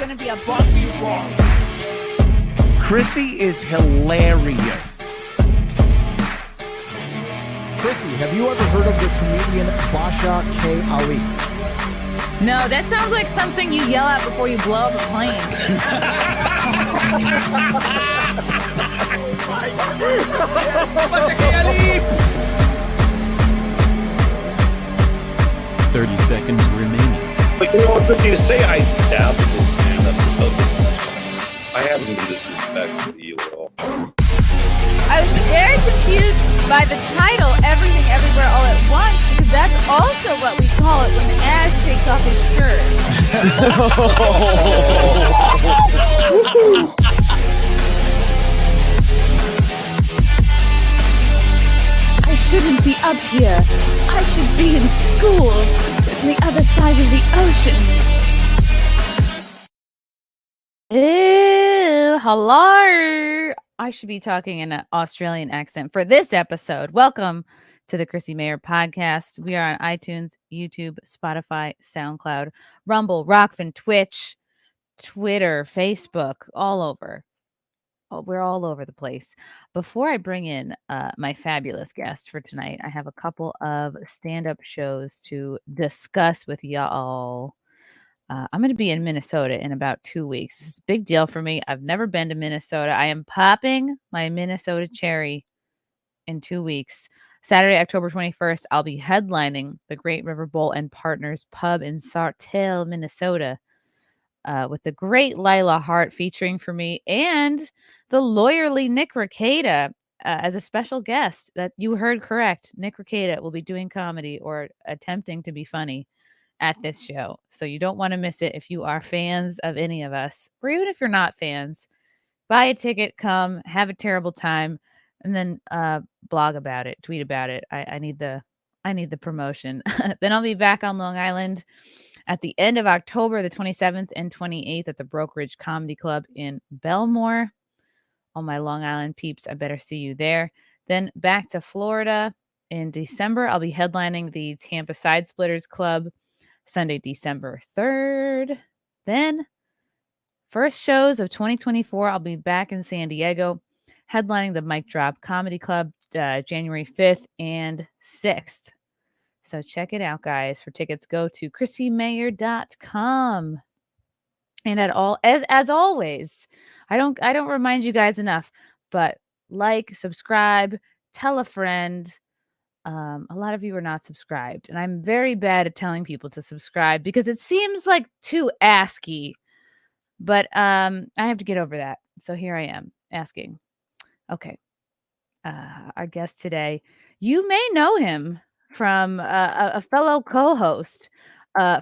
going to be a bumpy walk. Chrissie is hilarious. Chrissie, have you ever heard of the comedian Basha K. Ali? No, that sounds like something you yell out before you blow up a plane. 30 seconds remaining. But you know what good you say? I doubt it will stand up to something. I haven't been disrespectful to you at all. I was very confused by the title, Everything Everywhere All at Once, because that's also what we call it when Ash takes off his shirt. I shouldn't be up here. I should be in school on the other side of the ocean. Ew, hello. I should be talking in an Australian accent for this episode. Welcome to the Chrissie Mayr podcast. We are on iTunes, YouTube, Spotify, SoundCloud, Rumble, Rockfin, Twitch, Twitter, Facebook, all over. Oh, we're all over the place. Before I bring in my fabulous guest for tonight, I have a couple of stand-up shows to discuss with y'all. I'm going to be in Minnesota in about 2 weeks. This is a big deal for me. I've never been to Minnesota. I am popping my Minnesota cherry in 2 weeks. Saturday, October 21st, I'll be headlining the Great River Bowl and Partners Pub in Sartell, Minnesota, with the great Lila Hart featuring for me and the lawyerly Nick Rekieta as a special guest. That you heard correct. Nick Rekieta will be doing comedy or attempting to be funny at this show. So you don't want to miss it if you are fans of any of us, or even if you're not fans. Buy a ticket, come, have a terrible time, and then blog about it, tweet about it. I need the promotion. Then I'll be back on Long Island at the end of October, the 27th and 28th at the Brokerage Comedy Club in Belmore. All my Long Island peeps, I better see you there. Then back to Florida in December. I'll be headlining the Tampa Side Splitters Club Sunday, December 3rd. Then first shows of 2024, I'll be back in San Diego headlining the Mic Drop Comedy Club January 5th and 6th. So check it out, guys. For tickets, go to chrissiemayr.com. And as always, I don't remind you guys enough, but like, subscribe, tell a friend. A lot of you are not subscribed, and I'm very bad at telling people to subscribe because it seems like too asky. But I have to get over that. So here I am asking. Okay. Our guest today, you may know him from a fellow co-host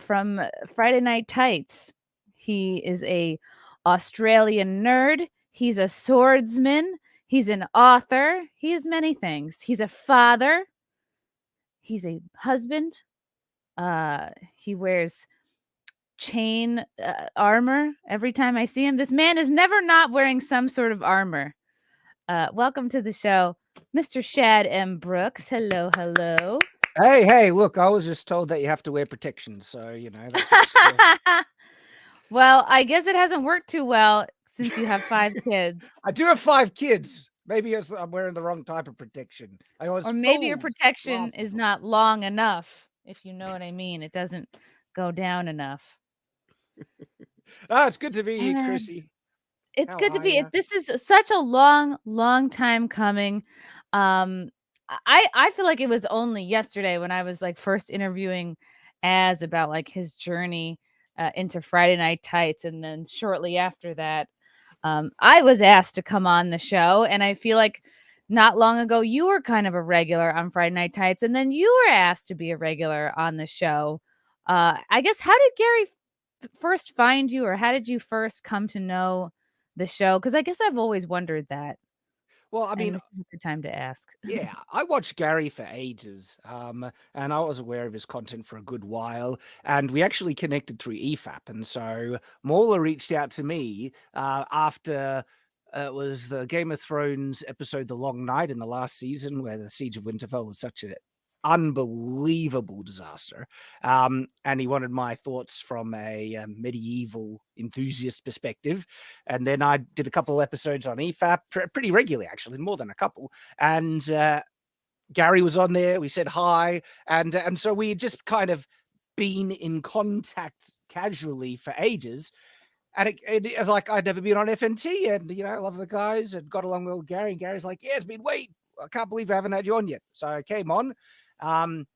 from Friday Night Tights. He is a Australian nerd. He's a swordsman. He's an author. He is many things. He's a father. He's a husband. He wears chain armor every time I see him. This man is never not wearing some sort of armor. Welcome to the show, Mr. Shad M. Brooks. Hello, hello. Hey, look, I was just told that you have to wear protection, so, you know. That's Well, I guess it hasn't worked too well since you have 5 kids. I do have 5 kids. Maybe I'm wearing the wrong type of protection. Or maybe your protection is not long enough, if you know what I mean. It doesn't go down enough. It's good to be here, Chrissie. It's good to be. This is such a long time coming. I feel like it was only yesterday when I was like first interviewing Az about like his journey into Friday Night Tights, and then shortly after that, I was asked to come on the show, and I feel like not long ago you were kind of a regular on Friday Night Tights, and then you were asked to be a regular on the show. I guess, how did Gary first find you, or how did you first come to know the show? Because I guess I've always wondered that. Well, I mean, this is a good time to ask. Yeah, I watched Gary for ages, and I was aware of his content for a good while, and we actually connected through EFAP, and so Mauler reached out to me after it was the Game of Thrones episode The Long Night in the last season, where the Siege of Winterfell was such a unbelievable disaster. And he wanted my thoughts from a medieval enthusiast perspective. And then I did a couple of episodes on EFAP pretty regularly, actually, more than a couple. And Gary was on there. We said hi. And so we had just kind of been in contact casually for ages. And it was like I'd never been on FNT, and I love the guys and got along well with Gary. And Gary's like, "Yeah, it's been wait. I can't believe I haven't had you on yet." So I came on, and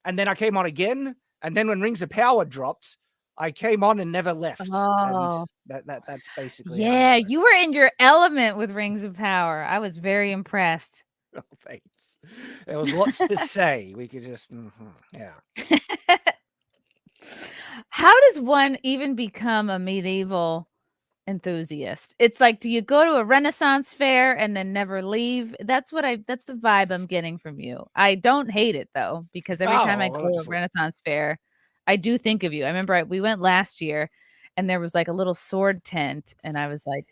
then I came on again. And then when Rings of Power dropped, I came on and never left. Oh, And that's basically how yeah, that works. you were in your element with Rings of Power. I was very impressed. Oh, thanks. There was lots to say. We could just, yeah. How does one even become a medieval enthusiast? It's like, do you go to a Renaissance fair and then never leave? That's the vibe I'm getting from you. I don't hate it though, because every time I Oh, go to a wonderful. Renaissance fair, I do think of you. I remember we went last year and there was like a little sword tent, and I was like,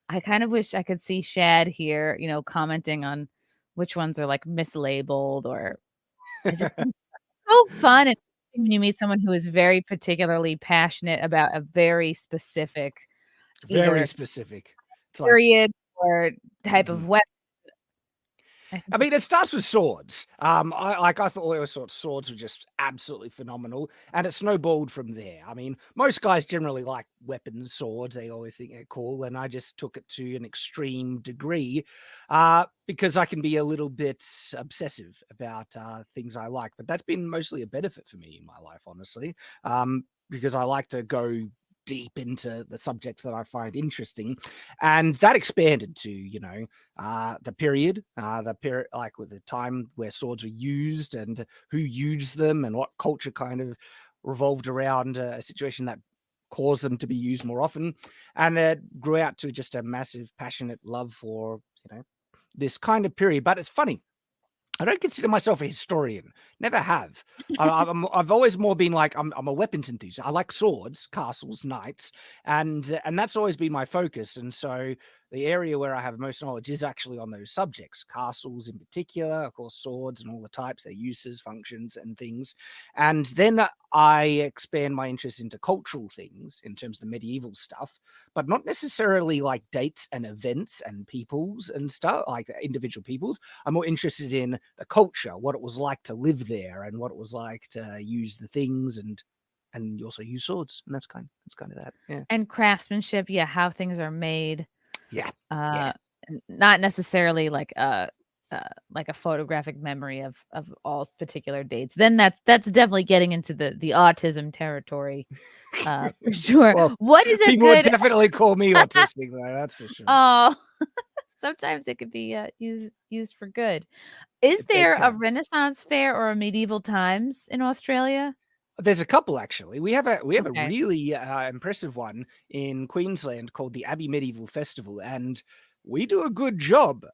I kind of wish I could see Shad here, commenting on which ones are like mislabeled, or I just think it's so fun and when you meet someone who is very particularly passionate about a very specific Very either specific. It's like, period or type mhm. of weapon. I I think mean, it starts with swords. I thought all swords were just absolutely phenomenal, and it snowballed from there. I mean, most guys generally like weapons, swords. They always think they're cool, and I just took it to an extreme degree, because I can be a little bit obsessive about things I like. But that's been mostly a benefit for me in my life, honestly, because I like to go deep into the subjects that I find interesting, and that expanded to the period, like with the time where swords were used and who used them and what culture kind of revolved around a situation that caused them to be used more often. And it grew out to just a massive, passionate love for, this kind of period. But it's funny. I don't consider myself a historian. Never have. I've always more been like I'm a weapons enthusiast. I like swords, castles, knights, and that's always been my focus. And so the area where I have most knowledge is actually on those subjects, castles in particular, of course, swords and all the types, their uses, functions, and things. And then I expand my interest into cultural things in terms of the medieval stuff, but not necessarily like dates and events and peoples and stuff, like individual peoples. I'm more interested in the culture, what it was like to live there, and what it was like to use the things, and you also use swords, and that's kind of that. Yeah, and craftsmanship, yeah, how things are made. yeah, yeah. Uh, not necessarily like a photographic memory of all particular dates. Then that's definitely getting into the autism territory, for sure. Well, What is a people would good definitely call me autistic, though. That's for sure. oh, sometimes it could be, used for good. Is They there a can. Renaissance fair or a medieval times in Australia? There's a couple actually. We have a Okay. really impressive one in Queensland called the Abbey Medieval Festival, and we do a good job.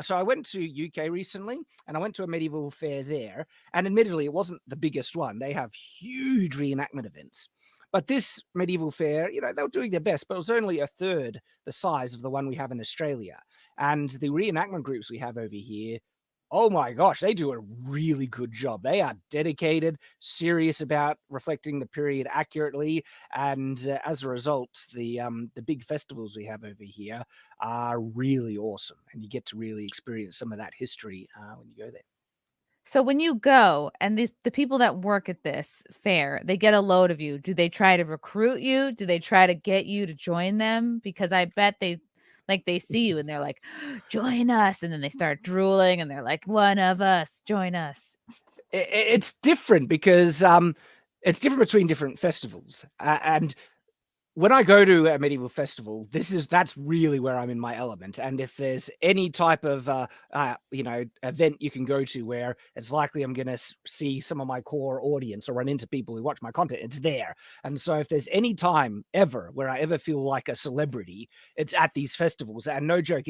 So I went to UK recently, and I went to a medieval fair there. And admittedly, it wasn't the biggest one. They have huge reenactment events, but this medieval fair, they were doing their best, but it was only a third the size of the one we have in Australia. And the reenactment groups we have over here, oh my gosh, they do a really good job. They are dedicated, serious about reflecting the period accurately, and as a result, the big festivals we have over here are really awesome, and you get to really experience some of that history when you go there. So when you go and the people that work at this fair, they get a load of you. Do they try to recruit you? Do they try to get you to join them? Because I bet they see you and they're like, join us. And then they start drooling and they're like, one of us, join us. It's different because it's different between different festivals, and when I go to a medieval festival, that's really where I'm in my element. And if there's any type of event you can go to where it's likely I'm going to see some of my core audience or run into people who watch my content, it's there. And so if there's any time ever where I ever feel like a celebrity, it's at these festivals. And no joke,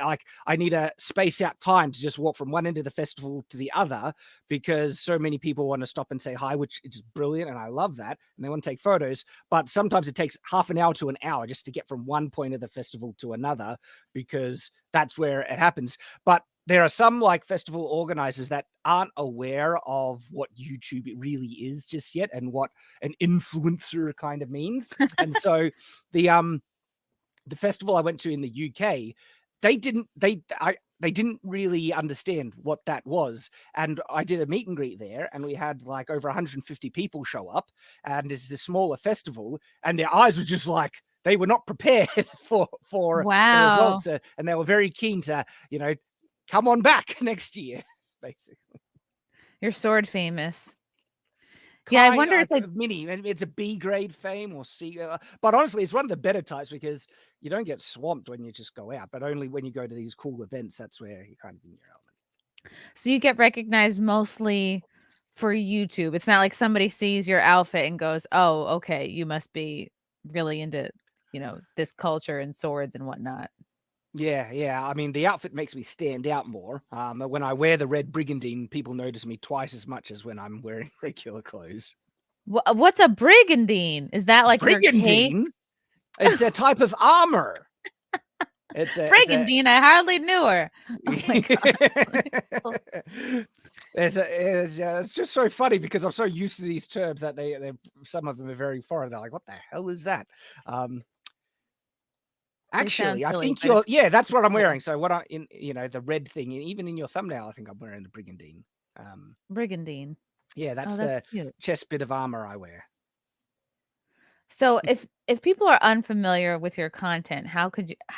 like I need a space out time to just walk from one end of the festival to the other, because so many people want to stop and say hi, which is brilliant, and I love that, and they want to take photos. But sometimes it takes half an hour to an hour just to get from one point of the festival to another, because that's where it happens. But there are some like festival organizers that aren't aware of what YouTube really is just yet and what an influencer kind of means. And so the festival I went to in the UK, they didn't really understand what that was. And I did a meet and greet there, and we had like over 150 people show up, and it's this smaller festival, and their eyes were just like, they were not prepared for the Wow. results, and they were very keen to, come on back next year, basically. You're sword famous. Yeah, I wonder, it's like mini, and it's a B grade fame or C, but honestly, it's one of the better types because you don't get swamped when you just go out, but only when you go to these cool events, that's where you're kind of in your element. so you get recognized mostly for YouTube. It's not like somebody sees your outfit and goes, "Oh, okay, you must be really into, this culture and swords and whatnot." Yeah. I mean, the outfit makes me stand out more. When I wear the red brigandine, people notice me twice as much as when I'm wearing regular clothes. What's a brigandine? Is that like your cape? Brigandine? It's a type of armor. It's a Brigandine, I hardly knew her. Oh my God. It's just so funny because I'm so used to these terms that they some of them are very foreign. They're like, what the hell is that? Actually, I think that's what I'm wearing. So what the red thing, and even in your thumbnail, I think I'm wearing the brigandine. Brigandine. Yeah, that's cute. chest bit of armor I wear. So if people are unfamiliar with your content, how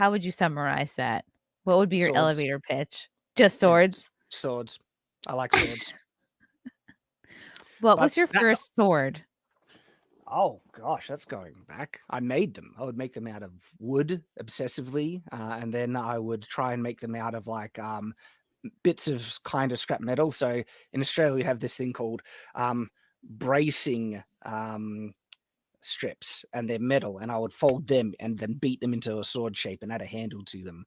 would you summarize that? What would be your Swords. elevator pitch? Just swords? Swords. I like swords. What was your first sword? Oh gosh, that's going back. I made them. I would make them out of wood obsessively, and then I would try and make them out of like bits of kind of scrap metal. So in Australia, we have this thing called bracing strips, and they're metal, and I would fold them and then beat them into a sword shape and add a handle to them.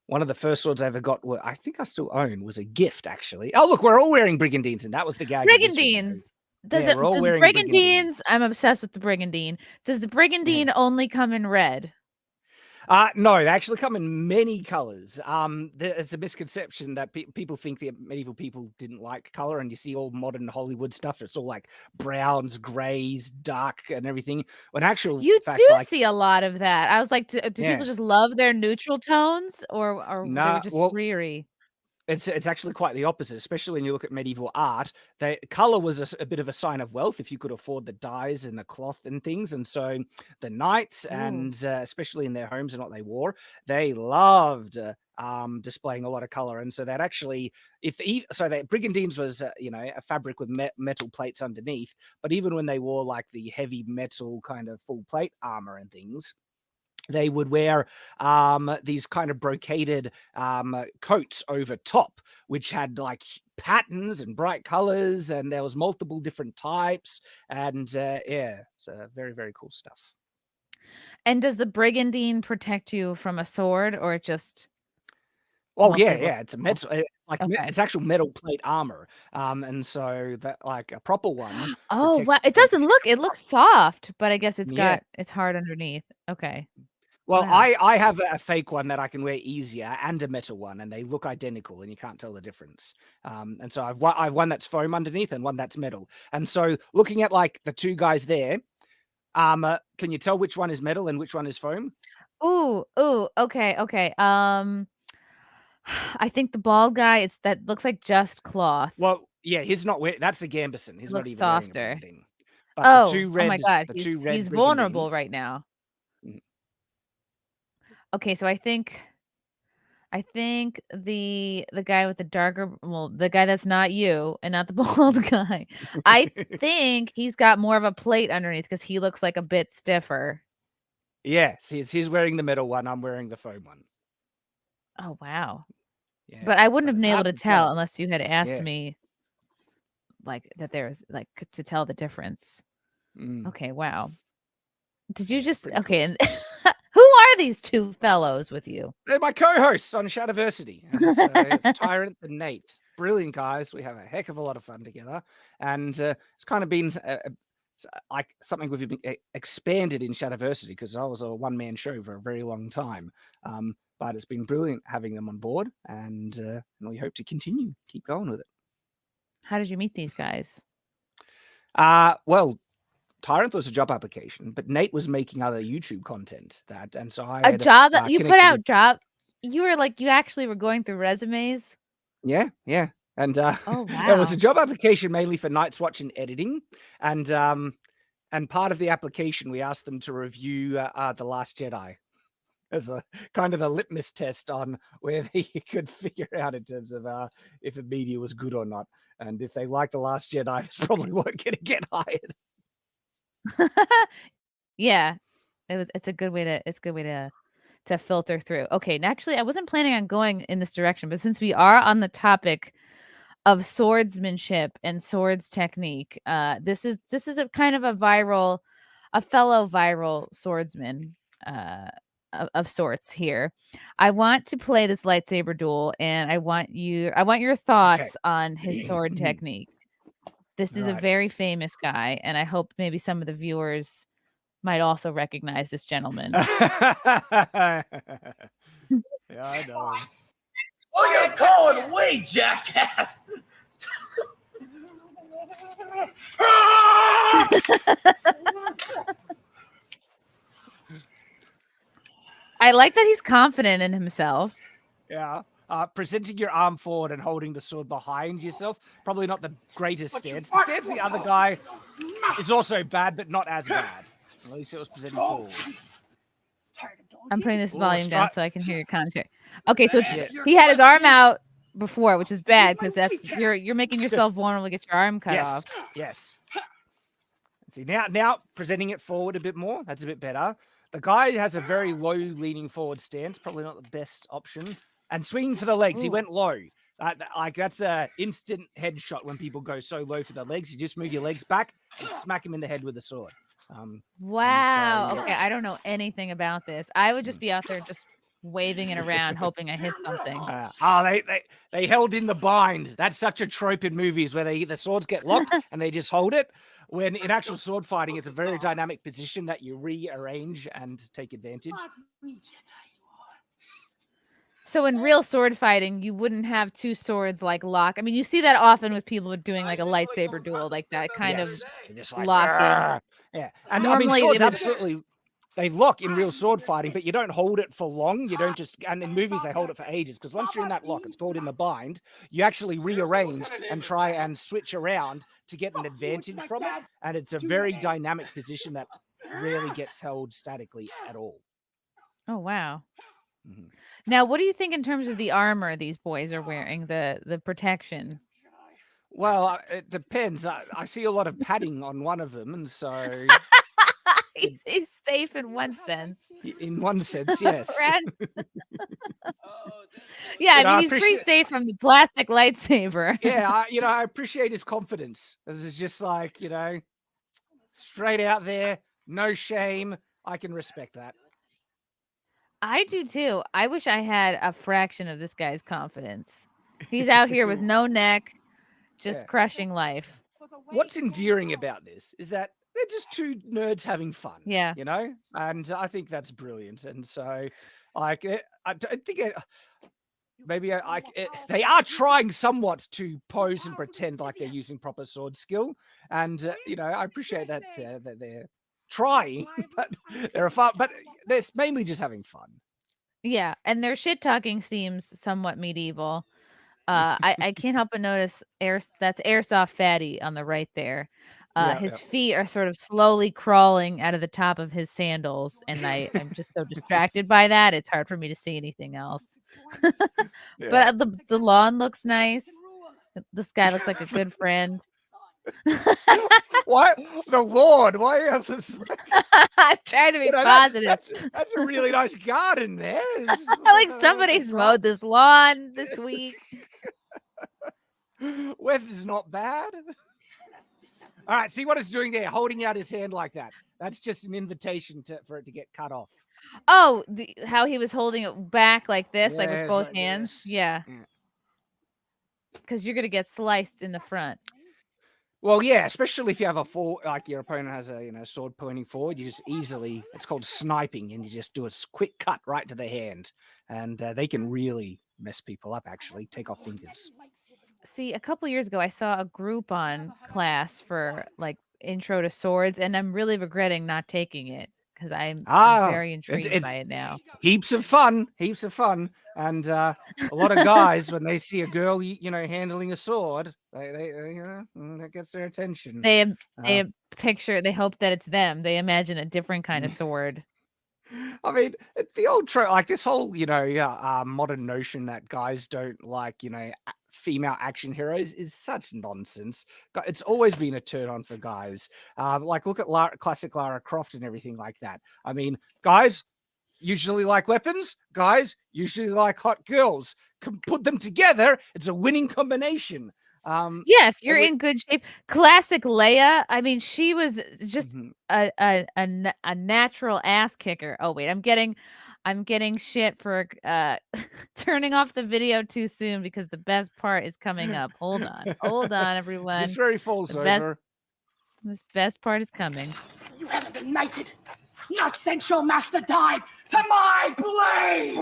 One of the first swords I ever got, I think I still own, was a gift actually. Oh look, we're all wearing brigandines, and that was the gag. Brigandines. Does brigandines? I'm obsessed with the brigandine. Does the brigandine only come in red? No, they actually come in many colors. There's a misconception that people think the medieval people didn't like color, and you see all modern Hollywood stuff. It's all like browns, grays, dark, and everything. When actual you fact, do see a lot of that. I was like, do people just love their neutral tones, or they were just dreary? It's actually quite the opposite, especially when you look at medieval art. Color was a bit of a sign of wealth if you could afford the dyes and the cloth and things. And so the knights, and especially in their homes and what they wore, they loved displaying a lot of color. And so that actually, that brigandines was a fabric with metal plates underneath. But even when they wore like the heavy metal kind of full plate armor and things, they would wear these kind of brocaded coats over top, which had like patterns and bright colors, and there was multiple different types, and so very, very cool stuff. And does the brigandine protect you from a sword, or it just? Oh yeah, it's a metal, it's actual metal plate armor, and so that like a proper one. Oh wow, it looks soft, but I guess it's hard underneath. Okay. Well, wow. I have a fake one that I can wear easier, and a metal one, and they look identical, and you can't tell the difference. And so I've one that's foam underneath and one that's metal. And so looking at like the two guys there, can you tell which one is metal and which one is foam? Ooh, okay. I think the bald guy that looks like just cloth. Well, yeah, he's not wearing. That's a Gambison. He's not even softer. wearing a thing. But the two red, oh my God, he's vulnerable right now. Okay, so I think the guy with the darker, the guy that's not you and not the bald guy, I think he's got more of a plate underneath because he looks like a bit stiffer. Yes, he's wearing the metal one. I'm wearing the foam one. Oh wow! Yeah, but I wouldn't have been able to tell unless you had asked me, like that. There's like to tell the difference. Okay, wow. Did you just okay? And who are these two fellows with you? They're my co-hosts on Shadiversity. So it's Tyrant and Nate. Brilliant guys. We have a heck of a lot of fun together, and it's kind of been like something we've been expanded in Shadiversity, because I was a one-man show for a very long time. But it's been brilliant having them on board, and we hope to keep going with it. How did you meet these guys? Well, Tyrant was a job application, but Nate was making other YouTube content and so I A had job that you put connected out with- job. You were like, you actually were going through resumes. Yeah, and Oh it was wow. a job application mainly for Night's Watch and editing, and part of the application we asked them to review The Last Jedi as a kind of a litmus test on where they could figure out in terms of if a media was good or not, and if they like The Last Jedi, they probably weren't going to get hired. Yeah, it's a good way to filter through. Okay, and actually I wasn't planning on going in this direction, but since we are on the topic of swordsmanship and swords technique, this is a kind of a fellow viral swordsman of sorts here. I want to play this lightsaber duel, and I want your thoughts on his sword technique. This is a Right. very famous guy, and I hope maybe some of the viewers might also recognize this gentleman. Yeah, I know. Oh, you're calling away, jackass! I like that he's confident in himself. Yeah. Presenting your arm forward and holding the sword behind yourself, probably not the greatest stance. The stance of the other guy is also bad, but not as bad. At least it was presenting forward. I'm putting this Ooh, volume down stri- so I can hear your commentary. Okay, so Yeah. he had his arm out before, which is bad because that's you're making yourself vulnerable to get your arm cut off. Yes. See, now presenting it forward a bit more. That's a bit better. The guy has a very low leaning forward stance, probably not the best option. And swinging for the legs, he went low. Like that's a instant headshot when people go so low for the legs. You just move your legs back and smack him in the head with the sword. Wow. so, yeah. Okay, I don't know anything about this. I would just be out there just waving it around, hoping I hit something. They held in the bind. That's such a trope in movies where the swords get locked and they just hold it. When in actual sword fighting, it's a very dynamic position that you rearrange and take advantage. So in real sword fighting, you wouldn't have two swords like lock. I mean, you see that often with people doing like a lightsaber duel, like that kind Yes. You're just like, lock in. "Argh." Yeah. And Normally, I mean, swords they would- absolutely they lock in real sword fighting, but you don't hold it for long. You don't just, and in movies they hold it for ages, because once you're in that lock, it's called in the bind, you actually rearrange and try and switch around to get an advantage from it. And it's a very dynamic position that rarely gets held statically at all. Oh wow. Mhm. Now, what do you think in terms of the armor these boys are wearing, the protection? Well, it depends. I see a lot of padding on one of them, and so he's safe in one sense. in one sense, yes. Yeah, You know, I I mean, he's pretty appreciate- safe from the plastic lightsaber. Yeah, I appreciate his confidence. This is just like, straight out there, no shame. I can respect that. I do too. I wish I had a fraction of this guy's confidence. He's out here with no neck, just Yeah. crushing life. What's endearing about this is that they're just two nerds having fun. Yeah. And I think that's brilliant. And so, like, I don't think they are trying somewhat to pose and pretend like they're using proper sword skill. And I appreciate that they're trying, but but they're mainly just having fun. Yeah, and their shit talking seems somewhat medieval. I can't help but notice that's Airsoft Fatty on the right there. His feet are sort of slowly crawling out of the top of his sandals, and I'm just so distracted by that. It's hard for me to see anything else. But the lawn looks nice. This guy looks like a good friend. Why the Lord? Why have this? I'm trying to be positive. That's a really nice garden there. Like somebody's mowed this lawn this week. Weather's not bad. All right, see what it's doing there, holding out his hand like that. That's just an invitation for it to get cut off. Oh, how he was holding it back like this, like with Yes, both like hands. this. Yeah. Yeah. Because you're gonna get sliced in the front. Well, yeah, especially if you have a like your opponent has a sword pointing forward, you just easily, it's called sniping, and you just do a quick cut right to the hand, and they can really mess people up. Actually, take off fingers. See, a couple years ago, I saw a Groupon class for like intro to swords, and I'm really regretting not taking it because I'm very intrigued by It's it now. heaps of fun, and a lot of guys when they see a girl, handling a sword, that gets their attention. They Uh, they hope that it's them. They imagine a different kind of sword. I mean, it's the old trope, like this whole, modern notion that guys don't like, female action heroes is such nonsense. It's always been a turn on for guys. Like look at classic Lara Croft and everything like that. I mean, guys usually like weapons. Guys usually like hot girls. Put them together, it's a winning combination. Yeah, if you're in good shape. Classic Leia, I mean, she was just a natural ass kicker. Oh wait, I'm getting shit for turning off the video too soon because the best part is coming up. Hold on, everyone. This very falls over. This best part is coming. You haven't been knighted, not since your master died to my blade.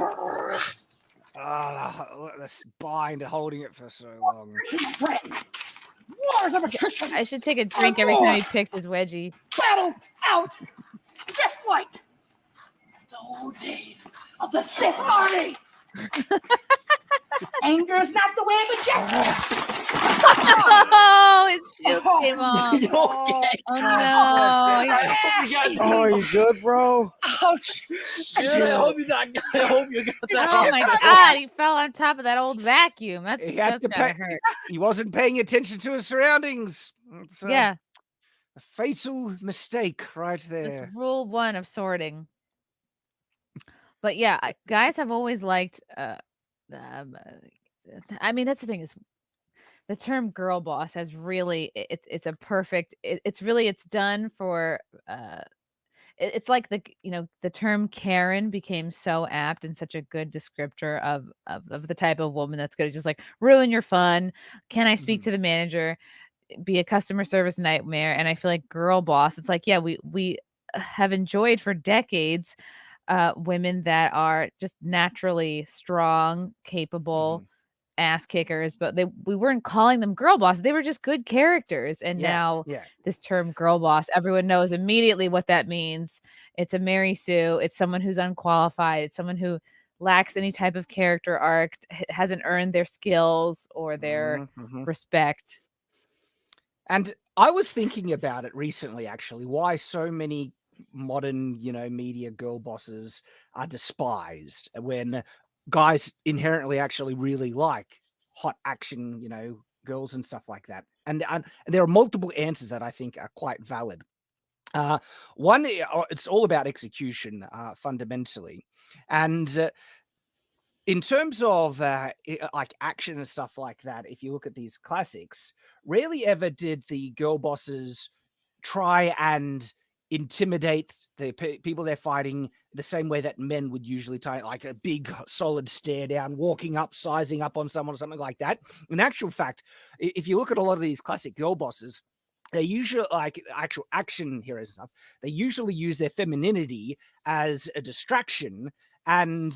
The spine holding it for so long. Wars of attrition. I should take a drink every time he picks his wedgie. Battle out, just like the old days of the Sith army. Anger is not the way of the Jedi. Oh, his shield came off. Okay. Oh no. Oh, you good, bro? Ouch. I hope you got that. Oh my god, he fell on top of that old vacuum. That's gotta hurt. He wasn't paying attention to his surroundings. It's, Yeah. a fatal mistake right there. That's rule 1 of sorting. But yeah, guys have always liked I mean, that's the thing is the term girl boss has really it's a perfect it's done for it's like the term Karen became so apt and such a good descriptor of the type of woman that's going to just like ruin your fun. Can I speak to the manager? Be a customer service nightmare. And I feel like girl boss, it's like, yeah, we have enjoyed for decades women that are just naturally strong, capable, ass kickers, but we weren't calling them girl bosses. They were just good characters. And now this term girl boss, everyone knows immediately what that means. It's a Mary Sue. It's someone who's unqualified. It's someone who lacks any type of character arc, hasn't earned their skills or their respect. And I was thinking about it recently, actually, why so many modern, media girl bosses are despised when guys inherently actually really like hot action, girls and stuff like that. And there are multiple answers that I think are quite valid. One, it's all about execution, fundamentally. And in terms of like action and stuff like that, if you look at these classics, rarely ever did the girl bosses try and intimidate the people they're fighting the same way that men would usually try, like a big solid stare down, walking up, sizing up on someone or something like that. In actual fact, if you look at a lot of these classic girl bosses, they usually, like actual action heroes and stuff, they usually use their femininity as a distraction and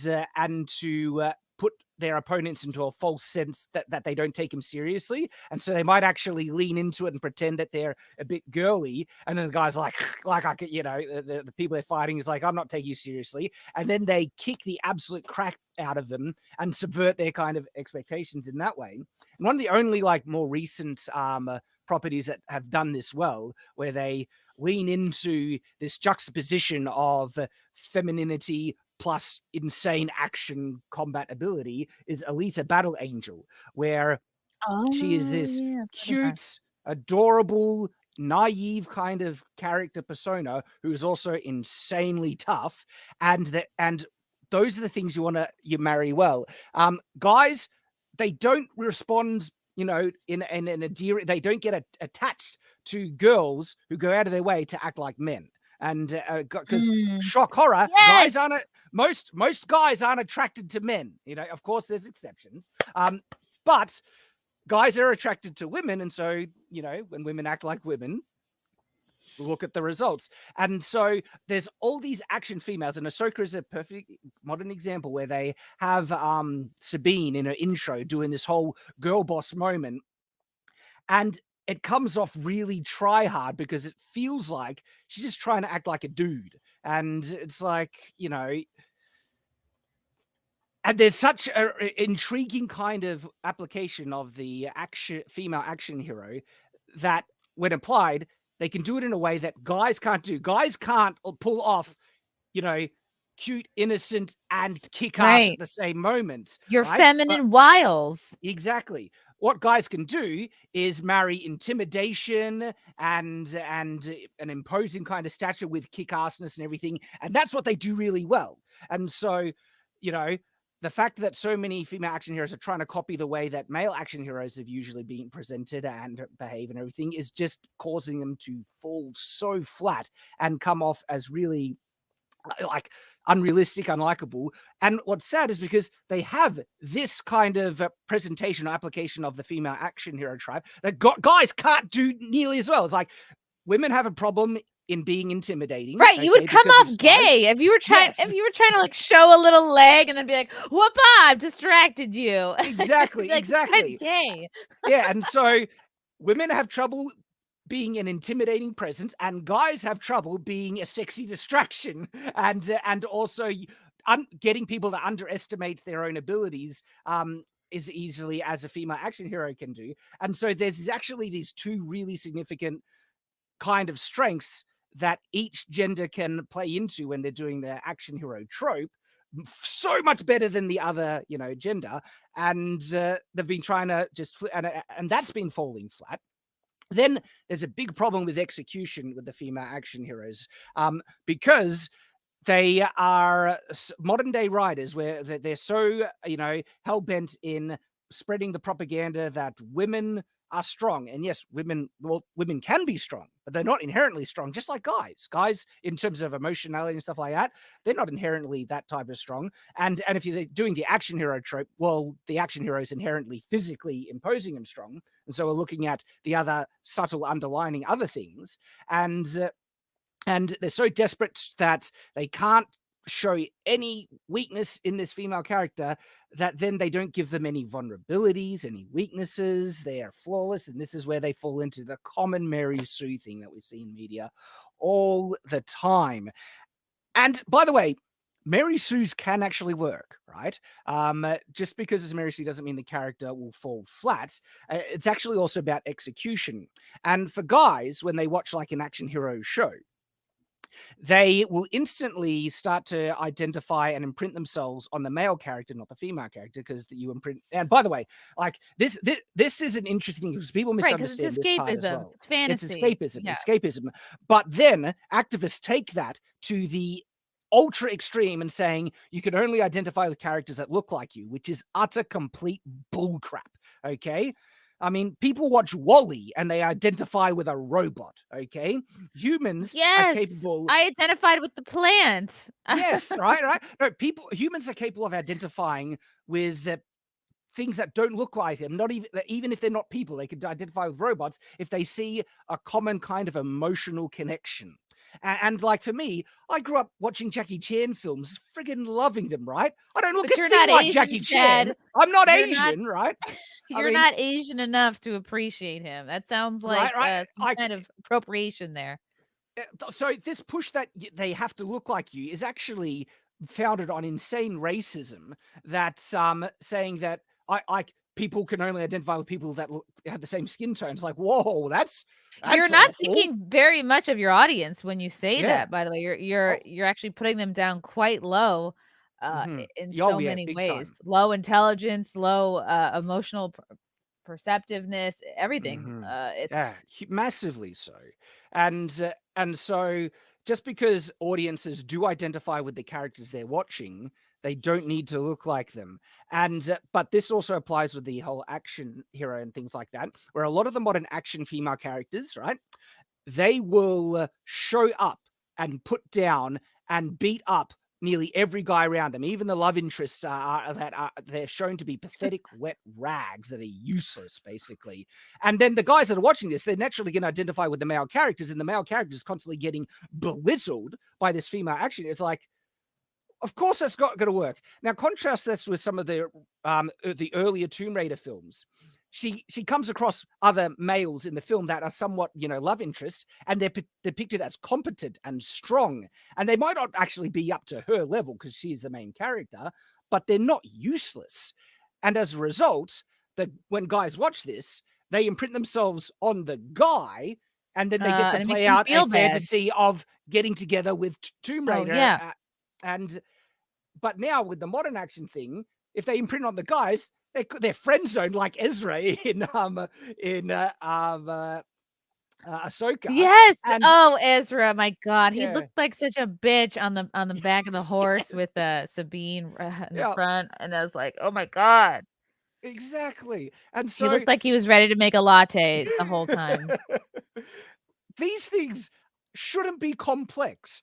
to put their opponents into a false sense that they don't take them seriously. And so they might actually lean into it and pretend that they're a bit girly. And then the guy's like I could, the people they're fighting is like, I'm not taking you seriously. And then they kick the absolute crap out of them and subvert their kind of expectations in that way. And one of the only like more recent properties that have done this well, where they lean into this juxtaposition of femininity plus insane action combat ability, is Alita Battle Angel, where she is this cute, adorable, naive kind of character persona who is also insanely tough, and those are the things you marry well. Guys, they don't respond, in a dear, they don't get attached to girls who go out of their way to act like men. And because shock horror, guys aren't most guys aren't attracted to men. Of course, there's exceptions, but guys are attracted to women, and so when women act like women, look at the results. And so there's all these action females, and Ahsoka is a perfect modern example where they have Sabine in her intro doing this whole girl boss moment, and it comes off really try hard because it feels like she's just trying to act like a dude, and it's like, and there's such an intriguing kind of application of the female action hero that when applied, they can do it in a way that guys can't do. Guys can't pull off, cute, innocent, and kick-ass at the same moment. Your right? feminine wiles. Exactly. What guys can do is marry intimidation and an imposing kind of stature with kick-assness and everything, and that's what they do really well. And so, the fact that so many female action heroes are trying to copy the way that male action heroes have usually been presented and behave and everything is just causing them to fall so flat and come off as really like unrealistic, unlikable. And what's sad is because they have this kind of presentation or application of the female action hero tribe that guys can't do nearly as well. It's like women have a problem in being intimidating. Right, you would come off gay if you were trying. Yes. If you were trying to like show a little leg and then be like, "Whoop! I've distracted you." Exactly, like, exactly. That's gay. Yeah, and so women have trouble being an intimidating presence, and guys have trouble being a sexy distraction, and also getting people to underestimate their own abilities as easily as a female action hero can do. And so there's actually these two really significant kind of strengths that each gender can play into when they're doing their action hero trope so much better than the other gender, and they've been trying to just and that's been falling flat. Then there's a big problem with execution with the female action heroes, because they are modern day writers where they're so hell-bent in spreading the propaganda that women are strong. And yes, women can be strong, but they're not inherently strong, just like guys. Guys, in terms of emotionality and stuff like that, they're not inherently that type of strong. And if you're doing the action hero trope, well, the action hero is inherently physically imposing and strong. And so we're looking at the other subtle underlining other things. And they're so desperate that they can't show any weakness in this female character, that then they don't give them any vulnerabilities, any weaknesses. They are flawless, and this is where they fall into the common Mary Sue thing that we see in media all the time. And by the way, Mary Sue's can actually work, right? Just because it's Mary Sue doesn't mean the character will fall flat. It's actually also about execution. And for guys, when they watch like an action hero show, they will instantly start to identify and imprint themselves on the male character, not the female character, because you imprint. And by the way, like this is an interesting, because people misunderstand this part as well. It's fantasy. It's escapism. But then activists take that to the ultra extreme and saying you can only identify with characters that look like you, which is utter complete bullcrap. Okay. I mean, people watch WALL-E and they identify with a robot, okay? Humans are capable... I identified with the plant. Yes, right? No, humans are capable of identifying with things that don't look like them. Not even if they're not people, they can identify with robots if they see a common kind of emotional connection. And like for me, I grew up watching Jackie Chan films, friggin' loving them, right? I don't look a thing like Jackie Chan. I'm not Asian, right? You're not Asian enough to appreciate him. That sounds like some kind of appropriation there. So this push that they have to look like you is actually founded on insane racism. That's saying that people can only identify with people that have the same skin tones. Like, whoa, that's you're not awful. Thinking very much of your audience when you say that. By the way, you're actually putting them down quite low in so many ways. Time. Low intelligence, low emotional perceptiveness, everything. It's massively so. And so just because audiences do identify with the characters they're watching, they don't need to look like them. And but this also applies with the whole action hero and things like that, where a lot of the modern action female characters, right, they will show up and put down and beat up nearly every guy around them, even the love interests they're shown to be pathetic, wet rags that are useless, basically. And then the guys that are watching this, they're naturally going to identify with the male characters, and the male characters constantly getting belittled by this female action. It's like, of course that's not going to work. Now, contrast this with some of the earlier Tomb Raider films. She comes across other males in the film that are somewhat, love interests, and they're depicted as competent and strong. And they might not actually be up to her level because she is the main character, but they're not useless. And as a result, when guys watch this, they imprint themselves on the guy, and then they get to play out a fantasy of getting together with Tomb Raider. But now with the modern action thing, if they imprint on the guys, they're friend zoned like Ezra in Ahsoka. Yes. Ezra, my God, he looked like such a bitch on the back of the horse with Sabine in the front, and I was like, oh my God. Exactly. And so he looked like he was ready to make a latte the whole time. These things shouldn't be complex.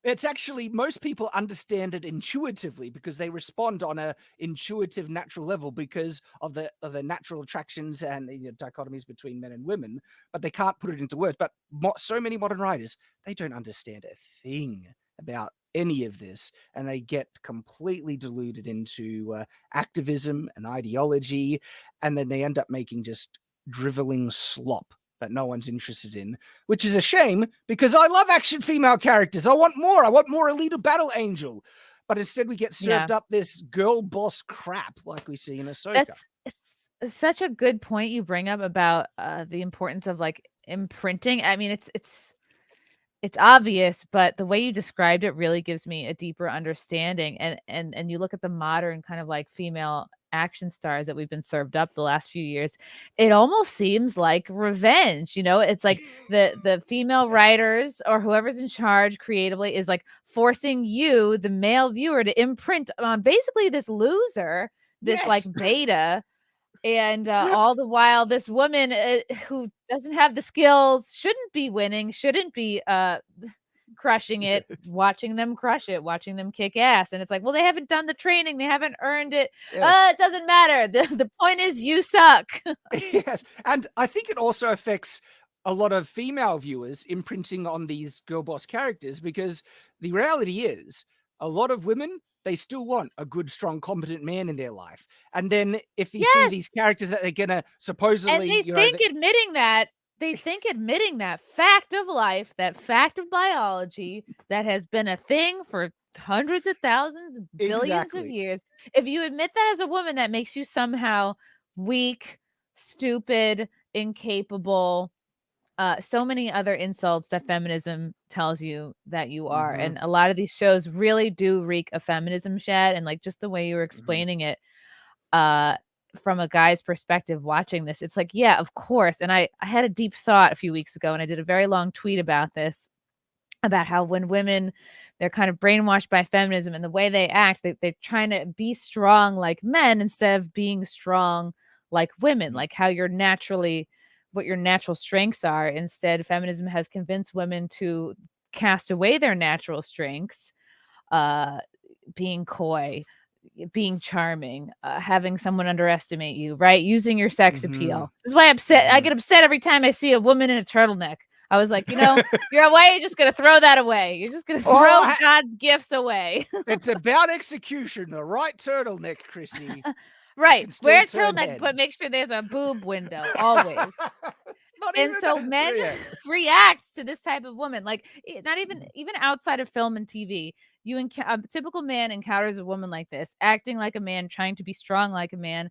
It's actually, most people understand it intuitively because they respond on a intuitive, natural level because of the natural attractions and the dichotomies between men and women, but they can't put it into words. But so many modern writers, they don't understand a thing about any of this, and they get completely deluded into activism and ideology, and then they end up making just driveling slop that no one's interested in, which is a shame because I love action female characters. I want more. I want more Alita Battle Angel. But instead we get served up this girl boss crap like we see in Ahsoka. That's such a good point you bring up about the importance of like imprinting. I mean, it's obvious, but the way you described it really gives me a deeper understanding. And you look at the modern kind of like female action stars that we've been served up the last few years, it almost seems like revenge. It's like the female writers or whoever's in charge creatively is like forcing you, the male viewer, to imprint on basically this loser, this like beta. And all the while, this woman who doesn't have the skills, shouldn't be winning, shouldn't be crushing it, watching them crush it, watching them kick ass. And it's like, well, they haven't done the training, they haven't earned it. It doesn't matter. The point is, you suck. Yes. And I think it also affects a lot of female viewers imprinting on these girl boss characters, because the reality is a lot of women, they still want a good, strong, competent man in their life. And then if you see these characters that they're going to supposedly... And they think admitting that fact of life, that fact of biology that has been a thing for hundreds of thousands, billions of years. If you admit that as a woman, that makes you somehow weak, stupid, incapable, so many other insults that feminism tells you that you are. And a lot of these shows really do reek of feminism, Shad, and like just the way you were explaining it from a guy's perspective watching this, it's like, yeah, of course. And I had a deep thought a few weeks ago, and I did a very long tweet about this, about how when women, they're kind of brainwashed by feminism and the way they act, they're trying to be strong like men instead of being strong like women, like how you're naturally, what your natural strengths are. Instead, feminism has convinced women to cast away their natural strengths, being coy, being charming, having someone underestimate you, right? Using your sex appeal. This is why I get upset every time I see a woman in a turtleneck. I was like, you're just going to throw that away. You're just going to throw God's gifts away. It's about execution, the right turtleneck, Chrissy. Right. Wear a turtleneck, but make sure there's a boob window always. And so men react to this type of woman, like not even outside of film and TV. A typical man encounters a woman like this, acting like a man, trying to be strong like a man.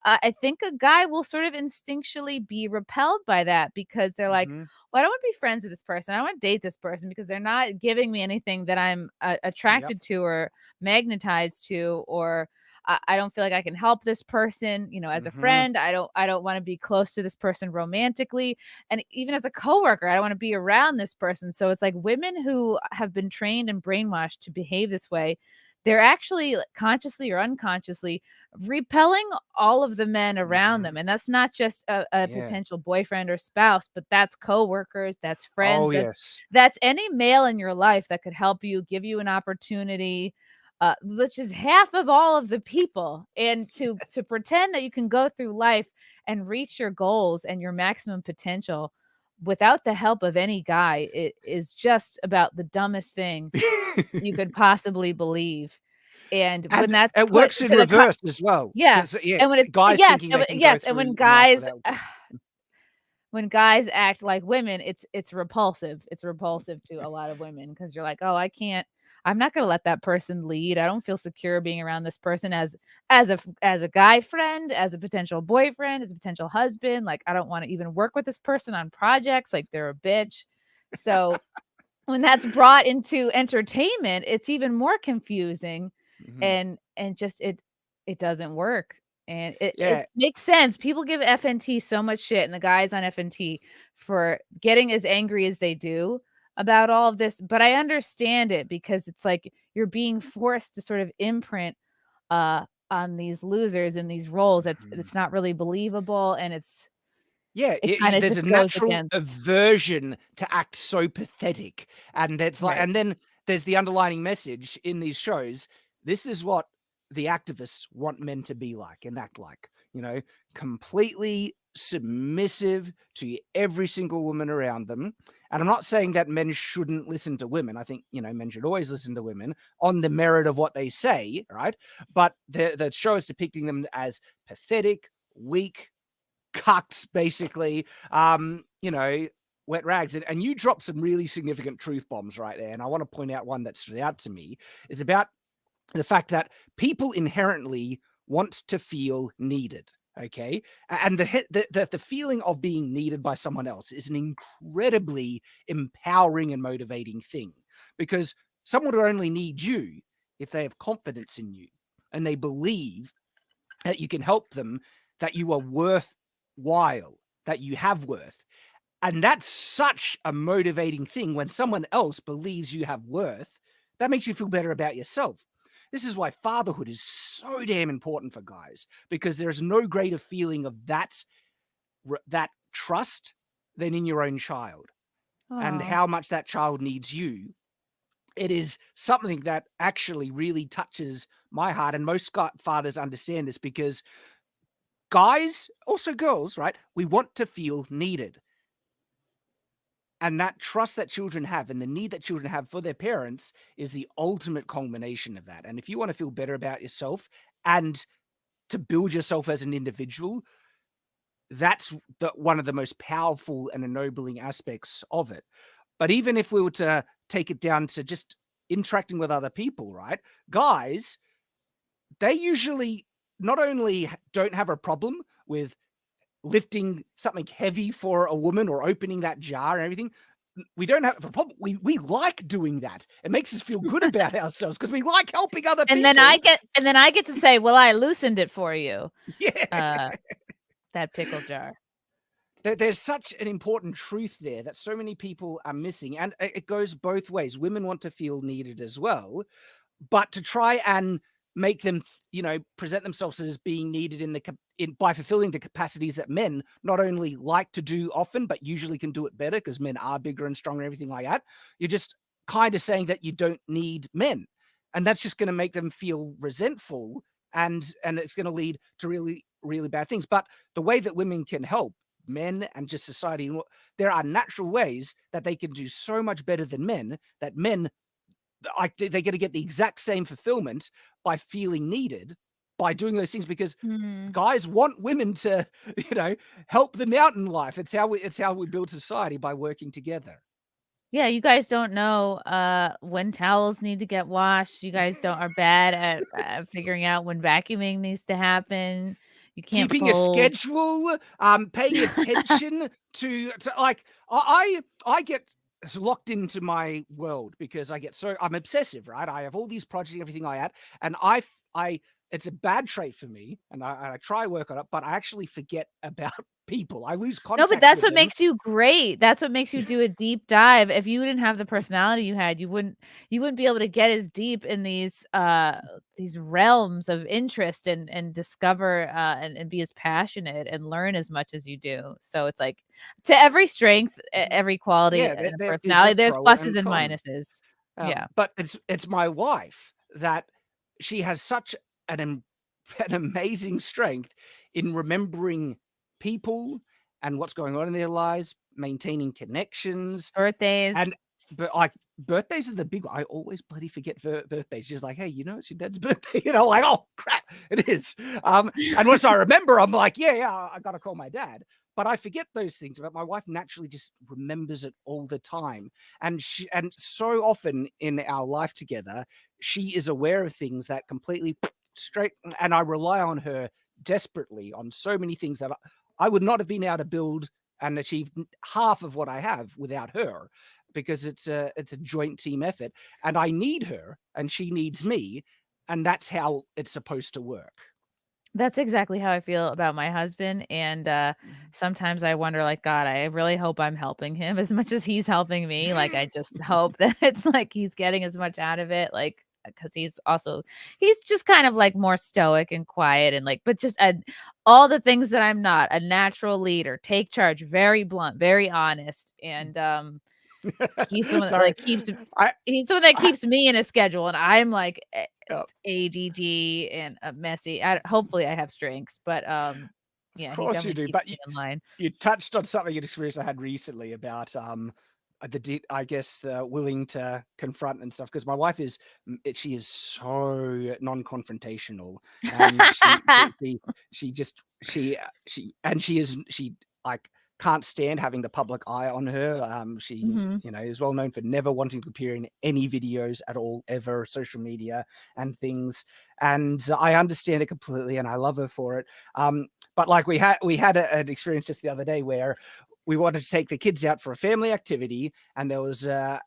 I think a guy will sort of instinctually be repelled by that, because they're like, well, I don't want to be friends with this person. I don't want to date this person because they're not giving me anything that I'm attracted to or magnetized to, or I don't feel like I can help this person, as a friend. I don't want to be close to this person romantically. And even as a coworker, I don't want to be around this person. So it's like women who have been trained and brainwashed to behave this way, they're actually consciously or unconsciously repelling all of the men around them. And that's not just a Yeah. potential boyfriend or spouse, but that's coworkers, that's friends, Oh, yes. that's any male in your life that could help you, give you an opportunity, which is half of all of the people. And to pretend that you can go through life and reach your goals and your maximum potential without the help of any guy, it is just about the dumbest thing you could possibly believe. And when And that's it put works in to the reverse as well. yeah, 'Cause, yeah, and when it's guys yes, thinking and they when can go yes, and when through life guys without when guys act like women, it's repulsive. It's repulsive to a lot of women because you're like, "Oh, I'm not gonna let that person lead. I don't feel secure being around this person as a guy friend, as a potential boyfriend, as a potential husband. Like, I don't wanna even work with this person on projects, like, they're a bitch." So, when that's brought into entertainment, it's even more confusing Mhm. and just it doesn't work. And it Yeah. makes sense. People give FNT so much shit and the guys on FNT for getting as angry as they do about all of this, but I understand it because it's like you're being forced to sort of imprint on these losers in these roles. Mhm. It's not really believable and Yeah, it kind of there's a just goes natural against. aversion to act so pathetic, and that's like, Right. and then there's the underlining message in these shows. This is what the activists want men to be like and act like, completely submissive to every single woman around them. And I'm not saying that men shouldn't listen to women. I think, men should always listen to women on the merit of what they say, right? But the show is depicting them as pathetic, weak, cucked, basically, wet rags. And you dropped some really significant truth bombs right there. And I want to point out one that stood out to me is about the fact that people inherently want to feel needed. Okay. And the feeling of being needed by someone else is an incredibly empowering and motivating thing, because someone will only need you if they have confidence in you and they believe that you can help them, that you are worthwhile, that you have worth. And that's such a motivating thing when someone else believes you have worth. That makes you feel better about yourself. This is why fatherhood is so damn important for guys, because there's no greater feeling of that trust than in your own child, and Aw. how much that child needs you. It is something that actually really touches my heart, and most fathers understand this, because guys, also girls, right? We want to feel needed. And that trust that children have and the need that children have for their parents is the ultimate culmination of that. And if you want to feel better about yourself and to build yourself as an individual, that's one of the most powerful and ennobling aspects of it. But even if we were to take it down to just interacting with other people, right? Guys, they usually not only don't have a problem with lifting something heavy for a woman or opening that jar and everything. We don't have a problem. We like doing that. It makes us feel good about ourselves because we like helping other And people. then I get to say, "Well, I loosened it for you." Yeah. That pickle jar. There's such an important truth there that so many people are missing. And it goes both ways. Women want to feel needed as well, but to try and make them, present themselves as being needed by fulfilling the capacities that men not only like to do often, but usually can do it better because men are bigger and stronger and everything like that. You're just kind of saying that you don't need men, and that's just going to make them feel resentful, and it's going to lead to really, really bad things. But the way that women can help men and just society, there are natural ways that they can do so much better than men, that men, they're going to get the exact same fulfillment by feeling needed, by doing those things, because Mhm. guys want women to, help them out in life. It's how we build society, by working together. Yeah, you guys don't know, when towels need to get washed. You guys are bad at figuring out when vacuuming needs to happen. You can't Keeping a fold. schedule, paying attention to like, I get locked into my world because I'm obsessive, right? I have all these projects and everything like that, and I it's a bad trait for me, and I try work on it, but I actually forget about people. I lose No, contact but that's with what them. makes you great. That's what makes you do a deep dive. If you didn't have the personality you had, you wouldn't be able to get as deep in these realms of interest and discover and be as passionate and learn as much as you do. So it's like to every strength, every quality Yeah, and there is a personality, there's pro pluses and and con. minuses. Yeah. But it's my wife that she has such an amazing strength in remembering people and what's going on in their lives, maintaining connections, Birthdays. and but like birthdays are the big one. I always bloody forget birthdays. She's like, "Hey, it's your dad's birthday." Like, "Oh crap, it is." And once I remember, I'm like, "Yeah, I gotta call my dad." But I forget those things. But my wife naturally just remembers it all the time, and so often in our life together, she is aware of things that completely straight. And I rely on her desperately on so many things that I would not have been able to build and achieve half of what I have without her, because it's a joint team effort, and I need her and she needs me, and that's how it's supposed to work. That's exactly how I feel about my husband, and sometimes I wonder, like, God, I really hope I'm helping him as much as he's helping me, like, I just hope that it's, like, he's getting as much out of it, like, because he's just kind of, like, more stoic and quiet and, like but just all the things that I'm not, a natural leader, take charge, very blunt, very honest, and he's the one that, Sorry, like, keeps I, he's the one that I keeps me in a schedule, and I'm, like, uh, ADD and, messy. Hopefully I have strengths, but, of yeah, he course you definitely do, keeps but me in line. you touched on something, an experience I had recently about willing to confront and stuff, because my wife is she is so non-confrontational, and she like can't stand having the public eye on her. She Mhm. is well known for never wanting to appear in any videos at all, ever, social media and things, and I understand it completely, and I love her for it. But like we had an experience just the other day where we wanted to take the kids out for a family activity, and there was a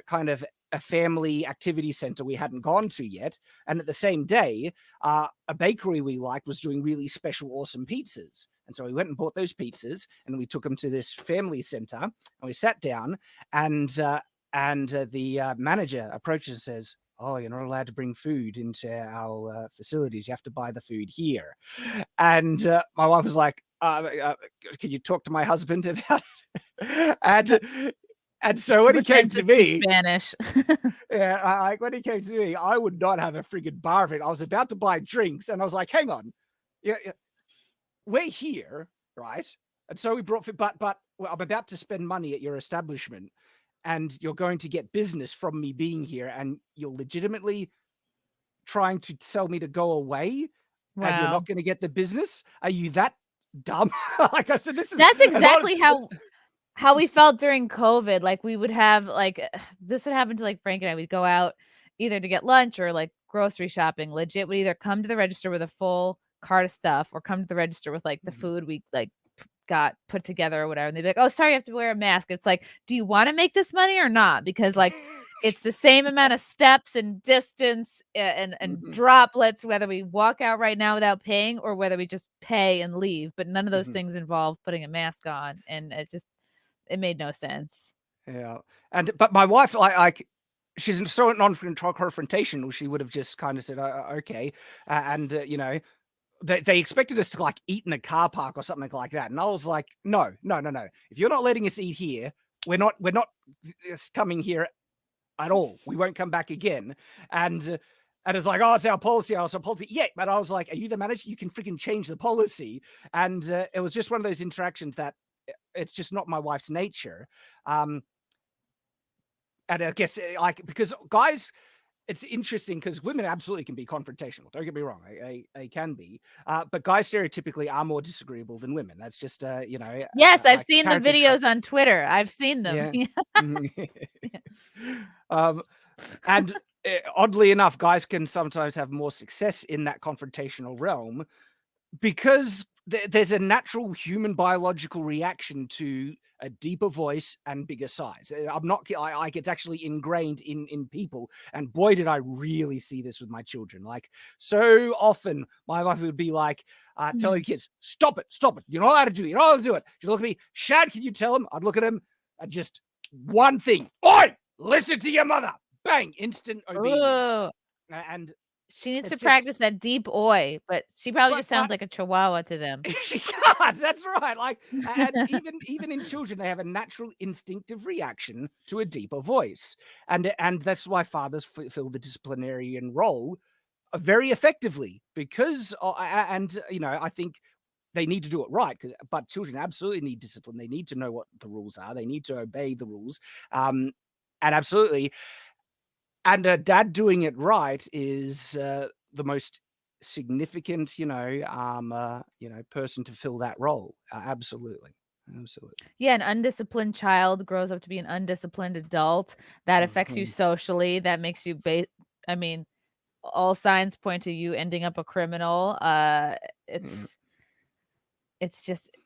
kind of a family activity center we hadn't gone to yet. And at the same day, a bakery we liked was doing really special, awesome pizzas. And so we went and bought those pizzas, and we took them to this family center, and we sat down, and the manager approaches and says, "Oh, you're not allowed to bring food into our facilities. You have to buy the food here." And my wife was like, "Can you talk to my husband about it?" And so He when he came pretends to to speak me, Spanish. yeah, when he came to me, I would not have a friggin' bar of it. I was about to buy drinks, and I was like, "Hang on, yeah, we're here, right?" And so we brought, but well, I'm about to spend money at your establishment, and you're going to get business from me being here, and you're legitimately trying to tell me to go away, and you're Wow. not going to get the business? Are you that dumb? Like I said, this is That's as long exactly as how we felt during COVID, like, we would have, like this would happen to, like, Frank and I, we'd go out either to get lunch or, like, grocery shopping, legit, we'd either come to the register with a full cart of stuff or come to the register with, like, the Mhm. food we, like, got put together or whatever, and they'd be like, "Oh, sorry, you have to wear a mask." It's like, "Do you wanna make this money or not?" Because, like, it's the same amount of steps and distance and Mhm. droplets, whether we walk out right now without paying or whether we just pay and leave, but none of those Mhm. things involve putting a mask on, and it made no sense. Yeah, but my wife, like she's so non-confrontational. She would have just kind of said, "Okay," and they expected us to like eat in a car park or something like that, and I was like, "No, no, no, no! If you're not letting us eat here, we're not coming here at all. We won't come back again." And it's like, "Oh, it's our policy. It's our policy." Yeah, but I was like, "Are you the manager? You can freaking change the policy." And it was just one of those interactions that it's just not my wife's nature. Um, and I guess like because guys, it's interesting because women absolutely can be confrontational. Don't get me wrong, they can be, but guys stereotypically are more disagreeable than women. That's just Yes, I've like a seen the character trait. videos on Twitter. I've seen them. Yeah. Mhm. um, and oddly enough, guys can sometimes have more success in that confrontational realm because there's a natural human biological reaction to a deeper voice and bigger size. I'm not like it's actually ingrained in people. And boy, did I really see this with my children. Like so often my wife would be like, telling kids, stop it. You're not allowed to do it. You're not allowed to do it. She'd look at me, Shad, can you tell him? I'd look at him and just one thing. Oi, listen to your mother. Bang, instant obedience. Ooh. And She needs to it's practice that deep oi, but she probably just sounds but- like a chihuahua to them. she can't. That's right. Like, and even in children, they have a natural instinctive reaction to a deeper voice, and that's why fathers fill the disciplinarian role very effectively because, and you know, I think they need to do it right. But children absolutely need discipline. They need to know what the rules are. They need to obey the rules, and absolutely. And a dad doing it right is the most significant, person to fill that role. Absolutely. Yeah, an undisciplined child grows up to be an undisciplined adult. That affects you socially. That makes you I mean, all signs point to you ending up a criminal. It's just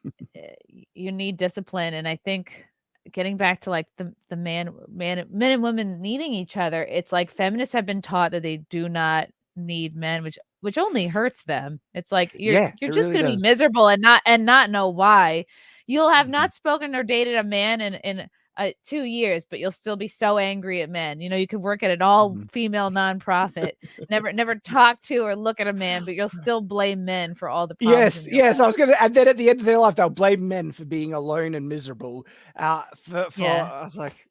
you need discipline, and I think getting back to like the men and women needing each other, it's like feminists have been taught that they do not need men, which only hurts them. It's like you're it just really gonna be does. miserable and not know why. You'll have not spoken or dated a man in 2 years, but you'll still be so angry at men. You know, you could work at an all female nonprofit, never talk to or look at a man, but you'll still blame men for all the problems. Yes. I was going to, and then at the end of their life, they'll blame men for being alone and miserable. I was like,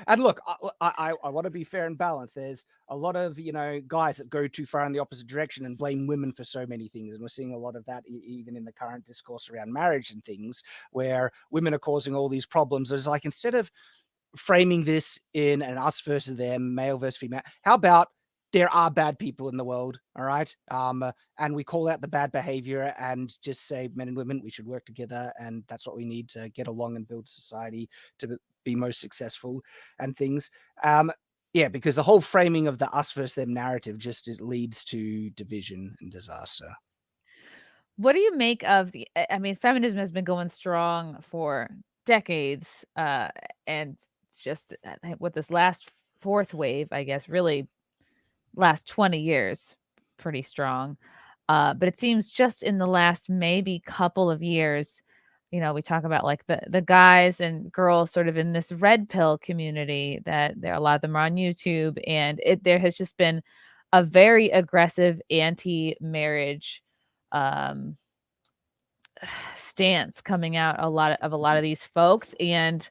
and look, I want to be fair and balanced. There's a lot of, guys that go too far in the opposite direction and blame women for so many things. And we're seeing a lot of that even in the current discourse around marriage and things where women are causing all these problems. It's like, instead of framing this in an us versus them, male versus female, how about there are bad people in the world, all right? And we call out the bad behavior and just say, men and women, we should work together, and that's what we need to get along and build society to be most successful and things. Because the whole framing of the us versus them narrative it leads to division and disaster. What do you make of feminism has been going strong for decades, and just with this last fourth wave, I guess, really last 20 years, pretty strong. But it seems just in the last maybe couple of years, we talk about like the guys and girls sort of in this red pill community that a lot of them are on YouTube, and there has just been a very aggressive anti-marriage stance coming out a lot of these folks. And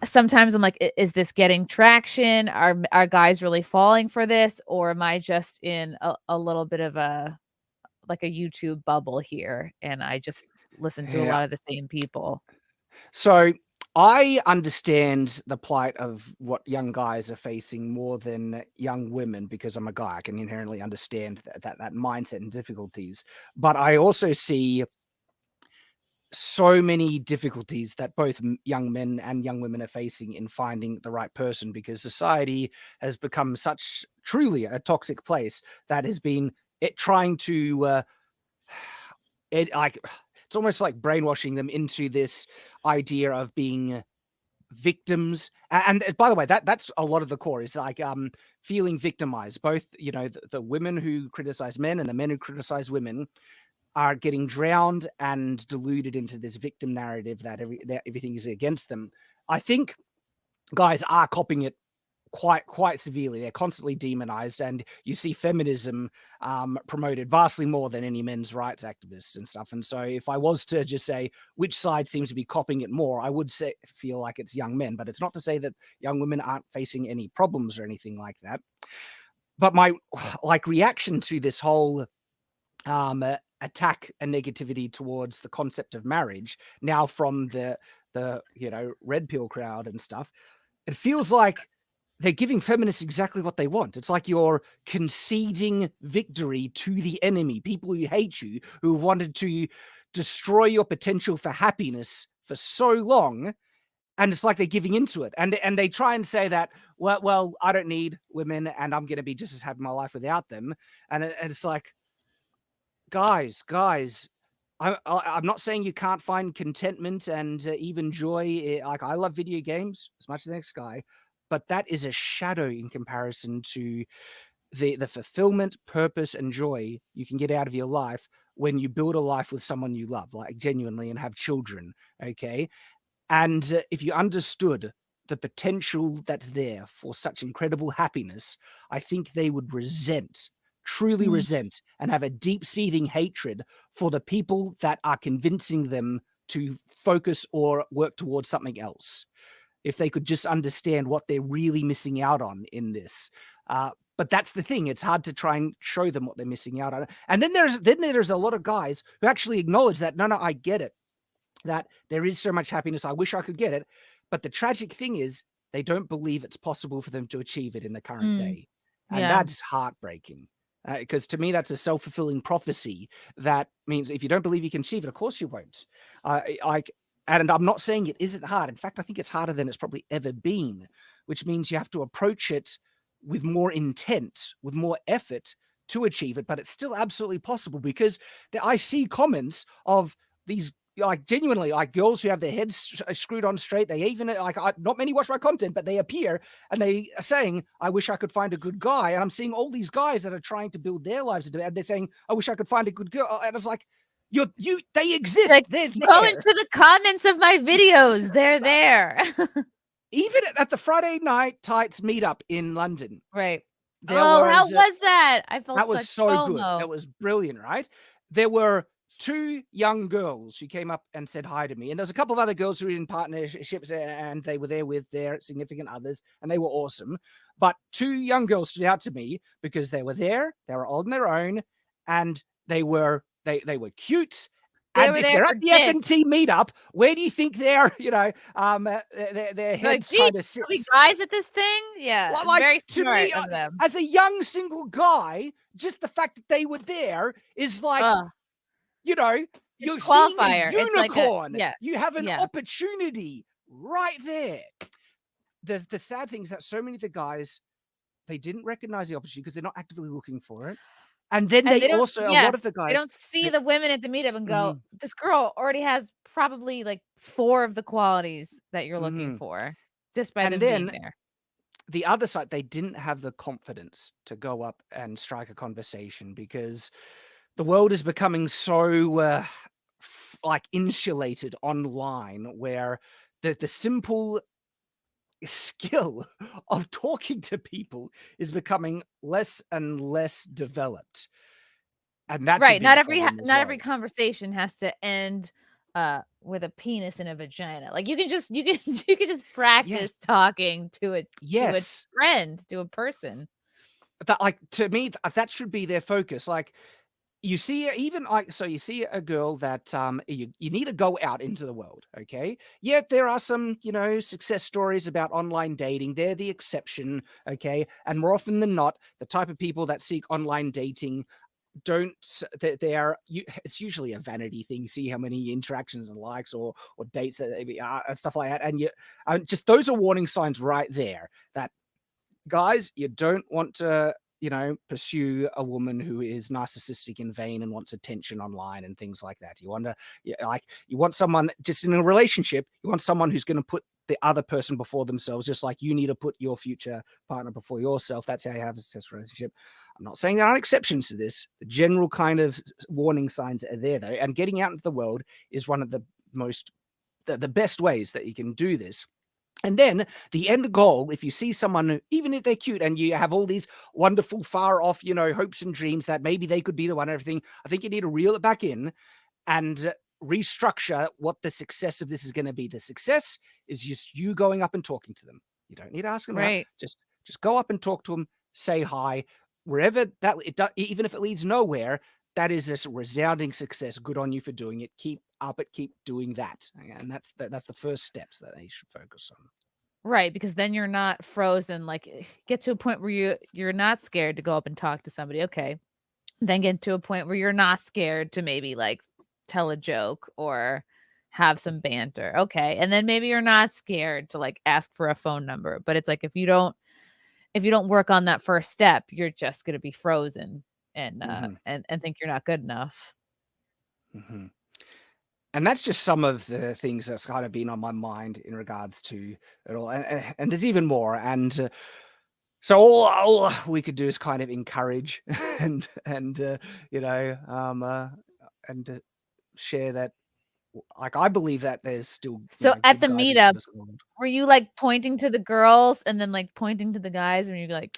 sometimes I'm like, is this getting traction? Are guys really falling for this, or am I just in a little bit of a YouTube bubble here and I just listen to a lot of the same people? So I understand the plight of what young guys are facing more than young women, because I'm a guy. I can inherently understand that mindset and difficulties. But I also see so many difficulties that both young men and young women are facing in finding the right person, because society has become such truly a toxic place that has been trying to it's almost like brainwashing them into this idea of being victims. And by the way, that's a lot of the core is like feeling victimized. Both the women who criticize men and the men who criticize women are getting drowned and deluded into this victim narrative that everything is against them. I think guys are copying it quite severely. They're constantly demonized, and you see feminism promoted vastly more than any men's rights activists and stuff. And so if I was to just say which side seems to be copying it more, I would feel like it's young men. But it's not to say that young women aren't facing any problems or anything like that. But my reaction to this whole attack and negativity towards the concept of marriage now from the red pill crowd and stuff, it feels like they're giving feminists exactly what they want. It's like you're conceding victory to the enemy, people who hate you, who wanted to destroy your potential for happiness for so long. And it's like they're giving into it. And they try and say that, well, I don't need women and I'm going to be just as happy in my life without them. And it's like, guys, I'm not saying you can't find contentment and even joy. Like, I love video games as much as the next guy, but that is a shadow in comparison to the fulfillment, purpose, and joy you can get out of your life when you build a life with someone you love, like genuinely, and have children. Okay. And if you understood the potential that's there for such incredible happiness, I think they would truly Mm. resent, and have a deep seething hatred for the people that are convincing them to focus or work towards something else. If they could just understand what they're really missing out on in this. But that's the thing. It's hard to try and show them what they're missing out on. And then there's a lot of guys who actually acknowledge that, no, I get it, that there is so much happiness. I wish I could get it. But the tragic thing is they don't believe it's possible for them to achieve it in the current day. And Yeah. that's heartbreaking. Because to me, that's a self-fulfilling prophecy. That means if you don't believe you can achieve it, of course you won't. And I'm not saying it isn't hard. In fact, I think it's harder than it's probably ever been, which means you have to approach it with more intent, with more effort to achieve it. But it's still absolutely possible, because I see comments of these, like, genuinely, like, girls who have their heads screwed on straight. They even, like, not many watch my content, but they appear and they are saying, I wish I could find a good guy. And I'm seeing all these guys that are trying to build their lives, and they're saying, I wish I could find a good girl. And I was like, they exist. Like, They're go there. into the comments of my videos. They're there. Even at the Friday Night Tights meetup in London. Right. There How was, was that? I felt that was such so good. FOMO. That was brilliant, right? There were 2 young girls who came up and said hi to me. And there was a couple of other girls who were in partnerships, and they were there with their significant others, and they were awesome. But 2 young girls stood out to me because they were there, they were on their own, and they were cute. They And were if there they're for at the dick. F&T meetup, where do you think their heads Gee, kind of are we sits? guys at this thing? Yeah, it's Like, very to smart me, of them. as a young single guy, just the fact that they were there is like, Ugh, you're it's seeing a qualifier. It's like a unicorn. yeah, You have an yeah. opportunity right there. The sad thing is that so many of the guys, they didn't recognize the opportunity because they're not actively looking for it. And then And they they don't also, a yeah, lot of the they guys, don't see the women at the meetup and go, Mhm, "This girl already has probably, like, 4 of the qualities that you're looking mhm. for," just by And them being then there. the other side, they didn't have the confidence to go up and strike a conversation, because the world is becoming so like insulated online, where the simple skill of talking to people is becoming less and less developed, and that's a Right, big problem as not well. every conversation has to end, with a penis and a vagina. Like, you can just you can you can just Yes, practice talking to a yes. friend, to a person. That, like, to me, that should be their focus. Like, you see, even like, so you see a girl that you need to go out into the world, okay? Yet there are some, success stories about online dating. They're the exception, okay? And more often than not, the type of people that seek online dating don't, it's usually a vanity thing. See how many interactions and likes or dates that they are, and stuff like that. And just, those are warning signs right there that, guys, you don't want to, pursue a woman who is narcissistic and vain and wants attention online and things like that. You want to, you want someone, just in a relationship, you want someone who's going to put the other person before themselves, just like you need to put your future partner before yourself. That's how you have a successful relationship. I'm not saying there aren't exceptions to this. The general kind of warning signs are there, though. And getting out into the world is one of the best ways that you can do this. And then the end goal, if you see someone, even if they're cute, and you have all these wonderful, far off, hopes and dreams that maybe they could be the one and everything, I think you need to reel it back in and restructure what the success of this is going to be. The success is just you going up and talking to them. You don't need to ask them out. Right. Just go up and talk to them, say hi, wherever that it does, even if it leads nowhere. That is a resounding success. Good on you for doing it. Keep up it. Keep doing that. And that's the first steps that they should focus on. Right, because then you're not frozen, like, get to a point where you're not scared to go up and talk to somebody, okay. Then get to a point where you're not scared to maybe, like, tell a joke or have some banter, okay. And then maybe you're not scared to, like, ask for a phone number, but it's like, if you don't work on that first step, you're just gonna be frozen and Mhm. and think you're not good enough. Mhm. and that's just some of the things that's kind of been on my mind in regards to it all, and there's even more. And so all we could do is kind of encourage and share that. Like, I believe that there's still So at good the guys in meetup, this world. were you like pointing to the girls and then like pointing to the guys and you're like,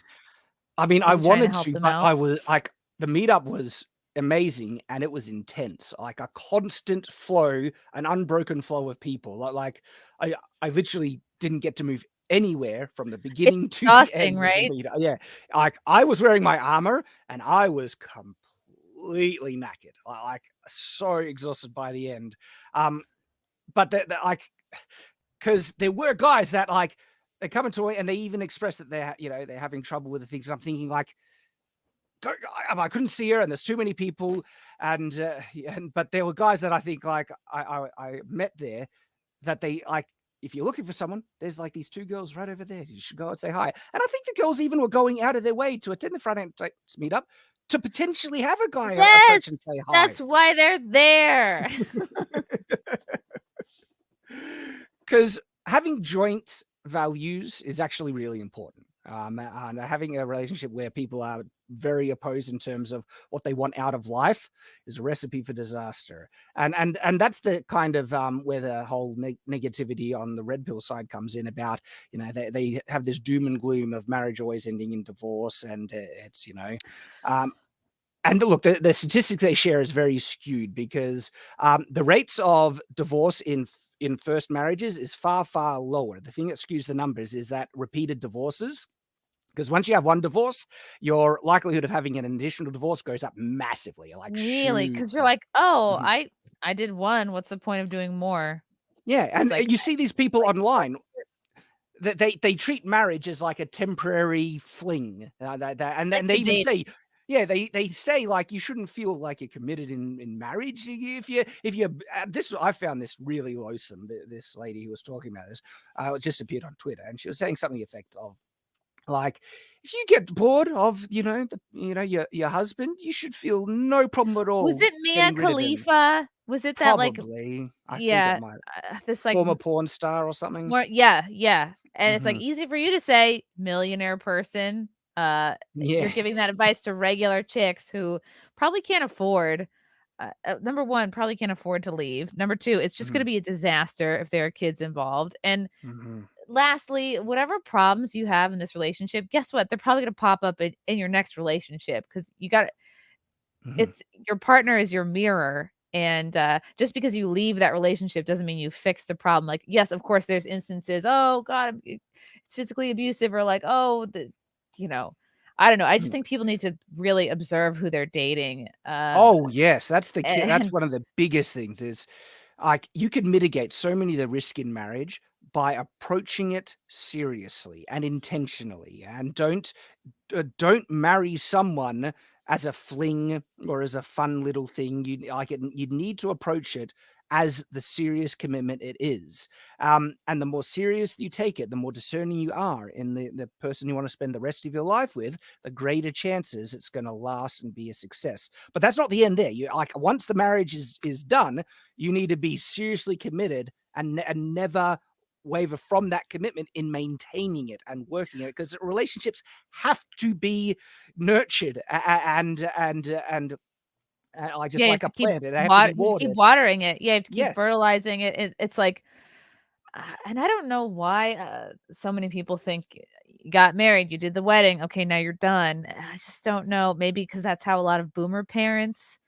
I mean, I really trying to wanted help to, them but out? I was like, the meetup was amazing and it was intense, like a constant flow, an unbroken flow of people. I literally didn't get to move anywhere from the It's beginning to the exhausting, end of the right? meetup. Yeah, like I was wearing my armor and I was completely knackered, like so exhausted by the end. But like, because there were guys that like they come into it and they even express that they're having trouble with the things. I'm thinking like, I couldn't see her, and there's too many people, and but there were guys that I think like I met there that they like. If you're looking for someone, there's like these two girls right over there. You should go and say hi. And I think the girls even were going out of their way to attend the front end meetup to potentially have a guy Yes, approach and say hi. that's why they're there. Because having joint values is actually really important. And having a relationship where people are very opposed in terms of what they want out of life is a recipe for disaster. And that's the kind of where the whole negativity on the red pill side comes in about, they have this doom and gloom of marriage always ending in divorce. And it's, and look, the statistics they share is very skewed because the rates of divorce in first marriages is far, far lower. The thing that skews the numbers is that repeated divorces, because once you have one divorce, your likelihood of having an additional divorce goes up massively. Like, Really? Because shoots you're up. like, oh, Mhm. I did one. What's the point of doing more? Yeah, It's and like, you see these people online that they treat marriage as like a temporary fling, and then like they the even date. say, yeah, they say like you shouldn't feel like you're committed in marriage if you this. I found this really loathsome. This lady who was talking about this, it just appeared on Twitter, and she was saying something effect of like, if you get bored of your husband, you should feel no problem at Was all it Mia getting rid of him. Khalifa? Was it that like, Probably, I think it yeah, might this like former porn star or something. more, yeah, yeah. And it's like Hmm. easy for you to say millionaire person. You're Yeah. giving that advice to regular chicks who probably can't afford. Number one, probably can't afford to leave. Number two, it's just going to Mhm. be a disaster if there are kids involved. And Mhm. lastly, whatever problems you have in this relationship, guess what? They're probably going to pop up in your next relationship because you got Mhm. it's your partner is your mirror. And just because you leave that relationship doesn't mean you fix the problem. Like, yes, of course, there's instances, oh God, it's physically abusive, or like, oh, you know, I don't know. I just Mhm. think people need to really observe who they're dating. Oh, yes, that's that's And one of the biggest things is, like, you can mitigate so many of the risk in marriage by approaching it seriously and intentionally, and don't marry someone as a fling or as a fun little thing. You need to approach it as the serious commitment it is. And the more serious you take it, the more discerning you are in the person you want to spend the rest of your life with, the greater chances it's going to last and be a success. But that's not the end there. You like, once the marriage is done, you need to be seriously committed and never waver from that commitment in maintaining it and working it, because relationships have to be nurtured and like, just yeah, you have like a to keep plant, they have to be you have to keep watered. watering it. Yeah, you have to keep Yes. fertilizing it. It's like, and I don't know why so many people think you got married, you did the wedding, okay, now you're done. I just don't know. Maybe because that's how a lot of boomer parents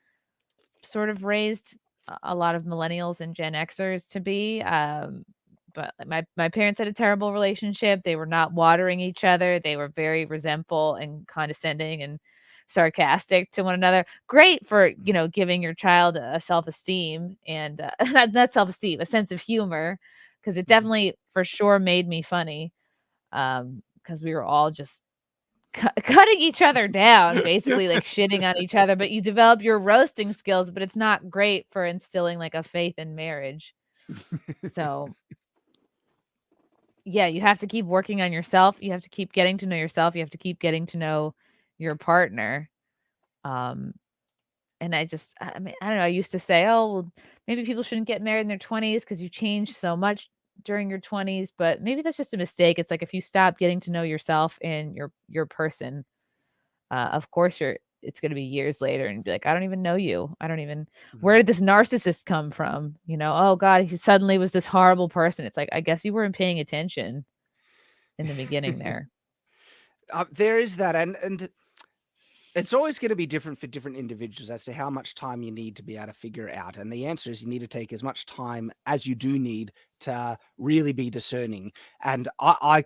sort of raised a lot of millennials and Gen Xers to be. But like, my parents had a terrible relationship. They were not watering each other. They were very resentful and condescending and sarcastic to one another. Great for, giving your child a self-esteem and not self-esteem, a sense of humor, because it Mhm. definitely for sure made me funny. Because we were all just cutting each other down, basically, like, shitting on each other, but you develop your roasting skills, but it's not great for instilling, like, a faith in marriage. So, yeah, you have to keep working on yourself, you have to keep getting to know yourself, you have to keep getting to know your partner, um, And I mean, I don't know. I used to say, oh, well, maybe people shouldn't get married in their 20s because you change so much during your 20s. But maybe that's just a mistake. It's like if you stop getting to know yourself and your person, of course it's going to be years later and be like, I don't even know you. I don't even, where did this narcissist come from? Oh God, he suddenly was this horrible person. It's like, I guess you weren't paying attention in the beginning there. There is that, and it's always going to be different for different individuals as to how much time you need to be able to figure it out. And the answer is you need to take as much time as you do need to really be discerning. And I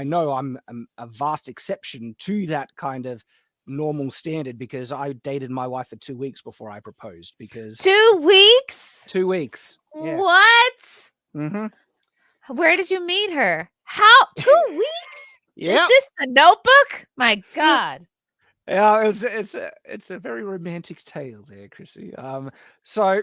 know I'm a vast exception to that kind of normal standard because I dated my wife for 2 weeks before I proposed. Because 2 weeks? 2 weeks. Yeah. What? Mm-hmm. Where did you meet her? How? 2 weeks? Yeah. Is this the Notebook? My God. Yeah, it's a very romantic tale there, Chrissy. So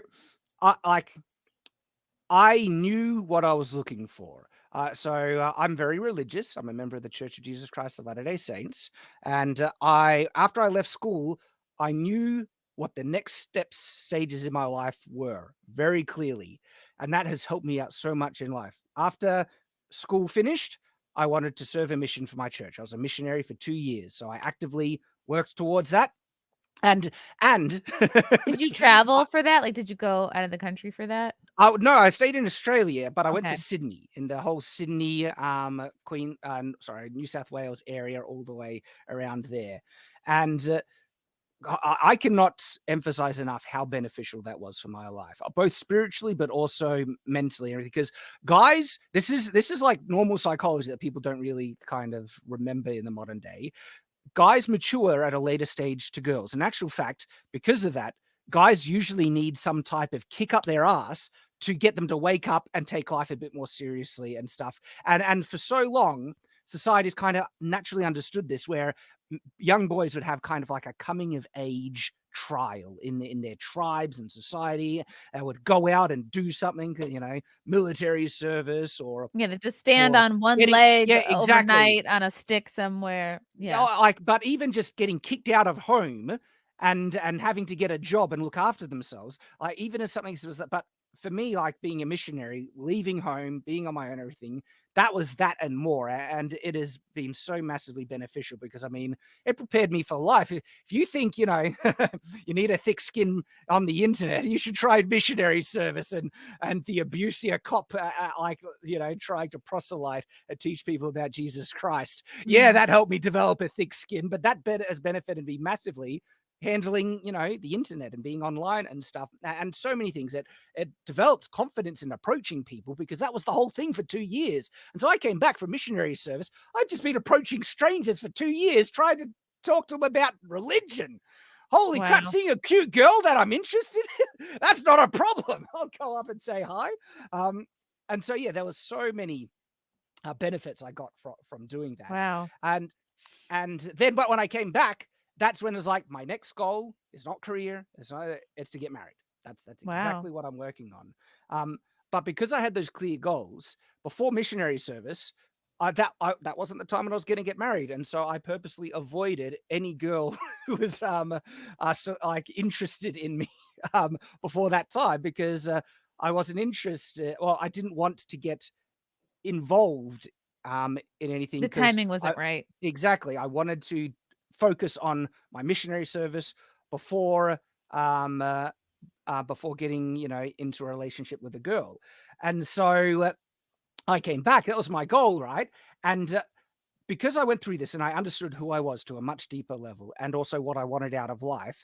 I knew what I was looking for. I'm very religious. I'm a member of the Church of Jesus Christ of Latter-day Saints, and after I left school, I knew what the next stages in my life were very clearly, and that has helped me out so much in life. After school finished, I wanted to serve a mission for my church. I was a missionary for 2 years, so I actively worked towards that. And Did you travel for that? Like, did you go out of the country for that? No, I stayed in Australia, but I went to Okay. Sydney, in the whole Sydney, New South Wales area, all the way around there. And I cannot emphasize enough how beneficial that was for my life, both spiritually, but also mentally. Because guys, this is like normal psychology that people don't really kind of remember in the modern day. Guys mature at a later stage to girls. In actual fact, because of that, guys usually need some type of kick up their ass to get them to wake up and take life a bit more seriously and stuff. And for so long, society's kind of naturally understood this, where young boys would have kind of like a coming of age trial in their tribes and society, and would go out and do something, military service or Yeah, they just stand or on one getting, leg yeah, exactly. overnight on a stick somewhere. Yeah. But even just getting kicked out of home and having to get a job and look after themselves, even as something was that. But for me, like being a missionary, leaving home, being on my own, everything, that was that and more. And it has been so massively beneficial because, I mean, it prepared me for life. If you think, you need a thick skin on the internet, you should try missionary service and the abuse your cop, trying to proselyte and teach people about Jesus Christ. Yeah, that helped me develop a thick skin, but that has benefited me massively handling, the internet and being online and stuff, and so many things. That it developed confidence in approaching people, because that was the whole thing for 2 years. And so I came back from missionary service. I'd just been approaching strangers for 2 years, trying to talk to them about religion. Holy crap, seeing a cute girl that I'm interested in, that's not a problem. I'll go up and say hi. And so, yeah, there was so many benefits I got from doing that. Wow. And then, but when I came back, that's when it's like, my next goal is not career. It's to get married. That's exactly what I'm working on. But because I had those clear goals before missionary service, that wasn't the time when I was going to get married. And so I purposely avoided any girl who was interested in me before that time, because I wasn't interested. Well, I didn't want to get involved in anything. The timing wasn't right. Exactly. I wanted to focus on my missionary service before getting into a relationship with a girl. And so I came back. That was my goal, right? And because I went through this and I understood who I was to a much deeper level, and also what I wanted out of life,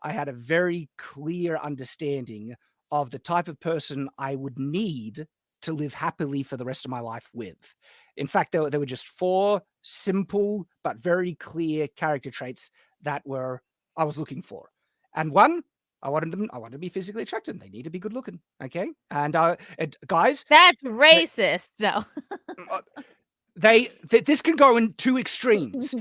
I had a very clear understanding of the type of person I would need to live happily for the rest of my life with. In fact, there were just 4 simple but very clear character traits that I was looking for. And one, I wanted to be physically attractive. They need to be good looking. Okay. And guys, that's racist. No. This can go in 2 extremes.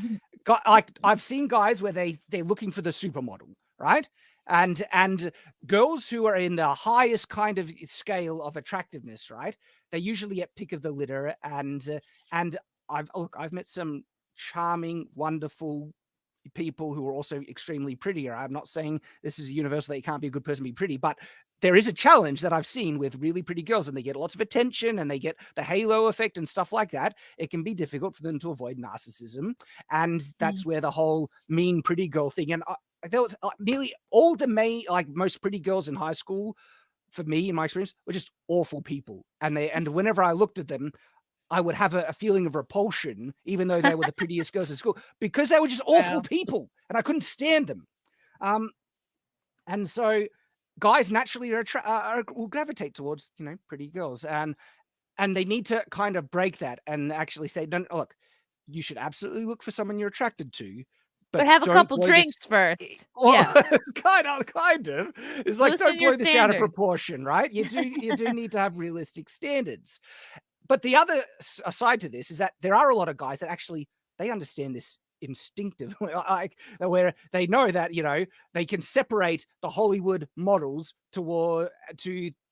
I've seen guys where they're looking for the supermodel, right? And girls who are in the highest kind of scale of attractiveness, right? They usually at pick of the litter. And I've met some charming, wonderful, people who are also extremely pretty. I'm not saying this is a universal that you can't be a good person, be pretty, but there is a challenge that I've seen with really pretty girls, and they get lots of attention and they get the halo effect and stuff like that. It can be difficult for them to avoid narcissism. And that's where the whole mean pretty girl thing, and there was nearly all the most pretty girls in high school, for me, in my experience, were just awful people. And whenever I looked at them, I would have a feeling of repulsion, even though they were the prettiest girls in school, because they were just awful people, and I couldn't stand them. And so guys naturally will gravitate towards, pretty girls, and they need to kind of break that and actually say, "Don't look. You should absolutely look for someone you're attracted to, But have a don't couple blow drinks first. Well, Yeah. kind of. It's like, Loosen don't your blow this out of standards. proportion, right? You do need to have realistic standards. But the other side to this is that there are a lot of guys that actually, they understand this instinctively, where they know that, they can separate the Hollywood models to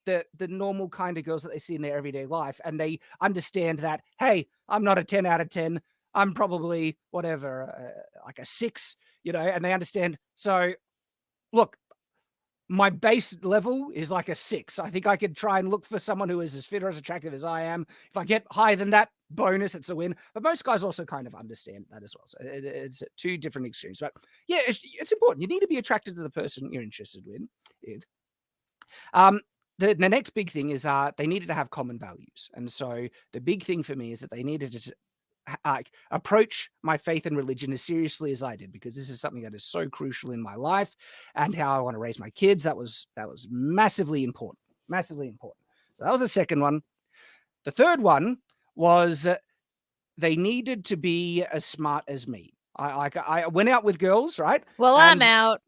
the normal kind of girls that they see in their everyday life. And they understand that, hey, I'm not a 10 out of 10. I'm probably whatever, like a 6, and they understand. So look, my base level is like a 6. I think I could try and look for someone who is as fit or as attractive as I am. If I get higher than that, bonus, it's a win. But most guys also kind of understand that as well. So it's 2 different extremes. But yeah, it's important. You need to be attracted to the person you're interested in. The next big thing is they needed to have common values. And so the big thing for me is that they needed to approach my faith and religion as seriously as I did, because this is something that is so crucial in my life and how I want to raise my kids. That was massively important. So that was the second one. The third one was they needed to be as smart as me. I went out with girls, right? Well, I'm out.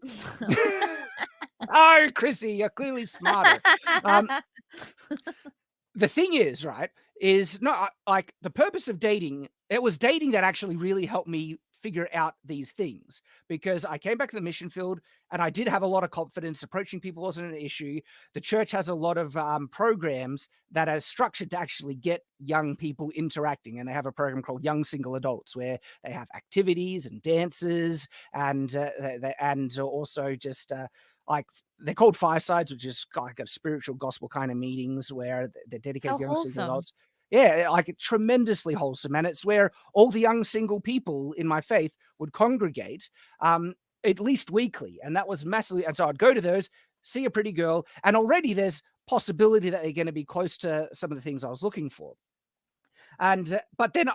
Oh, Chrissie, you're clearly smarter. The thing is, right, is not like the purpose of dating. It was dating that actually really helped me figure out these things, because I came back to the mission field and I did have a lot of confidence. Approaching people wasn't an issue. The church has a lot of programs that are structured to actually get young people interacting. And they have a program called Young Single Adults, where they have activities and dances and also just like, they're called firesides, which is like a spiritual gospel kind of meetings where they're dedicated to young single adults. Yeah, like tremendously wholesome. And it's where all the young single people in my faith would congregate at least weekly. And that was massively. And so I'd go to those, see a pretty girl, and already there's possibility that they're going to be close to some of the things I was looking for. And but then,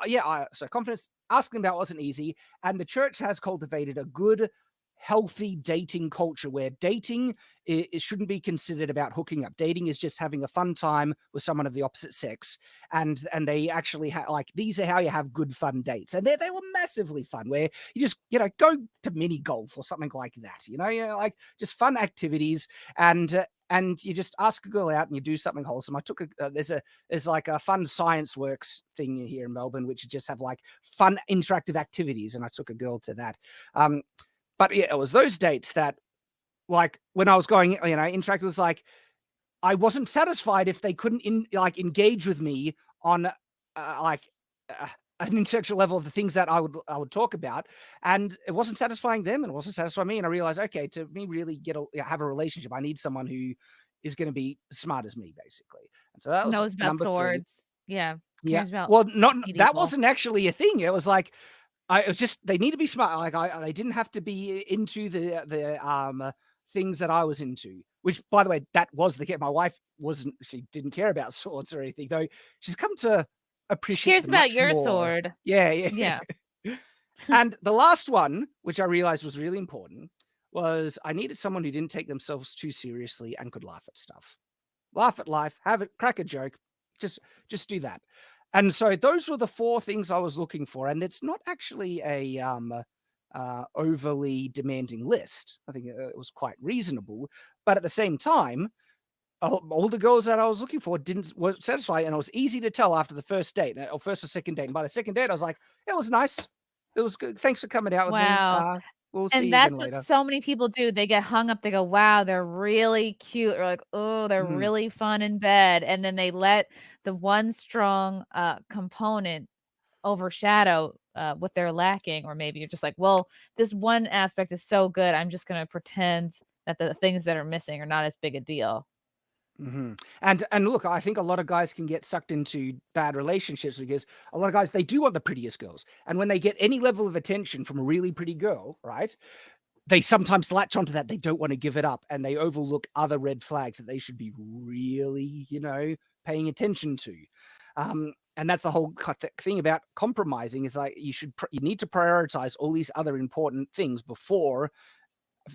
so confidence, asking about wasn't easy. And the church has cultivated a good, healthy dating culture where dating it shouldn't be considered about hooking up. Dating is just having a fun time with someone of the opposite sex, and they actually like, these are how you have good fun dates. And they were massively fun, where you just go to mini golf or something like that, like just fun activities, and you just ask a girl out and you do something wholesome. I took there's like a fun science works thing here in Melbourne, which just have like fun interactive activities, and I took a girl to that. But yeah, it was those dates that, like, when I was going, interact with, like, I wasn't satisfied if they couldn't engage with me on an intellectual level of the things that I would talk about, and it wasn't satisfying them, and it wasn't satisfying me. And I realized, okay, to me really have a relationship, I need someone who is going to be smart as me, basically. And so that was knows about number swords. 3. Yeah. Well, that wasn't actually a thing. It was like, it was just, they need to be smart. Like they didn't have to be into the things that I was into, which, by the way, that was the case. My wife she didn't care about swords or anything, though she's come to appreciate. She cares about your sword. Yeah. And the last one, which I realized was really important, was I needed someone who didn't take themselves too seriously and could laugh at stuff, laugh at life, crack a joke, just do that. And so those were the 4 things I was looking for. And it's not actually a overly demanding list. I think it was quite reasonable. But at the same time, all the girls that I was looking for weren't satisfied. And it was easy to tell after the first date, or first or second date. And by the second date, I was like, it was nice. It was good. Thanks for coming out with me. We'll see you that's again later. what so many people do. They get hung up. They go, wow, they're really cute. Or like, oh, they're really fun in bed. And then they let the one strong component overshadow what they're lacking, or maybe you're just like, well, this one aspect is so good, I'm just going to pretend that the things that are missing are not as big a deal. And look, I think a lot of guys can get sucked into bad relationships because a lot of guys, they do want the prettiest girls, and when they get any level of attention from a really pretty girl, right, they sometimes latch onto that. They don't want to give it up, and they overlook other red flags that they should be really, paying attention to. And that's the whole thing about compromising, is like you need to prioritize all these other important things before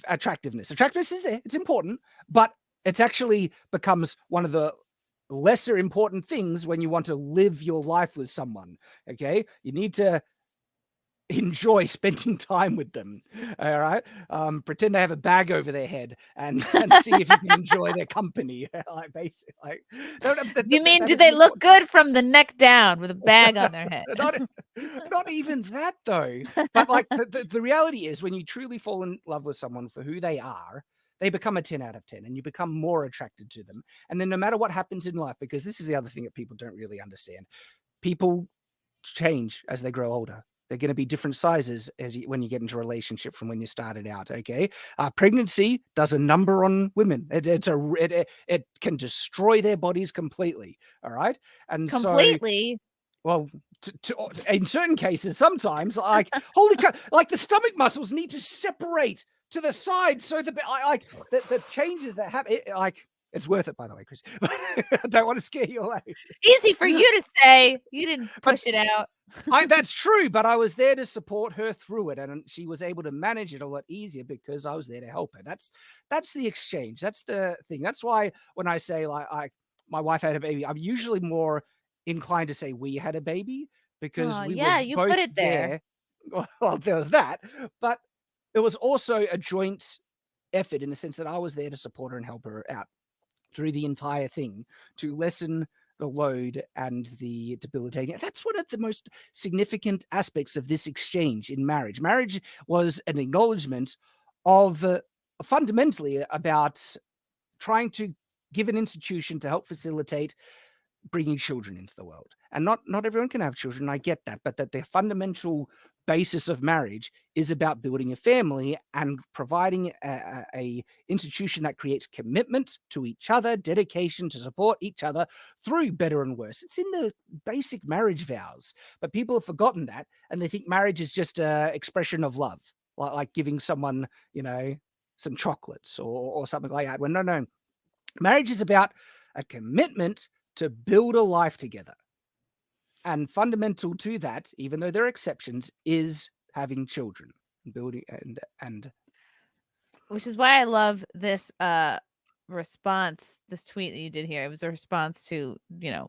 attractiveness. Attractiveness is there, it's important, but it's actually becomes one of the lesser important things when you want to live your life with someone. Okay, you need to enjoy spending time with them. All right, pretend they have a bag over their head and see if you can enjoy their company. Like basically, like, You mean, do they look good from the neck down with a bag on their head? Not even that though. But like the reality is, when you truly fall in love with someone for who they are, they become a 10 out of 10, and you become more attracted to them. And then no matter what happens in life, because this is the other thing that people don't really understand, people change as they grow older. They're going to be different sizes when you get into a relationship from when you started out. Okay, pregnancy does a number on women. It can destroy their bodies completely. All right, and completely. Well, in certain cases, sometimes, like, holy crap, like the stomach muscles need to separate to the side so the changes that happen, it's worth it, by the way, Chris. I don't want to scare you away. Easy for you to say. You didn't push it out. That's true, but I was there to support her through it, and she was able to manage it a lot easier because I was there to help her. That's the exchange. That's the thing. That's why when I say like my wife had a baby, I'm usually more inclined to say we had a baby, because we were you both put it there. Well, there was that, but it was also a joint effort in the sense that I was there to support her and help her out through the entire thing to lessen the load and the debilitating. That's one of the most significant aspects of this exchange in marriage. Marriage was an acknowledgement of fundamentally about trying to give an institution to help facilitate bringing children into the world. And not everyone can have children, I get that, but that the fundamental basis of marriage is about building a family and providing a institution that creates commitment to each other, dedication to support each other through better and worse. It's in the basic marriage vows, but people have forgotten that, and they think marriage is just an expression of love, like giving someone, some chocolates or something like that. Well, no. Marriage is about a commitment to build a life together. And fundamental to that, even though there are exceptions, is having children, building and which is why I love this response, this tweet that you did here. It was a response to,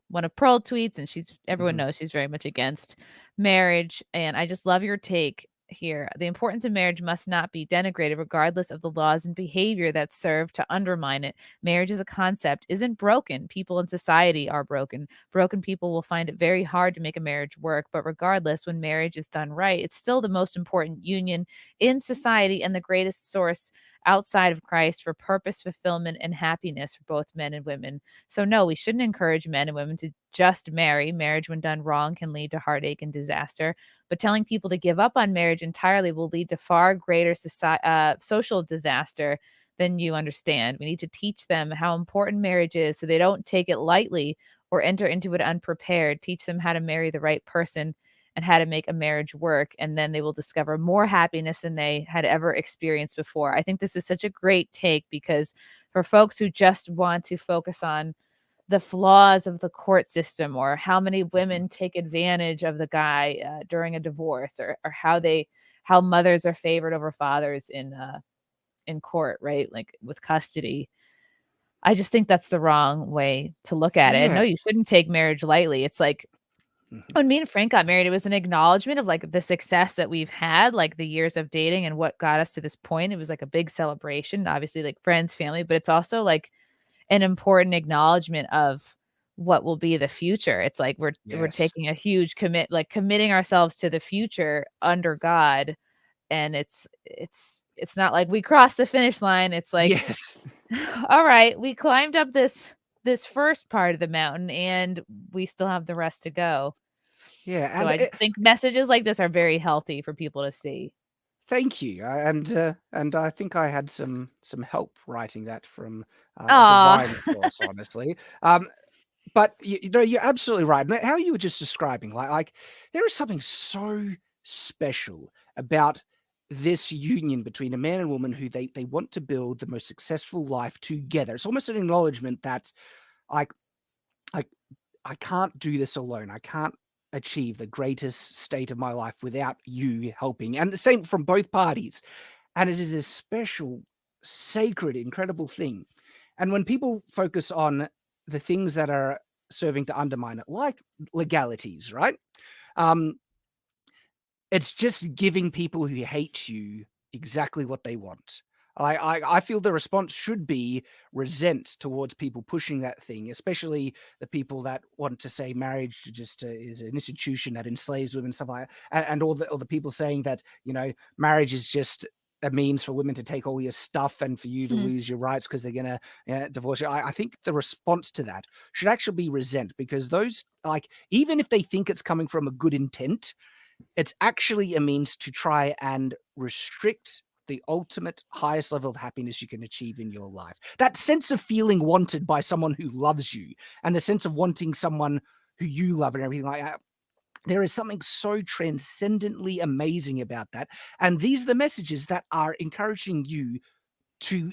one of Pearl tweets, and everyone knows she's very much against marriage. And I just love your take here. The importance of marriage must not be denigrated regardless of the laws and behavior that serve to undermine it. Marriage as a concept isn't broken. People in society are broken. Broken people will find it very hard to make a marriage work, but regardless, when marriage is done right, it's still the most important union in society and the greatest source outside of Christ for purpose, fulfillment, and happiness for both men and women. So no, we shouldn't encourage men and women to just marry. Marriage, when done wrong, can lead to heartache and disaster. But telling people to give up on marriage entirely will lead to far greater social disaster than you understand. We need to teach them how important marriage is so they don't take it lightly or enter into it unprepared. Teach them how to marry the right person and how to make a marriage work, and then they will discover more happiness than they had ever experienced before. I think this is such a great take, because for folks who just want to focus on the flaws of the court system, or how many women take advantage of the guy during a divorce, or how mothers are favored over fathers in court, right? Like with custody. I just think that's the wrong way to look at it. And no, you shouldn't take marriage lightly. It's like, when me and Frank got married, it was an acknowledgement of like the success that we've had, like the years of dating and what got us to this point. It was like a big celebration, obviously, like friends, family, but it's also like an important acknowledgement of what will be the future. It's like we're taking a huge committing ourselves to the future under God. And it's not like we crossed the finish line. It's like, all right, we climbed up this first part of the mountain and we still have the rest to go. Yeah, So and I just think messages like this are very healthy for people to see. thank you. And I think I had some help writing that from a Aw. divine source, honestly. But you know, you're absolutely right. And how you were just describing, like there is something so special about this union between a man and woman who they want to build the most successful life together. It's almost an acknowledgement that like I I can't do this alone. I can't achieve the greatest state of my life without you helping. And the same from both parties. And it is a special, sacred, incredible thing. And when people focus on the things that are serving to undermine it, like legalities, right? Um, it's just giving people who hate you exactly what they want. I feel the response should be resent towards people pushing that thing, especially the people that want to say marriage just is an institution that enslaves women, stuff like that, and all the people saying that marriage is just a means for women to take all your stuff and for you to lose your rights because they're gonna divorce you. I think the response to that should actually be resent, because those, like, even if they think it's coming from a good intent, it's actually a means to try and restrict the ultimate highest level of happiness you can achieve in your life. That sense of feeling wanted by someone who loves you, and the sense of wanting someone who you love and everything like that. There is something so transcendently amazing about that. And these are the messages that are encouraging you to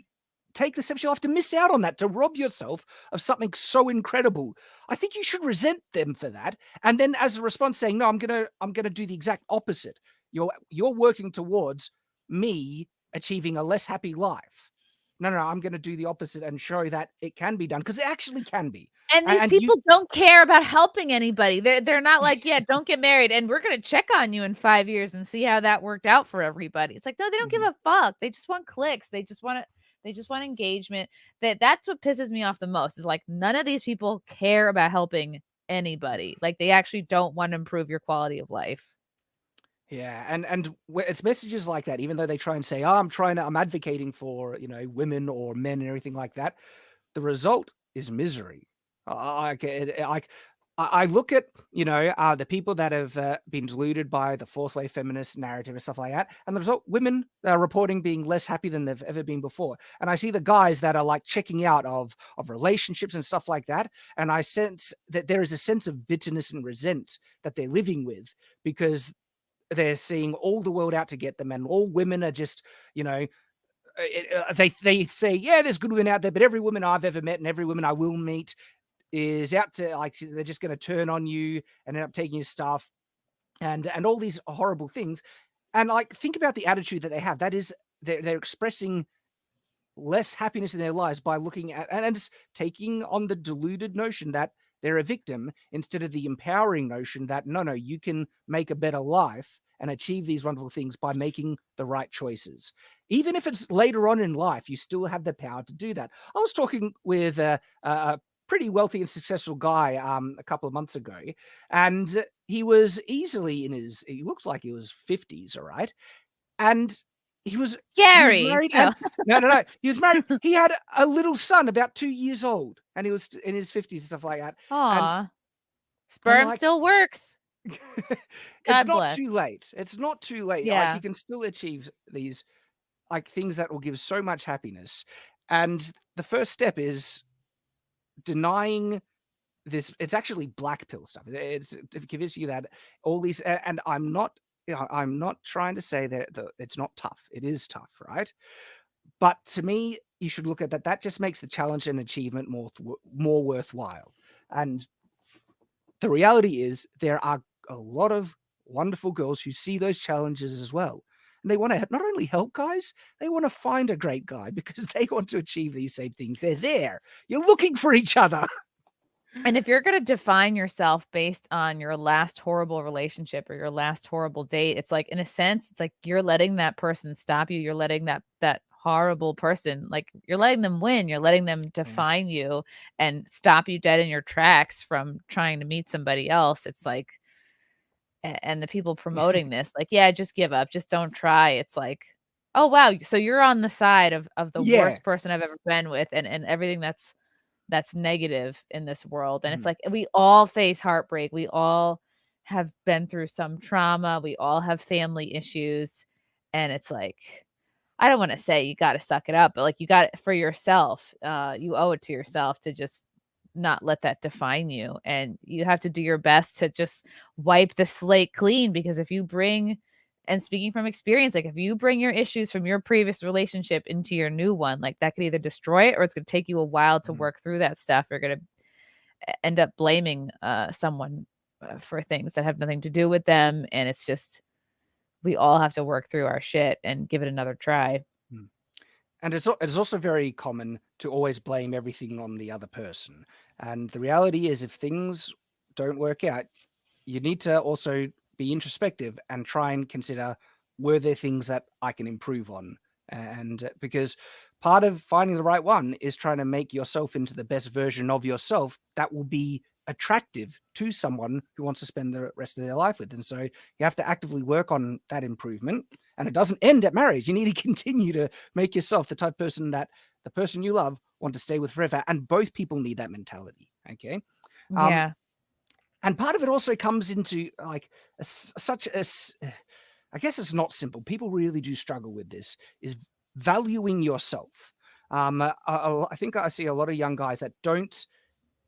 take the steps you'll have to miss out on that, to rob yourself of something so incredible. I think you should resent them for that. And then as a response saying, no, I'm gonna do the exact opposite. You're working towards me achieving a less happy life. No, I'm gonna do the opposite and show that it can be done, because it actually can be. And these And you people don't care about helping anybody. They're not like, yeah, don't get married, and we're gonna check on you in 5 years and see how that worked out for everybody. It's like, no, they don't give a fuck. They just want clicks. They just want engagement. That's what pisses me off the most, is like none of these people care about helping anybody. Like they actually don't want to improve your quality of life. Yeah, and it's messages like that, even though they try and say, "Oh, I'm advocating for, women or men and everything like that." The result is misery. I look at the people that have been deluded by the fourth wave feminist narrative and stuff like that, and the result, women are reporting being less happy than they've ever been before. And I see the guys that are like checking out of relationships and stuff like that, and I sense that there is a sense of bitterness and resent that they're living with, because they're seeing all the world out to get them, and all women are just, they say, yeah, there's good women out there, but every woman I've ever met and every woman I will meet is out to, like, they're just going to turn on you and end up taking your stuff, and all these horrible things. And like, think about the attitude that they have. That is, they're expressing less happiness in their lives by looking at and just taking on the deluded notion that they're a victim, instead of the empowering notion that no, you can make a better life and achieve these wonderful things by making the right choices. Even if it's later on in life, you still have the power to do that. I was talking with a pretty wealthy and successful guy a couple of months ago, and he was easily he looks like he was 50s, all right? And he was Gary. married, Oh. and no, he was married. He had a little son about 2 years old, and he was in his 50s and stuff like that. Aw. Sperm like, still works. It's God not bless. too late. It's not too late. Like, Yeah. you can still achieve these, like, things that will give so much happiness. And the first step is denying this. It's actually black pill stuff. It's to convince you that all these, and I'm not trying to say that it's not tough. It is tough, right? But to me, you should look at that. That just makes the challenge and achievement more worthwhile. And the reality is, there are a lot of wonderful girls who see those challenges as well. And they want to not only help guys, they want to find a great guy, because they want to achieve these same things. They're there. You're looking for each other. And if you're going to define yourself based on your last horrible relationship or your last horrible date, it's like, in a sense, it's like you're letting that person stop you. You're letting that horrible person, like, you're letting them win. You're letting them define you and stop you dead in your tracks from trying to meet somebody else. It's like, and the people promoting this, like, yeah, just give up. Just don't try. It's like, oh, wow. So you're on the side of the worst person I've ever been with, and everything that's negative in this world. And it's like, we all face heartbreak. We all have been through some trauma. We all have family issues. And it's like, I don't want to say you got to suck it up, but like you got it for yourself. You owe it to yourself to just not let that define you. And you have to do your best to just wipe the slate clean, because if you bring, and speaking from experience, like if you bring your issues from your previous relationship into your new one, like that could either destroy it, or it's going to take you a while to work through that stuff. You're going to end up blaming someone for things that have nothing to do with them. And it's just, we all have to work through our shit and give it another try. And it's also very common to always blame everything on the other person. And the reality is, if things don't work out, you need to also be introspective and try and consider, were there things that I can improve on? And because part of finding the right one is trying to make yourself into the best version of yourself that will be attractive to someone who wants to spend the rest of their life with. And so you have to actively work on that improvement. And it doesn't end at marriage. You need to continue to make yourself the type of person that the person you love want to stay with forever. And both people need that mentality. Okay. Yeah. And part of it also comes into like such as, I guess it's not simple. People really do struggle with this, is valuing yourself. I think I see a lot of young guys that don't,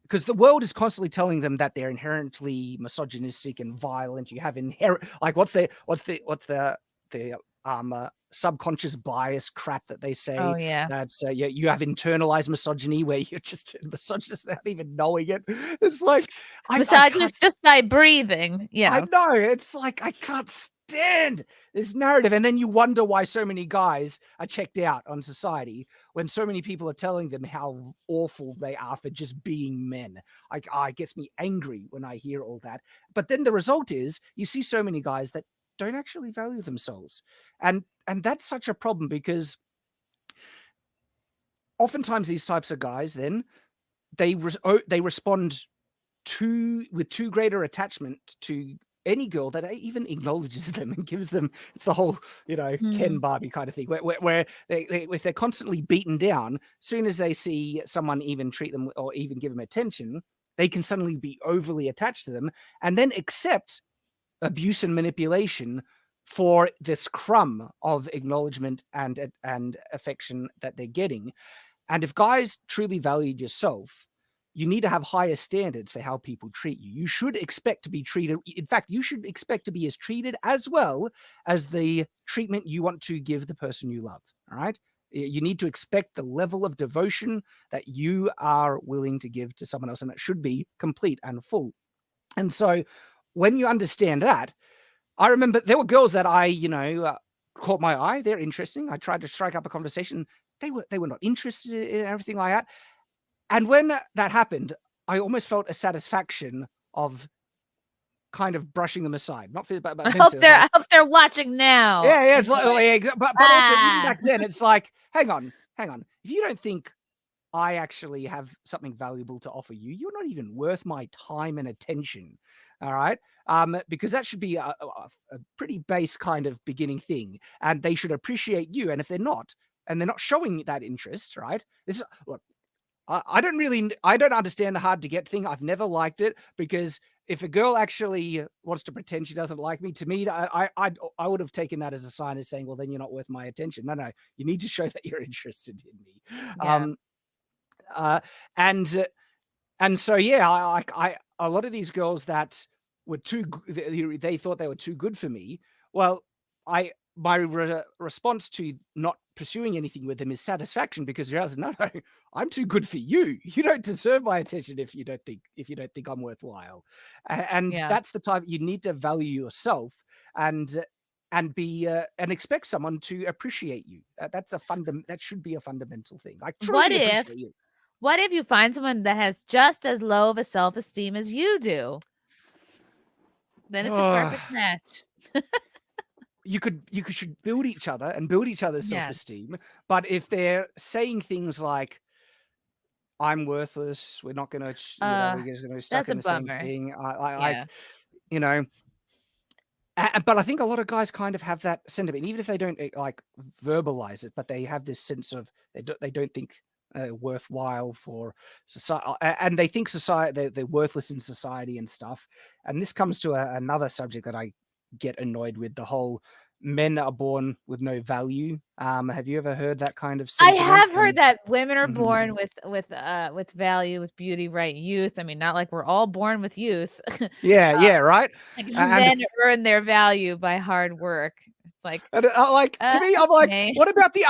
because the world is constantly telling them that they're inherently misogynistic and violent. You have inherent, like, what's the subconscious bias crap that they say. Oh, yeah. That's you have internalized misogyny, where you're just a misogynist without even knowing it. It's like misogynist just by breathing. Yeah. I know. It's like, I can't stand this narrative. And then you wonder why so many guys are checked out on society when so many people are telling them how awful they are for just being men. It gets me angry when I hear all that. But then the result is you see so many guys that don't actually value themselves. And that's such a problem, because oftentimes these types of guys, then they respond with too greater attachment to any girl that even acknowledges them and gives them, it's the whole, Ken Barbie kind of thing, where if they're constantly beaten down, soon as they see someone even treat them or even give them attention, they can suddenly be overly attached to them and then accept abuse and manipulation for this crumb of acknowledgement and affection that they're getting. And if guys truly valued yourself, you need to have higher standards for how people treat you. You should expect to be treated. In fact, you should expect to be as treated as well as the treatment you want to give the person you love. All right. You need to expect the level of devotion that you are willing to give to someone else, and it should be complete and full. And so when you understand that, I remember there were girls that I, caught my eye. They're interesting. I tried to strike up a conversation. They were not interested in everything like that. And when that happened, I almost felt a satisfaction of kind of brushing them aside. Not for, but I hope they're watching now. Yeah. It's like, but also even back then, it's like, hang on. If you don't think I actually have something valuable to offer you, you're not even worth my time and attention. All right. Because that should be a pretty base kind of beginning thing, and they should appreciate you. And if they're not, and they're not showing that interest, right? Look, I don't understand the hard to get thing. I've never liked it, because if a girl actually wants to pretend she doesn't like me, to me, I would have taken that as a sign of saying, well, then you're not worth my attention. No, you need to show that you're interested in me. Yeah. And so, yeah, a lot of these girls that were they thought they were too good for me. Well, my response to not pursuing anything with them is satisfaction, because you're no, I'm too good for you. You don't deserve my attention if you don't think I'm worthwhile. And that's the time you need to value yourself and be and expect someone to appreciate you. That should be a fundamental thing. Like, truly appreciate you. What if you find someone that has just as low of a self-esteem as you do? Then it's a perfect match. You should build each other and build each other's self-esteem. But if they're saying things like, I'm worthless, we're not going to, we're just going to be stuck in the same thing. But I think a lot of guys kind of have that sentiment, even if they don't like verbalize it, but they have this sense of they don't think worthwhile for society, and they think society they're worthless in society and stuff. And this comes to another subject that I get annoyed with: the whole men are born with no value. Have you ever heard that kind of I sentiment? have heard that women are Mhm. born with value, with beauty, right? Youth. I mean, not like we're all born with youth. Yeah, right. Like And men earn their value by hard work. It's like, like, to me, I'm like, okay. what about the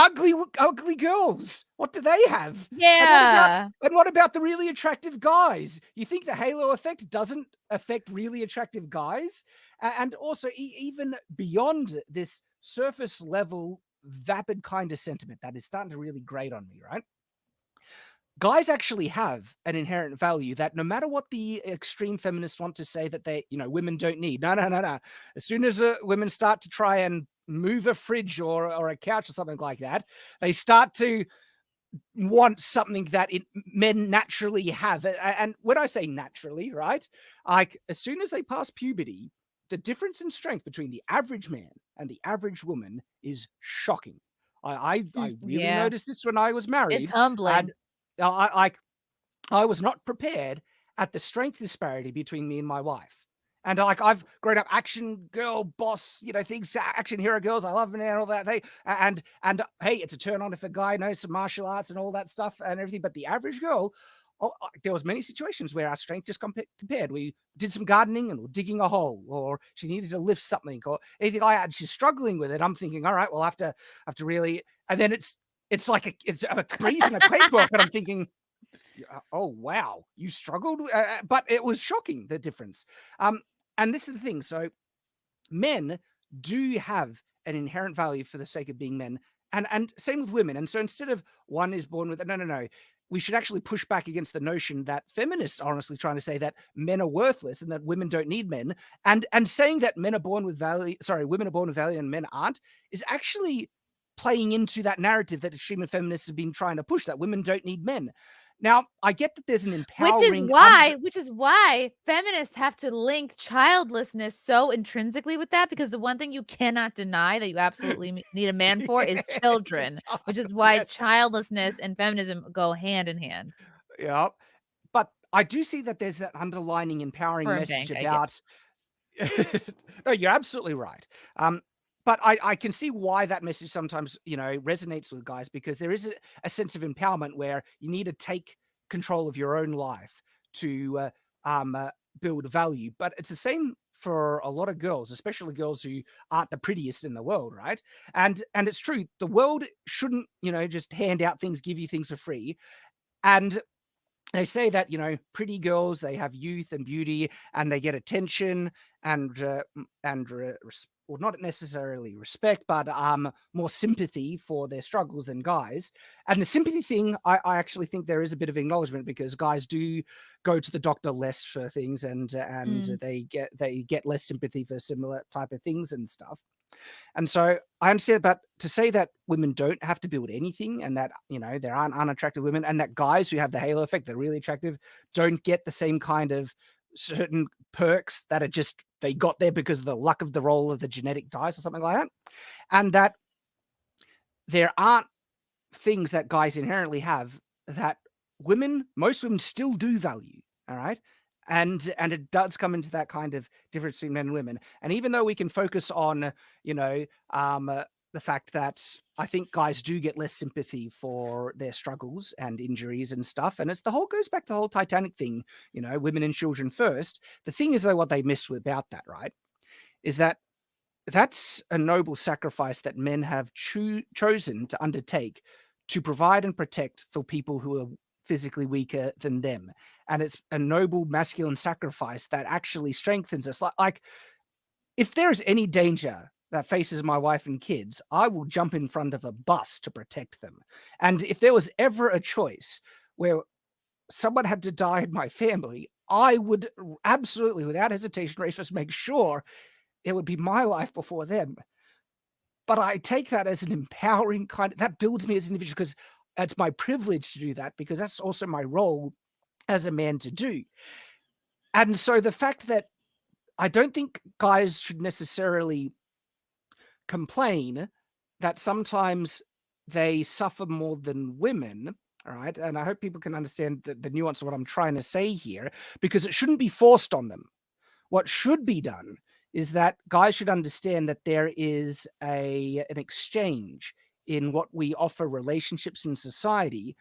ugly girls? What do they have? Yeah. And what about the really attractive guys? You think the halo effect doesn't affect really attractive guys? And also, even beyond this surface level, vapid kind of sentiment that is starting to really grate on me, right? Guys actually have an inherent value that no matter what the extreme feminists want to say that women don't need. No. As soon as women start to try and move a fridge or a couch or something like that, they start to want something that men naturally have. And when I say naturally, right, like as soon as they pass puberty, the difference in strength between the average man and the average woman is shocking. I really Yeah. noticed this when I was married. It's humbling. And I was not prepared at the strength disparity between me and my wife. And I've grown up action girl boss, things, action hero girls. I love them and all that. And hey, it's a turn on if a guy knows some martial arts and all that stuff and everything. But the average girl, there was many situations where our strength just compared. We did some gardening and we're digging a hole, or she needed to lift something or anything like that. And she's struggling with it. I'm thinking, all right, we'll have to really. And then it's like it's a breeze and a cakewalk, and I'm thinking, oh wow, you struggled, but it was shocking, the difference. And this is the thing. So men do have an inherent value for the sake of being men, and same with women. And so instead of one is born with no, we should actually push back against the notion that feminists are honestly trying to say that men are worthless and that women don't need men, and saying that women are born with value and men aren't, is actually playing into that narrative that extreme feminists have been trying to push, that women don't need men. Now, I get that there's an empowering... Which is why feminists have to link childlessness so intrinsically with that, because the one thing you cannot deny that you absolutely need a man for is children, which is why childlessness and feminism go hand in hand. Yeah. But I do see that there's that underlining empowering message about... No, you're absolutely right. But I can see why that message sometimes, resonates with guys, because there is a sense of empowerment where you need to take control of your own life to build value. But it's the same for a lot of girls, especially girls who aren't the prettiest in the world, right? And it's true. The world shouldn't, just hand out things, give you things for free. And they say that, pretty girls, they have youth and beauty and they get attention and well, not necessarily respect, but more sympathy for their struggles than guys. And the sympathy thing, I actually think there is a bit of acknowledgement, because guys do go to the doctor less for things, and they get less sympathy for similar type of things and stuff. And so I understand, but to say that women don't have to build anything, and that, there aren't unattractive women, and that guys who have the halo effect, they're really attractive, don't get the same kind of certain perks that are just, they got there because of the luck of the roll of the genetic dice or something like that. And that there aren't things that guys inherently have that most women still do value. All right. And it does come into that kind of difference between men and women. And even though we can focus on, the fact that I think guys do get less sympathy for their struggles and injuries and stuff, and goes back to the whole Titanic thing, women and children first. The thing is, though, what they miss about that, right, is that that's a noble sacrifice that men have chosen to undertake to provide and protect for people who are physically weaker than them. And it's a noble masculine sacrifice that actually strengthens us. Like if there is any danger that faces my wife and kids, I will jump in front of a bus to protect them. And if there was ever a choice where someone had to die in my family, I would absolutely, without hesitation, just make sure it would be my life before them. But I take that as an empowering that builds me as an individual, because it's my privilege to do that, because that's also my role as a man to do. And so the fact that I don't think guys should necessarily complain that sometimes they suffer more than women, All right. And I hope people can understand the nuance of what I'm trying to say here, because it shouldn't be forced on them. What should be done is that guys should understand that there is an exchange in what we offer relationships in society.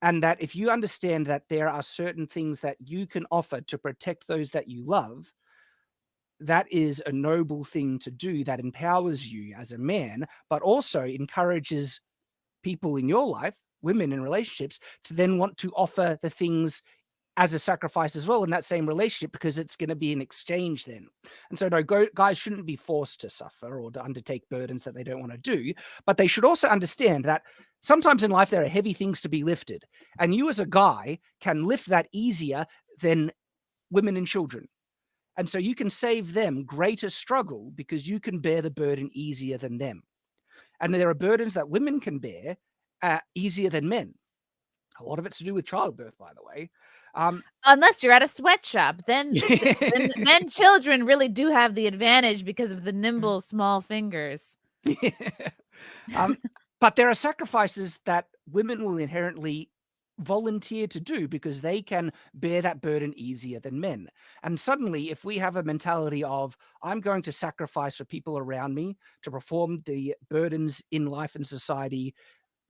And that if you understand that there are certain things that you can offer to protect those that you love, that is a noble thing to do that empowers you as a man, but also encourages people in your life, women in relationships, to then want to offer the things as a sacrifice as well in that same relationship, because it's going to be an exchange then. And so no, guys shouldn't be forced to suffer or to undertake burdens that they don't want to do, but they should also understand that sometimes in life there are heavy things to be lifted, and you as a guy can lift that easier than women and children. And so you can save them greater struggle because you can bear the burden easier than them. And there are burdens that women can bear easier than men. A lot of it's to do with childbirth, by the way. Unless you're at a sweatshop, then children really do have the advantage because of the nimble small fingers. But there are sacrifices that women will inherently volunteer to do because they can bear that burden easier than men. And suddenly, if we have a mentality of, I'm going to sacrifice for people around me to perform the burdens in life and society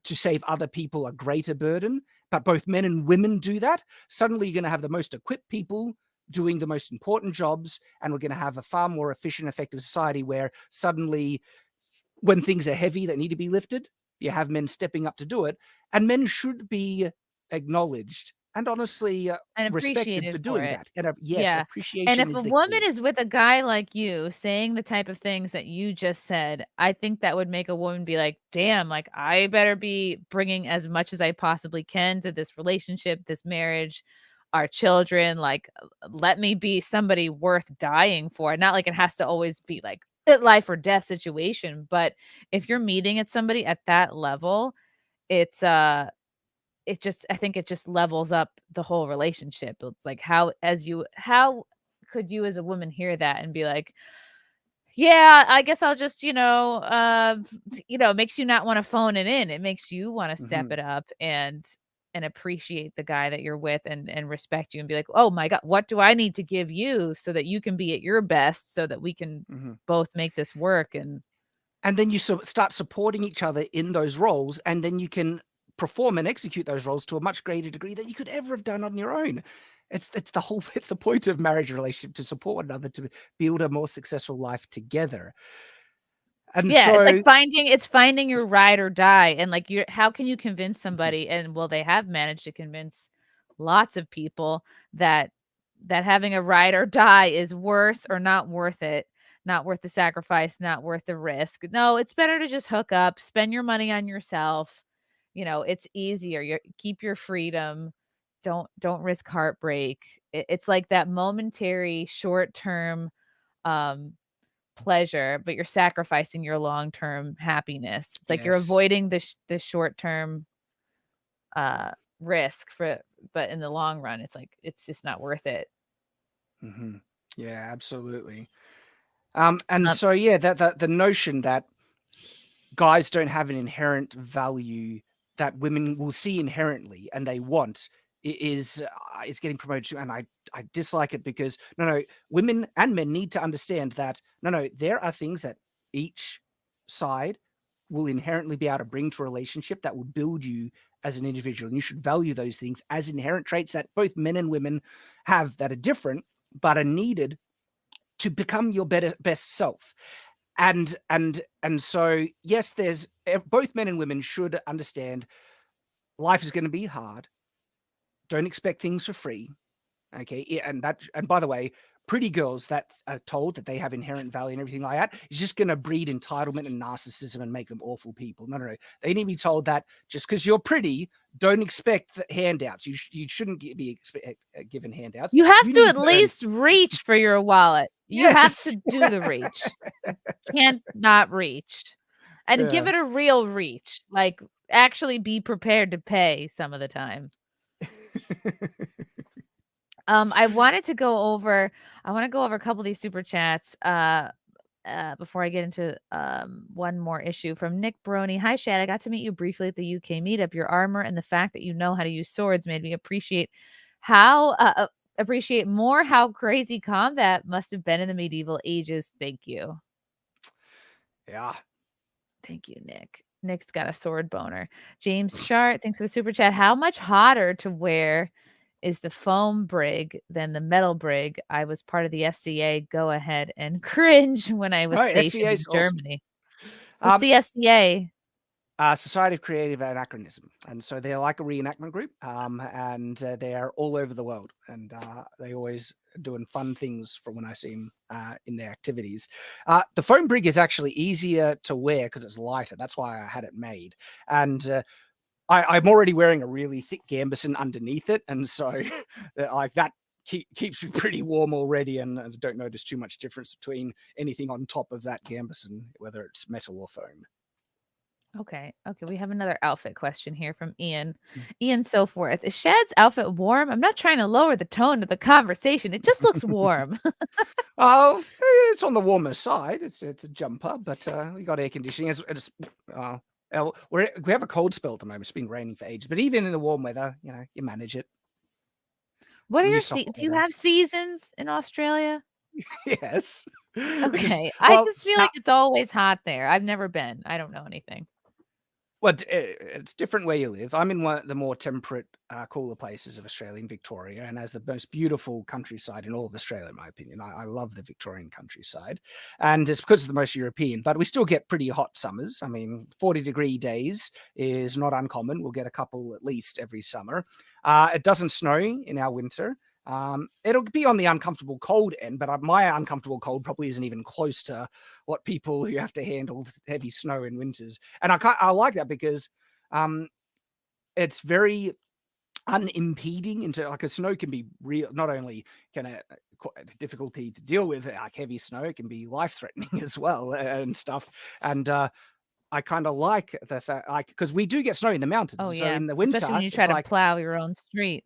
to save other people a greater burden, but both men and women do that, suddenly you're going to have the most equipped people doing the most important jobs, and we're going to have a far more efficient, effective society where suddenly when things are heavy that need to be lifted, you have men stepping up to do it, and men should be acknowledged and honestly And respected appreciated for for doing it. that. And yes, Yeah. And appreciation if is a the woman key. is with a guy like you saying the type of things that you just said, I think that would make a woman be like, damn, like I better be bringing as much as I possibly can to this relationship, this marriage, our children. Like, let me be somebody worth dying for. Not like it has to always be like a life or death situation, but if you're meeting at somebody at that level, it's I think it just levels up the whole relationship. It's like how could you as a woman hear that and be like, yeah, I guess I'll just, it makes you not want to phone it in. It makes you want to step it up and appreciate the guy that you're with and respect you and be like, oh my God, what do I need to give you so that you can be at your best so that we can both make this work? And then you start supporting each other in those roles, and then you can perform and execute those roles to a much greater degree than you could ever have done on your own. It's the point of marriage relationship, to support one another, to build a more successful life together. And yeah, so it's like finding your ride or die. And like how can you convince somebody, and well, they have managed to convince lots of people that having a ride or die is worse or not worth it, not worth the sacrifice, not worth the risk. No, it's better to just hook up, spend your money on yourself. It's easier. Keep your freedom. Don't risk heartbreak. It's like that momentary short-term pleasure, but you're sacrificing your long-term happiness. It's like you're yes. avoiding the short-term risk but in the long run, it's like it's just not worth it. Yeah, absolutely. And so yeah, that the notion that guys don't have an inherent value that women will see inherently and they want is getting promoted to, and I dislike it, because no, women and men need to understand that no, there are things that each side will inherently be able to bring to a relationship that will build you as an individual, and you should value those things as inherent traits that both men and women have that are different but are needed to become your best self. And so yes, there's both men and women should understand life is going to be hard. Don't expect things for free. Okay. And by the way, pretty girls that are told that they have inherent value and everything like that is just going to breed entitlement and narcissism and make them awful people. No. They need to be told that just because you're pretty, don't expect the handouts. You shouldn't be given handouts. You have to need at least reach for your wallet. You have to do the reach. Can't not reach. And give it a real reach. Like actually be prepared to pay some of the time. I want to go over a couple of these super chats. before I get into one more issue from Nick Brony. Hi, Shad. I got to meet you briefly at the UK meetup. Your armor and the fact that you know how to use swords made me appreciate more how crazy combat must have been in the medieval ages. Thank you. Yeah. Thank you, Nick. Nick's got a sword boner. James Shart, thanks for the super chat. How much hotter to wear is the foam brig than the metal brig? I was part of the SCA. Go ahead and cringe when I was Oh, stationed in SCA is awesome. Germany. What's the SCA? Society of Creative Anachronism, and so they're like a reenactment group, and they are all over the world, and they always doing fun things from when I see them in their activities. The foam brig is actually easier to wear because it's lighter. That's why I had it made, and I'm already wearing a really thick gambeson underneath it, and so like that keeps me pretty warm already, and I don't notice too much difference between anything on top of that gambeson, whether it's metal or foam. Okay. We have another outfit question here from Ian. Ian Soforth. Is Shad's outfit warm? I'm not trying to lower the tone of the conversation. It just looks warm. Oh, it's on the warmer side. It's a jumper, but we got air conditioning. We have a cold spell at the moment. It's been raining for ages, but even in the warm weather, you manage it. What are your do you have seasons in Australia? Yes. Okay. I just feel like it's always hot there. I've never been. I don't know anything. Well, it's different where you live. I'm in one of the more temperate, cooler places of Australia, in Victoria, and has the most beautiful countryside in all of Australia, in my opinion. I love the Victorian countryside, and it's because it's the most European, but we still get pretty hot summers. I mean, 40-degree days is not uncommon. We'll get a couple at least every summer. It doesn't snow in our winter. It'll be on the uncomfortable cold end, but my uncomfortable cold probably isn't even close to what people who have to handle heavy snow in winters. And I like that because it's very unimpeding into like a snow can be real, not only can it difficulty to deal with like heavy snow, it can be life-threatening as well and stuff. And I kind of like the fact, like, because we do get snow in the mountains. Oh, So yeah. in the winter, especially when you try to plow your own street.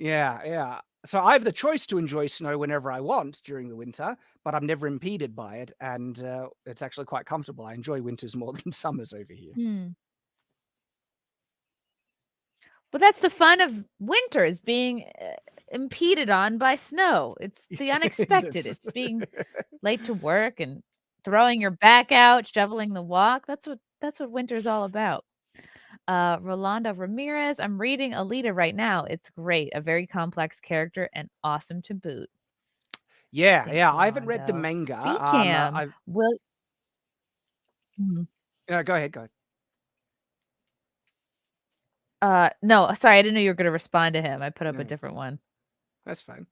Yeah. So I have the choice to enjoy snow whenever I want during the winter, but I'm never impeded by it, and it's actually quite comfortable. I enjoy winters more than summers over here. Well, that's the fun of winters, being impeded on by snow. It's the unexpected. It's being late to work and throwing your back out, shoveling the walk. That's what winter's all about. Rolando Ramirez. I'm reading Alita right now. It's great. A very complex character and awesome to boot. Yeah. Thanks, I haven't read the Rolando. manga. BCam will. Go ahead. No, sorry, I didn't know you were going to respond to him. I put up a different one. That's fine.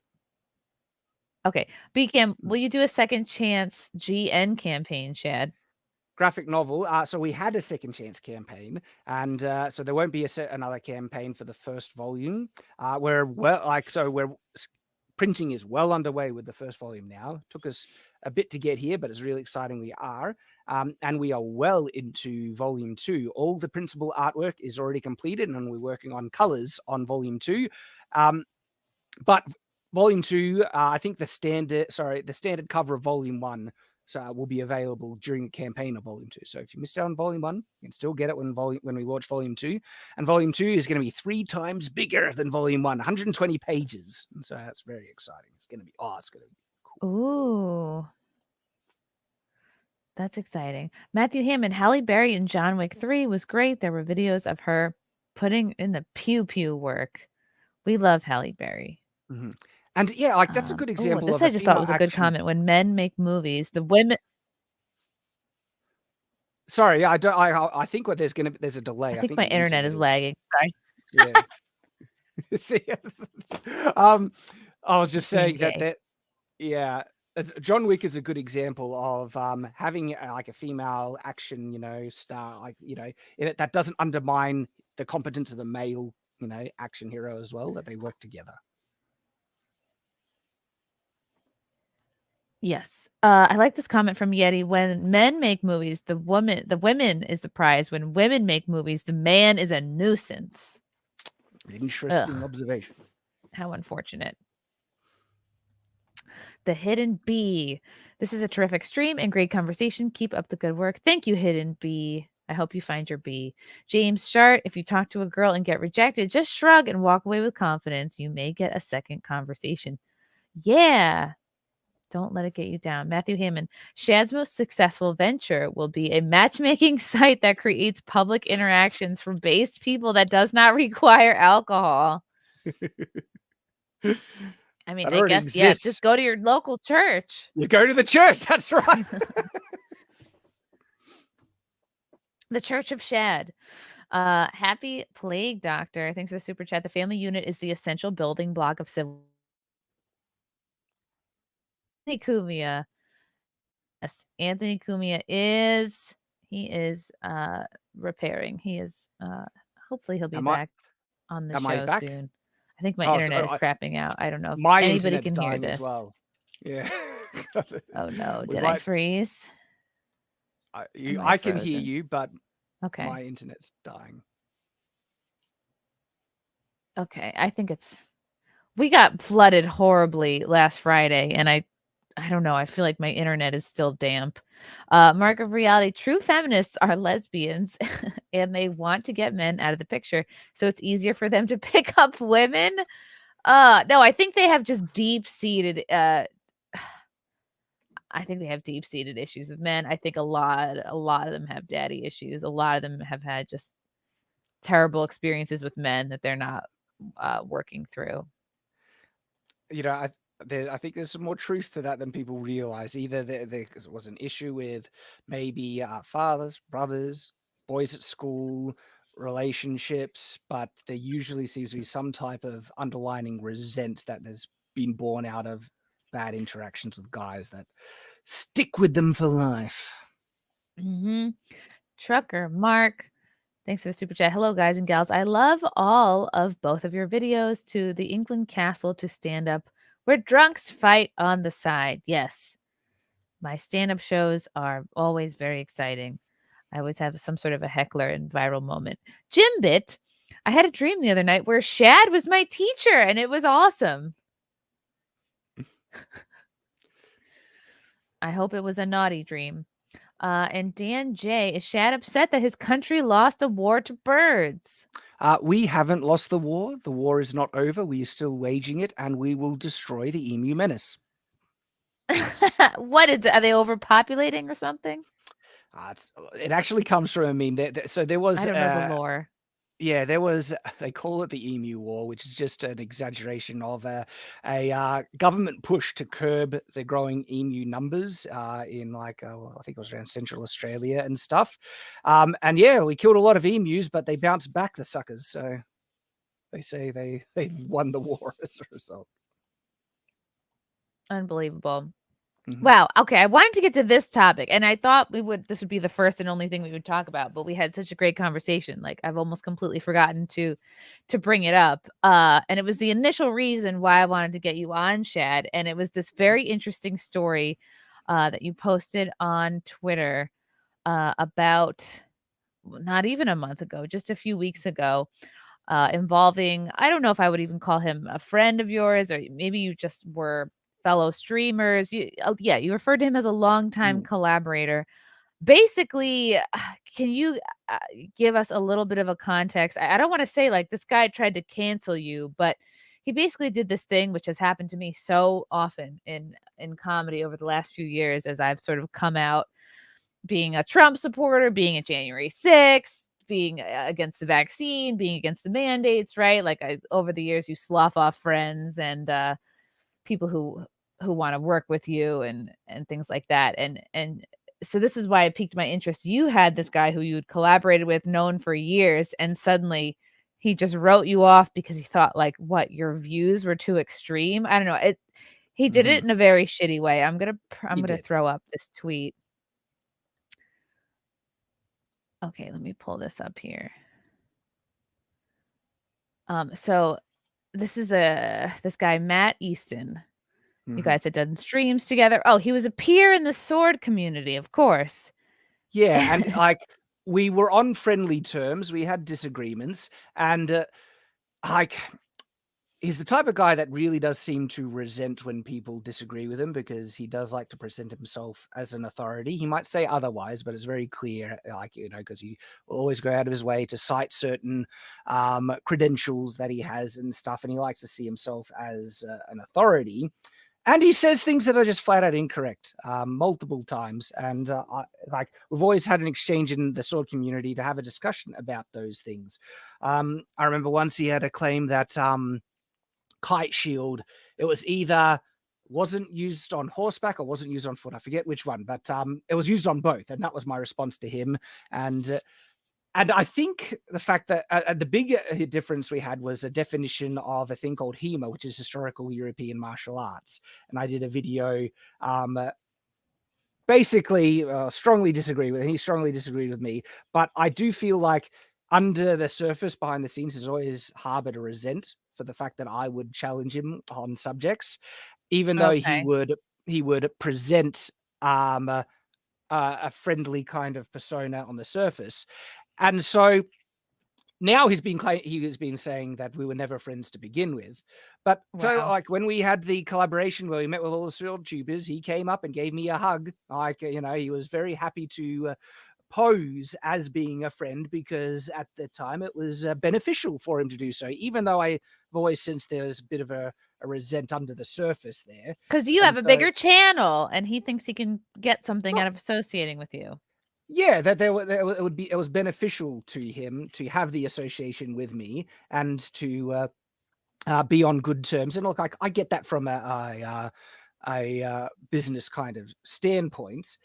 Okay, BCam, will you do a second chance GN campaign, Shad? Graphic novel. So we had a second chance campaign, and so there won't be another campaign for the first volume. Printing is well underway with the first volume now. Took us a bit to get here, but it's really exciting. We are, and we are well into volume 2. All the principal artwork is already completed, and we're working on colors on volume 2. But volume 2, I think the standard cover of volume 1 will be available during the campaign of volume 2. So if you missed out on volume 1, you can still get it when we launch volume 2. And volume 2 is going to be 3 times bigger than volume 1, 120 pages. And so that's very exciting. It's going to be cool. Ooh. That's exciting. Matthew Hammond, Halle Berry in John Wick 3 was great. There were videos of her putting in the pew work. We love Halle Berry. Mm-hmm. And yeah, like that's a good example. This I just thought was a good comment. When men make movies, the women. Sorry, I don't. I think there's a delay. I think my internet is lagging. Sorry. Yeah. I was just saying that. Yeah, John Wick is a good example of having like a female action, star, that doesn't undermine the competence of the male, action hero as well. That they work together. Yes. I like this comment from Yeti. When men make movies, the women is the prize. When women make movies, the man is a nuisance. Interesting observation. How unfortunate. The Hidden Bee. This is a terrific stream and great conversation. Keep up the good work. Thank you, Hidden Bee. I hope you find your bee. James Shart, if you talk to a girl and get rejected, just shrug and walk away with confidence. You may get a second conversation. Yeah. Don't let it get you down. Matthew Heyman, Shad's most successful venture will be a matchmaking site that creates public interactions for based people that does not require alcohol. I mean, That I already guess, yeah, exists. just go to your local church. You go to the church. That's right. The Church of Shad. Happy Plague Doctor. Thanks for the super chat. The family unit is the essential building block of civil. Anthony Cumia. Yes, Anthony Cumia is repairing. He is hopefully he'll be back on the am I show back? soon. I think my Oh, internet is so crapping out. I don't know if my anybody internet's can hear dying this. as well. Yeah. Oh no, We did I might- freeze? I can hear frozen? you, but Okay. my internet's dying. Okay, I think we got flooded horribly last Friday, and I don't know. I feel like my internet is still damp. Mark of Reality, true feminists are lesbians and they want to get men out of the picture. So it's easier for them to pick up women. No, I think they have just deep-seated I think they have deep-seated issues with men. I think a lot of them have daddy issues. A lot of them have had just terrible experiences with men that they're not working through. You know, I think there's some more truth to that than people realize. Either there was an issue with maybe fathers, brothers, boys at school, relationships, but there usually seems to be some type of underlining resent that has been born out of bad interactions with guys that stick with them for life. Mm-hmm. Trucker Mark, thanks for the super chat. Hello, guys and gals. I love all of both of your videos. To the England Castle to stand up where drunks fight on the side. Yes, my stand-up shows are always very exciting. I always have some sort of a heckler and viral moment. Jimbit, I had a dream the other night where Shad was my teacher, and it was awesome. I hope it was a naughty dream. And Dan J, is Shad upset that his country lost a war to birds? We haven't lost the war. The war is not over. We are still waging it, and we will destroy the emu menace. What is it? Are they overpopulating or something? It actually comes from a meme. So there was. I don't know the lore. Yeah, there was. They call it the Emu War, which is just an exaggeration of a government push to curb the growing emu numbers in I think it was around Central Australia and stuff. And yeah, we killed a lot of emus, but they bounced back, the suckers. So they say they won the war as a result. Unbelievable. Mhm. Wow. Okay. I wanted to get to this topic, and I thought this would be the first and only thing we would talk about, but we had such a great conversation. Like, I've almost completely forgotten to bring it up. And it was the initial reason why I wanted to get you on, Shad. And it was this very interesting story that you posted on Twitter about not even a month ago, just a few weeks ago, involving, I don't know if I would even call him a friend of yours, or maybe you just were fellow streamers. You referred to him as a longtime collaborator. Basically, can you give us a little bit of a context? I don't want to say like this guy tried to cancel you, but he basically did this thing which has happened to me so often in comedy over the last few years, as I've sort of come out being a Trump supporter, being a January 6th, being against the vaccine, being against the mandates, right? Like over the years, you slough off friends and people who want to work with you and things like that. And so this is why it piqued my interest. You had this guy who you'd collaborated with, known for years, and suddenly he just wrote you off because he thought like, what, your views were too extreme. I don't know. He did it in a very shitty way. I'm gonna throw up this tweet. Okay, let me pull this up here. So this is this guy, Matt Easton. You guys had done streams together. Oh, he was a peer in the sword community, of course. Yeah, and like we were on friendly terms. We had disagreements, and like he's the type of guy that really does seem to resent when people disagree with him, because he does like to present himself as an authority. He might say otherwise, but it's very clear, like, because he will always go out of his way to cite certain credentials that he has and stuff, and he likes to see himself as an authority. And he says things that are just flat out incorrect multiple times. And we've always had an exchange in the sword community to have a discussion about those things. I remember once he had a claim that kite shield, it was either wasn't used on horseback or wasn't used on foot. I forget which one, but it was used on both. And that was my response to him. And I think the fact that the big difference we had was a definition of a thing called HEMA, which is historical European martial arts. And I did a video basically strongly disagree with him. He strongly disagreed with me. But I do feel like under the surface, behind the scenes, he's always harbored a resent for the fact that I would challenge him on subjects, even though he would present a friendly kind of persona on the surface. And so now he's been saying that we were never friends to begin with. But so, like, when we had the collaboration where we met with all the sword tubers, he came up and gave me a hug. Like, he was very happy to pose as being a friend, because at the time it was beneficial for him to do so, even though I've always sensed there's a bit of a resent under the surface there. Because you have a bigger channel and he thinks he can get something out of associating with you. Yeah, that it was beneficial to him to have the association with me and to be on good terms. And look, I get that from a business kind of standpoint.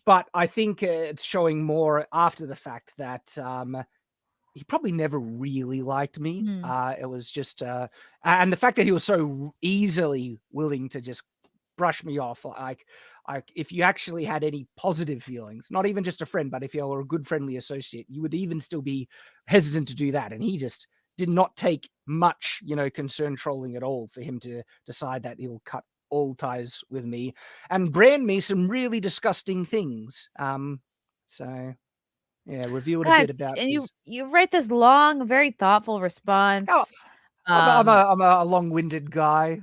But I think it's showing more after the fact that he probably never really liked me. It was just, and the fact that he was so easily willing to just brush me off, like if you actually had any positive feelings, not even just a friend, but if you were a good friendly associate, you would even still be hesitant to do that. And he just did not take much, concern trolling at all for him to decide that he'll cut all ties with me and brand me some really disgusting things. So yeah, revealed a bit about. And you write this long, very thoughtful response. Oh, I'm a long-winded guy.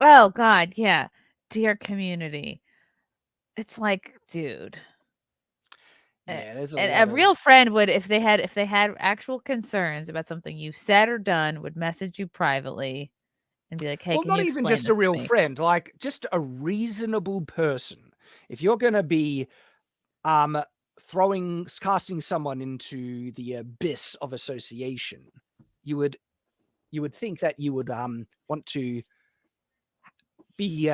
Oh God, yeah. Dear community, it's like, dude. Yeah, there's a real friend would, if they had actual concerns about something you said or done, would message you privately and be like, hey, well, not even just a real friend, like just a reasonable person. If you're going to be casting someone into the abyss of association, you would think that you would want to be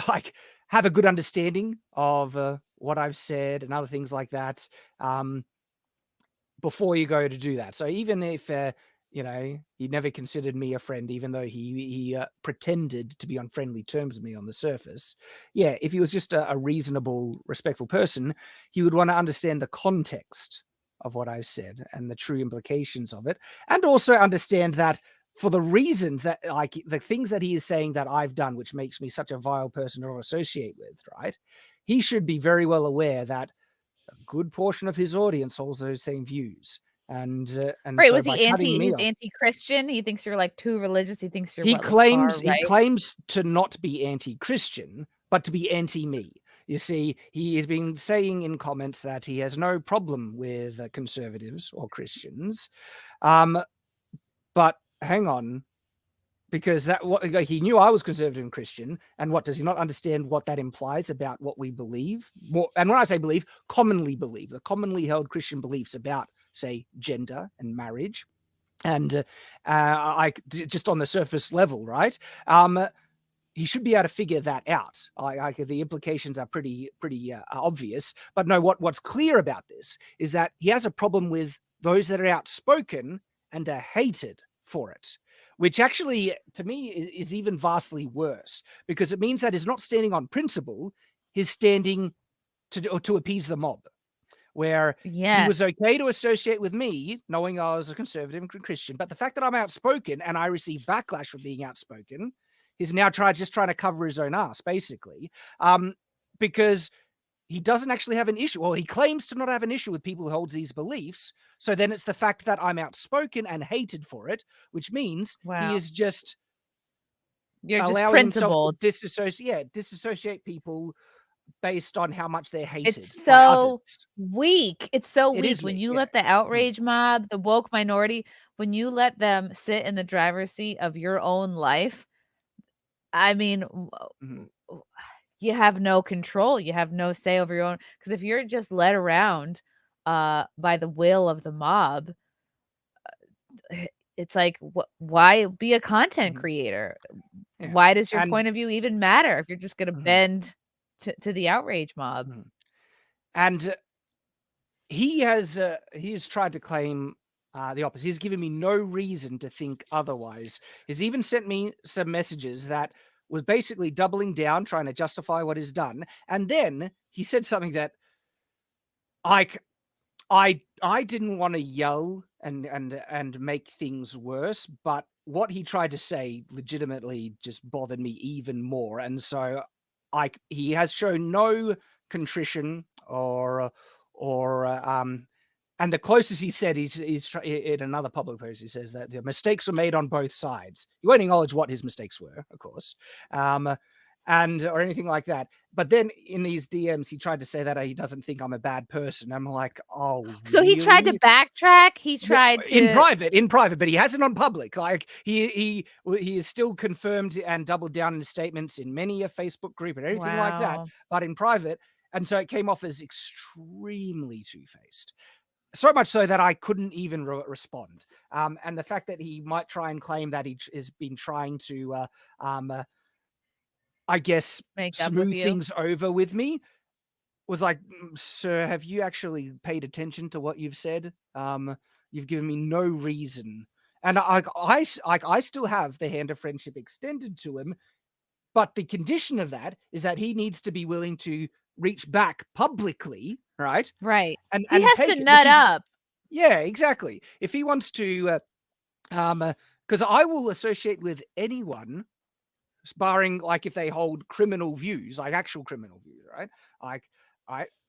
like have a good understanding of what I've said and other things like that before you go to do that. So even if he never considered me a friend, even though he pretended to be on friendly terms with me on the surface. Yeah, if he was just a reasonable, respectful person, he would want to understand the context of what I've said and the true implications of it, and also understand that for the reasons that, like, the things that he is saying that I've done, which makes me such a vile person to associate with, right? He should be very well aware that a good portion of his audience holds those same views. And right, so was he anti-Christian? He thinks you're like too religious. He thinks you're he claims to not be anti-Christian, but to be anti-me. You see, he has been saying in comments that he has no problem with conservatives or Christians, but hang on, because he knew I was conservative and Christian, and what does he not understand what that implies about what we believe? And when I say believe, commonly believe, the commonly held Christian beliefs about, say, gender and marriage, and just on the surface level, right? He should be able to figure that out. The implications are pretty obvious. But no, what's clear about this is that he has a problem with those that are outspoken and are hated for it, which actually, to me, is even vastly worse, because it means that he's not standing on principle, he's standing to appease the mob, where he was okay to associate with me, knowing I was a conservative and Christian, but the fact that I'm outspoken and I receive backlash for being outspoken, he's now just trying to cover his own ass, basically, because he doesn't actually have an issue. Well, he claims to not have an issue with people who hold these beliefs. So then it's the fact that I'm outspoken and hated for it, which means he Wow. is just You're just allowing himself principled. to disassociate people based on how much they're hated It's by so others. weak. It's so It weak is when weak, you yeah. let the outrage mob, the woke minority, when you let them sit in the driver's seat of your own life. I mean, Mhm. you have no control. You have no say over your own. Because if you're just led around by the will of the mob, it's like, why be a content Mhm. creator? Yeah. Why does your And point of view even matter if you're just going to Mhm. bend to the outrage mob? Mhm. And he's tried to claim the opposite. He's given me no reason to think otherwise. He's even sent me some messages that was basically doubling down, trying to justify what he's done. And then he said something that I didn't want to yell and make things worse, but what he tried to say legitimately just bothered me even more. And so he has shown no contrition or and the closest he said he's in another public post, he says that the mistakes were made on both sides. He won't acknowledge what his mistakes were, of course, and or anything like that. But then in these DMs, he tried to say that he doesn't think I'm a bad person. I'm like, oh, So he tried to really? backtrack. He Yeah, tried in to. private, but he hasn't on public. Like he is still confirmed and doubled down in his statements in many a Facebook group and everything like that, Wow. but in private. And so it came off as extremely two-faced. So much so that I couldn't even respond. And the fact that he might try and claim that he has been trying to, I guess, Make up with smooth you. things over with me was like, sir, have you actually paid attention to what you've said? You've given me no reason. And I still have the hand of friendship extended to him, but the condition of that is that he needs to be willing to reach back publicly, right? Right. And He has to take it, nut which is up. yeah, exactly. If he wants to, because I will associate with anyone, barring like if they hold criminal views, like actual criminal views, right? Like,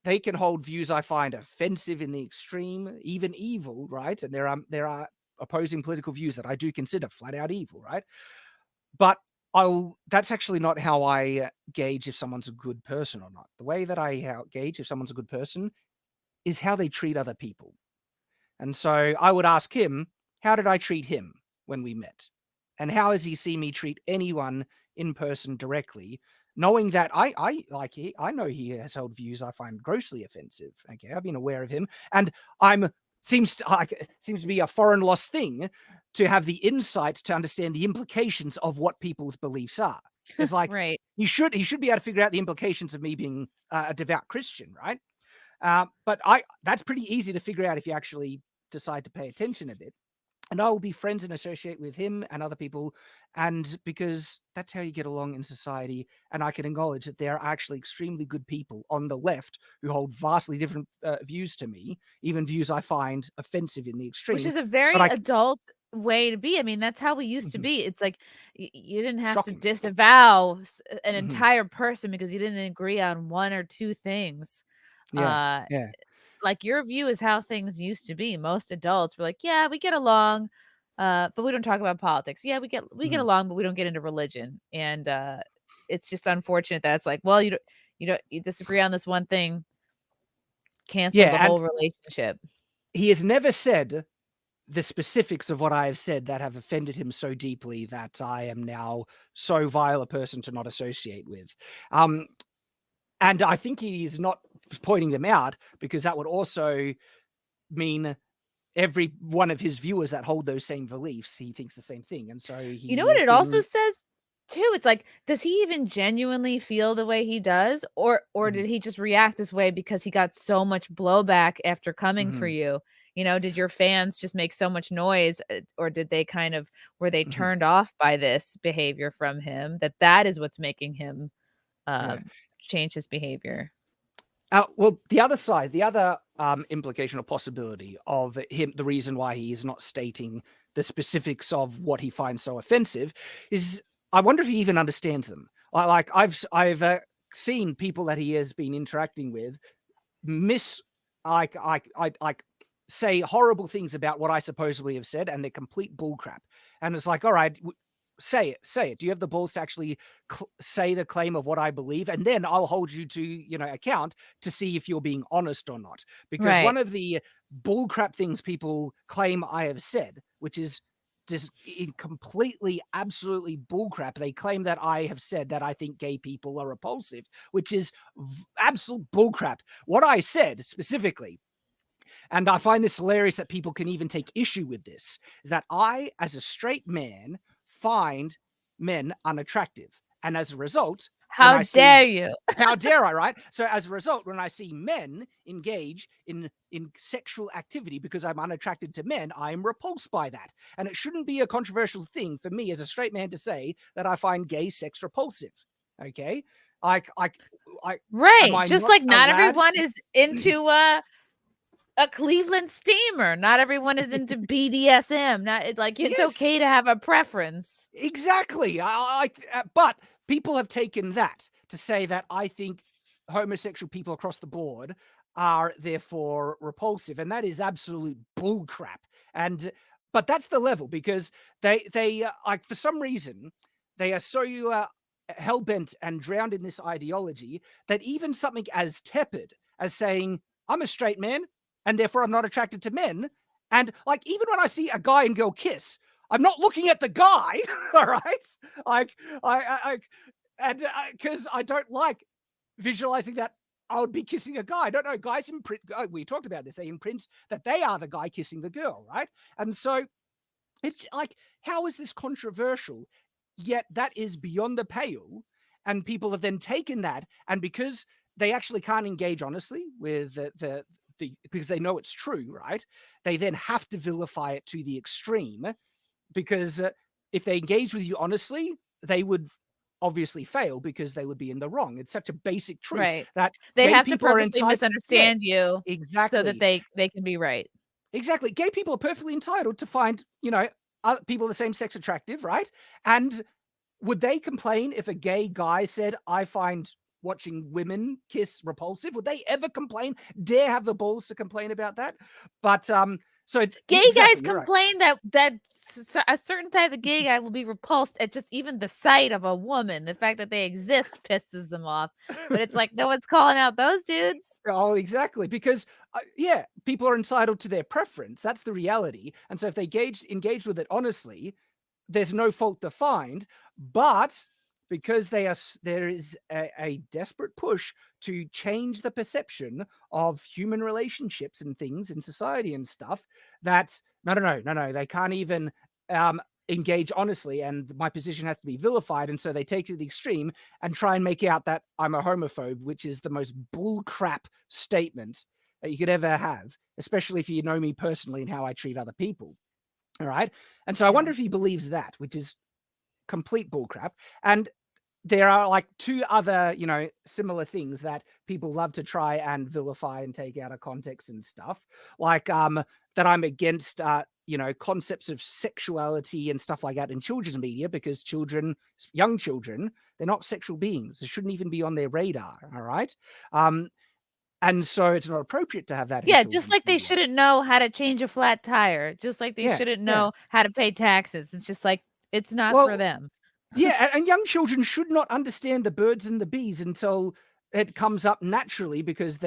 they can hold views I find offensive in the extreme, even evil, right? And there are opposing political views that I do consider flat out evil, right? But that's actually not how I gauge if someone's a good person or not. The way that I gauge if someone's a good person is how they treat other people. And so I would ask him, how did I treat him when we met? And how has he seen me treat anyone in person directly, knowing that I know he has held views I find grossly offensive. Okay, I've been aware of him, and seems to be a foreign lost thing to have the insight to understand the implications of what people's beliefs are. It's like Right. he should be able to figure out the implications of me being a devout Christian, right? But that's pretty easy to figure out if you actually decide to pay attention a bit. And I will be friends and associate with him and other people, and because that's how you get along in society. And I can acknowledge that there are actually extremely good people on the left who hold vastly different views to me, even views I find offensive in the extreme. Which is a But very adult way to be. I mean, that's how we used to be. It's like you didn't have to Shocking. disavow an Mhm. entire person because you didn't agree on one or two things. Yeah. Like your view is how things used to be. Most adults were like, yeah, we get along, but we don't talk about politics. Yeah, we get Mhm. along, but we don't get into religion. And it's just unfortunate that it's like, well, you disagree on this one thing, cancel the Yeah, and whole relationship. he has never said the specifics of what I have said that have offended him so deeply that I am now so vile a person to not associate with. And I think he's not pointing them out because that would also mean every one of his viewers that hold those same beliefs, he thinks the same thing. And so You know he what is it also being says too? It's like, does he even genuinely feel the way he does? Or Mhm. did he just react this way because he got so much blowback after coming for Mhm. you? You know, did your fans just make so much noise, or did they were they Mhm. turned off by this behavior from him, that is what's making him Yeah. change his behavior? Well, the other side, the other implication or possibility of him, the reason why he is not stating the specifics of what he finds so offensive is, I wonder if he even understands them. Like I've seen people that he has been interacting with say horrible things about what I supposedly have said, and they're complete bullcrap. And it's like, all right, say it. Do you have the balls to actually say the claim of what I believe? And then I'll hold you to, account to see if you're being honest or not. Because one of the bullcrap things people claim I have said, which is just completely, absolutely bullcrap. They claim that I have said that I think gay people are repulsive, which is absolute bullcrap. What I said specifically, and I find this hilarious that people can even take issue with this, is that I, as a straight man, find men unattractive. And as a result, how dare you? How dare I, right? So as a result, when I see men engage in sexual activity because I'm unattracted to men, I am repulsed by that. And it shouldn't be a controversial thing for me as a straight man to say that I find gay sex repulsive. Okay? Right. Just like not everyone is into a Cleveland steamer. Not everyone is into BDSM. Not like it's okay to have a preference. Exactly. But people have taken that to say that I think homosexual people across the board are therefore repulsive, and that is absolute bullcrap. But that's the level, because they for some reason they are so hell-bent and drowned in this ideology that even something as tepid as saying I'm a straight man and therefore I'm not attracted to men, and like even when I see a guy and girl kiss, I'm not looking at the guy, all right? Because I don't like visualizing that I would be kissing a guy. I don't know. Guys imprint. We talked about this. They imprint that they are the guy kissing the girl, right? And so it's like, how is this controversial? Yet that is beyond the pale, and people have then taken that, and because they actually can't engage honestly with because they know it's true, right? They then have to vilify it to the extreme, because if they engage with you honestly, they would obviously fail because they would be in the wrong. It's such a basic truth that they have to purposely misunderstand you exactly so that they can be right. Exactly. Gay people are perfectly entitled to find, other people of the same sex attractive, right? And would they complain if a gay guy said, I find watching women kiss repulsive? Would they ever complain? Dare have the balls to complain about that? But so gay guys complain that a certain type of gay guy will be repulsed at just even the sight of a woman. The fact that they exist pisses them off. But it's like no one's calling out those dudes. Oh, exactly. Because people are entitled to their preference. That's the reality. And so if they engage with it honestly, there's no fault to find. But because there is a desperate push to change the perception of human relationships and things in society and stuff, that no, they can't even engage honestly, and my position has to be vilified, and so they take it to the extreme and try and make out that I'm a homophobe, which is the most bullcrap statement that you could ever have, especially if you know me personally and how I treat other people. All right. And so I wonder if he believes that, which is complete bullcrap. And there are like two other, similar things that people love to try and vilify and take out of context and stuff, like that I'm against, concepts of sexuality and stuff like that in children's media, because young children, they're not sexual beings. They shouldn't even be on their radar. All right. And so it's not appropriate to have that. Yeah, just like they shouldn't know how to change a flat tire, just like they shouldn't know how to pay taxes. It's just like, it's not for them. Yeah, and young children should not understand the birds and the bees until it comes up naturally, because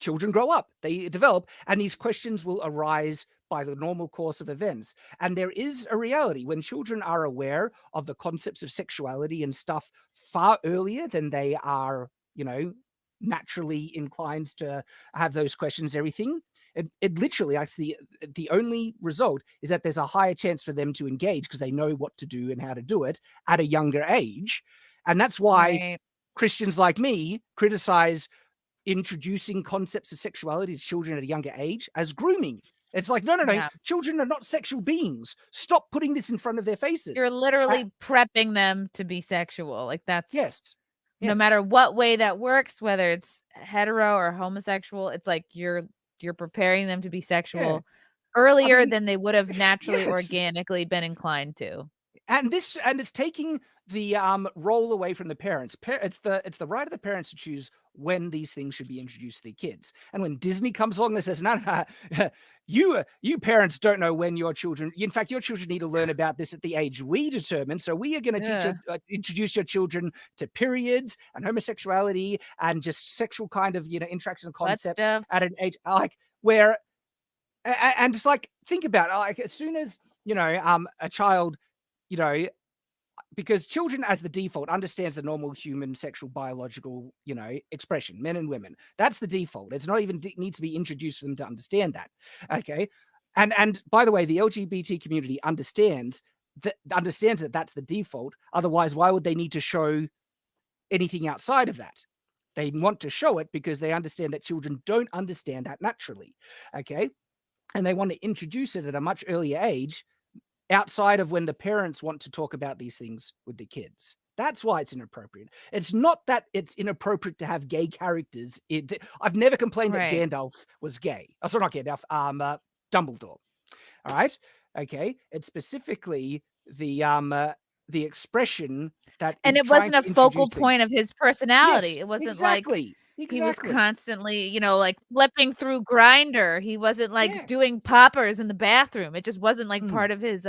children grow up, they develop, and these questions will arise by the normal course of events. And there is a reality when children are aware of the concepts of sexuality and stuff far earlier than they are, naturally inclined to have those questions, everything. It literally, the only result is that there's a higher chance for them to engage because they know what to do and how to do it at a younger age. And that's why Christians like me criticize introducing concepts of sexuality to children at a younger age as grooming. It's like, no. Children are not sexual beings. Stop putting this in front of their faces. You're literally prepping them to be sexual. Like that's no Yes. matter what way that works, whether it's hetero or homosexual, it's like you're preparing them to be sexual earlier than they would have naturally, organically been inclined to. And it's taking the role away from the parents. It's the right of the parents to choose when these things should be introduced to their kids. And when Disney comes along and says, no, you parents don't know when your children, in fact, your children need to learn about this at the age we determine. So we are going to introduce your children to periods and homosexuality and just sexual kind of, interactions and concepts at an age like where, and it's like, think about it, like as soon as, a child, because children as the default understands the normal human sexual biological, expression, men and women. That's the default. It's not even needs to be introduced for them to understand that. Okay. And by the way, the LGBT community understands that that's the default. Otherwise, why would they need to show anything outside of that? They want to show it because they understand that children don't understand that naturally. Okay. And they want to introduce it at a much earlier age, outside of when the parents want to talk about these things with the kids. That's why it's inappropriate. It's not that it's inappropriate to have gay characters. I've never complained that Gandalf was gay. Oh, sorry, not Gandalf. Dumbledore. All right. Okay. It's specifically the expression that, and it wasn't a focal point of his personality. Yes, It wasn't exactly. He was constantly, like flipping through Grinder. He wasn't like doing poppers in the bathroom. It just wasn't like part of his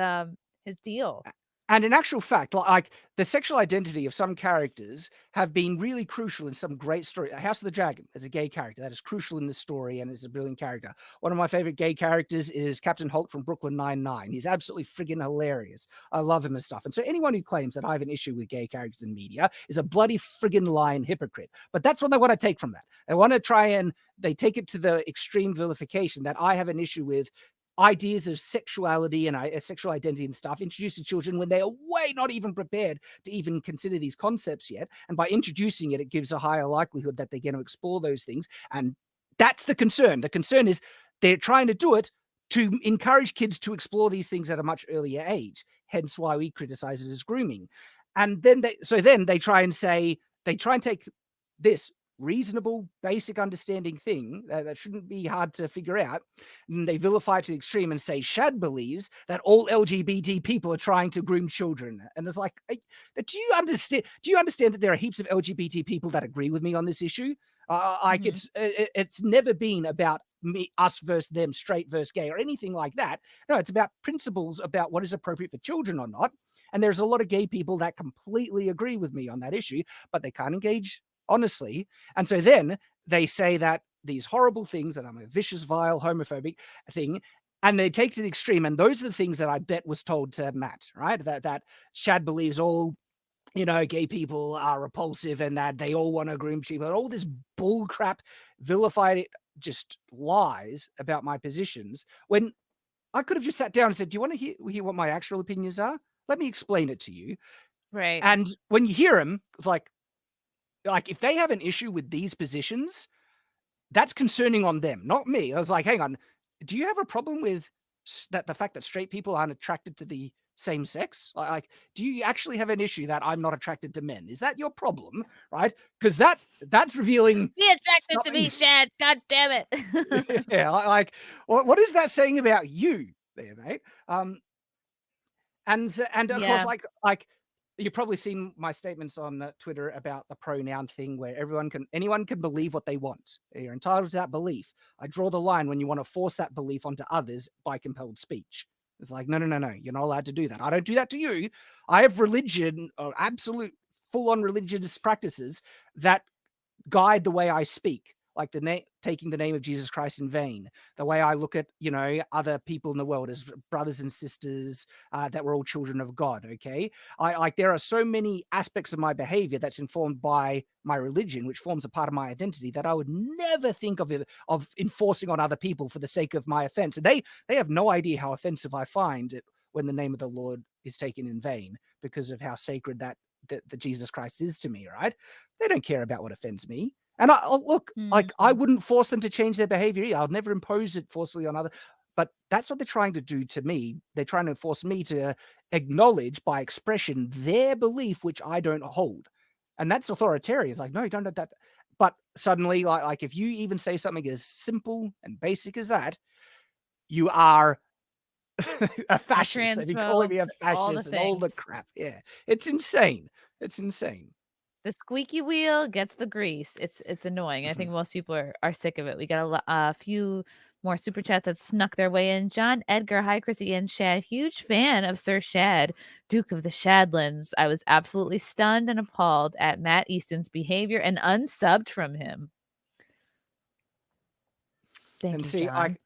deal. And in actual fact, like the sexual identity of some characters have been really crucial in some great story. House of the Dragon is a gay character that is crucial in this story and is a brilliant character. One of my favorite gay characters is Captain Holt from Brooklyn Nine-Nine. He's absolutely friggin' hilarious. I love him and stuff. And so anyone who claims that I have an issue with gay characters in media is a bloody friggin' lying hypocrite. But that's what they want to take from that. They want to try and they take it to the extreme vilification that I have an issue with ideas of sexuality and sexual identity and stuff introduced to children when they are way not even prepared to even consider these concepts yet. And by introducing it, it gives a higher likelihood that they're going to explore those things. And that's the concern. The concern is they're trying to do it to encourage kids to explore these things at a much earlier age. Hence why we criticize it as grooming. And then they try and take this reasonable, basic understanding thing that shouldn't be hard to figure out, and they vilify it to the extreme and say Shad believes that all LGBT people are trying to groom children. And it's like, do you understand that there are heaps of LGBT people that agree with me on this issue? It's never been about us versus them, straight versus gay, or anything like that. No, it's about principles about what is appropriate for children or not. And there's a lot of gay people that completely agree with me on that issue, but they can't engage honestly. And so then they say that these horrible things, that I'm a vicious, vile, homophobic thing, and they take to the extreme. And those are the things that I bet was told to Matt, right? That Shad believes all, gay people are repulsive and that they all want to groom people. All this bull crap, vilified, just lies about my positions, when I could have just sat down and said, do you want to hear what my actual opinions are? Let me explain it to you. Right. And when you hear them, it's like if they have an issue with these positions, that's concerning on them, not me. I was like, hang on, do you have a problem with the fact that straight people aren't attracted to the same sex? Like, do you actually have an issue that I'm not attracted to men? Is that your problem? Right? Because that's revealing. Be attracted to me, Shad. God damn it. Yeah, like what is that saying about you there, mate? And of course, like you've probably seen my statements on Twitter about the pronoun thing, where anyone can believe what they want. You're entitled to that belief. I draw the line when you want to force that belief onto others by compelled speech. It's like, no, you're not allowed to do that. I don't do that to you. I have religion, or absolute full-on religious practices that guide the way I speak, like taking the name of Jesus Christ in vain, the way I look at, other people in the world as brothers and sisters, that we're all children of God. Okay. There are so many aspects of my behavior that's informed by my religion, which forms a part of my identity, that I would never think of enforcing on other people for the sake of my offense. And they have no idea how offensive I find it when the name of the Lord is taken in vain, because of how sacred that Jesus Christ is to me. Right. They don't care about what offends me. And I wouldn't force them to change their behavior. I'll never impose it forcefully on others. But that's what they're trying to do to me. They're trying to force me to acknowledge by expression their belief, which I don't hold. And that's authoritarian. It's like, no, you don't know that. But suddenly, like if you even say something as simple and basic as that, you are a fascist, and he calling me a transphobe, all the fascist and all the things. crap. Yeah, it's insane. It's insane. The squeaky wheel gets the grease. It's annoying. I think most people are sick of it. We got a few more super chats that snuck their way in. John Edgar, hi Chrissy and Shad. Huge fan of Sir Shad, Duke of the Shadlands. I was absolutely stunned and appalled at Matt Easton's behavior and unsubbed from him. Thank And you, see, John.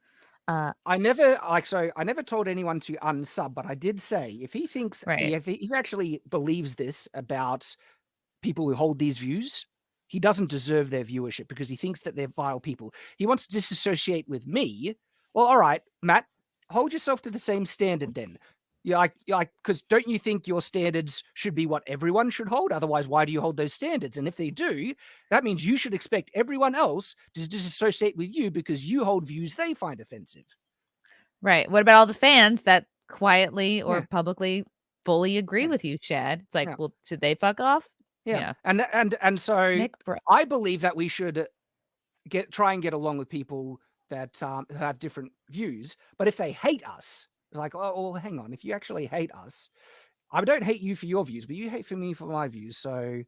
I never told anyone to unsub, but I did say if he thinks Right. if he actually believes this about people who hold these views, he doesn't deserve their viewership because he thinks that they're vile people. He wants to disassociate with me. Well, all right, Matt, hold yourself to the same standard then. Because don't you think your standards should be what everyone should hold? Otherwise, why do you hold those standards? And if they do, that means you should expect everyone else to disassociate with you because you hold views they find offensive. Right. What about all the fans that quietly or Yeah. publicly fully agree Yeah. with you, Shad? It's like, Yeah. well, should they fuck off? Yeah. And so Nick I believe that we should try and get along with people that have different views. But if they hate us, it's like, oh, well, hang on. If you actually hate us, I don't hate you for your views, but you hate for me for my views. So,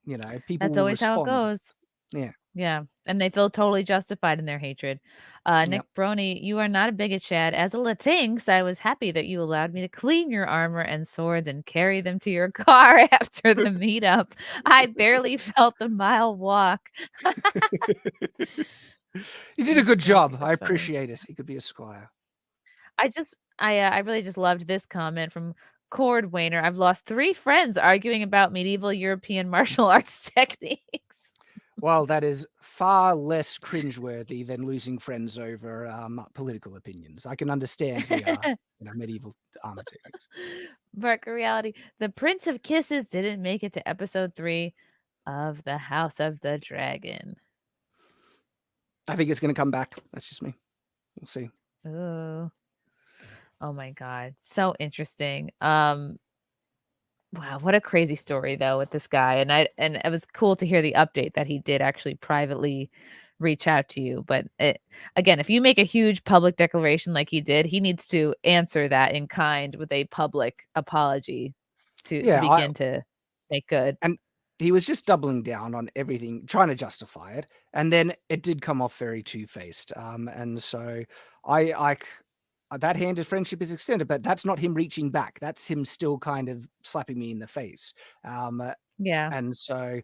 people That's will always how it respond. goes. Yeah. Yeah. And they feel totally justified in their hatred. Nick Yep. Brony, you are not a bigot, Shad. As a Latinx, I was happy that you allowed me to clean your armor and swords and carry them to your car after the meetup. I barely felt the mile walk. You did a good That's job. funny. I appreciate it. He could be a squire. I really just loved this comment from Cord Wainer. I've lost 3 friends arguing about medieval European martial arts techniques. Well, that is far less cringeworthy than losing friends over political opinions. I can understand the medieval armor techniques. Barker Reality. The Prince of Kisses didn't make it to episode 3 of the House of the Dragon. I think it's going to come back. That's just me. We'll see. Oh my god, so interesting. Wow, what a crazy story though with this guy. And it was cool to hear the update that he did actually privately reach out to you. But again, if you make a huge public declaration like he did, he needs to answer that in kind with a public apology to begin to make good. And he was just doubling down on everything, trying to justify it, and then it did come off very two-faced. And so I that hand of friendship is extended, but that's not him reaching back. That's him still kind of slapping me in the face. Yeah. And so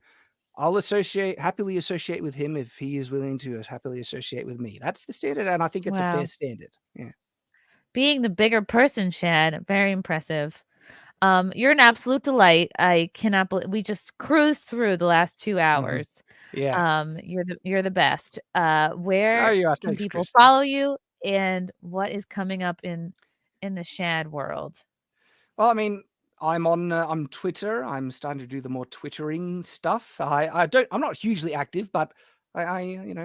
I'll happily associate with him if he is willing to happily associate with me. That's the standard, and I think it's a fair standard. Yeah. Being the bigger person, Shad, very impressive. You're an absolute delight. I cannot believe we just cruised through the last 2 hours. Yeah. You're the best. Where can Thanks, people Christy. follow you, and what is coming up in the Shad world? Well, I mean, I'm on Twitter. I'm starting to do the more Twittering stuff. I'm not hugely active, but I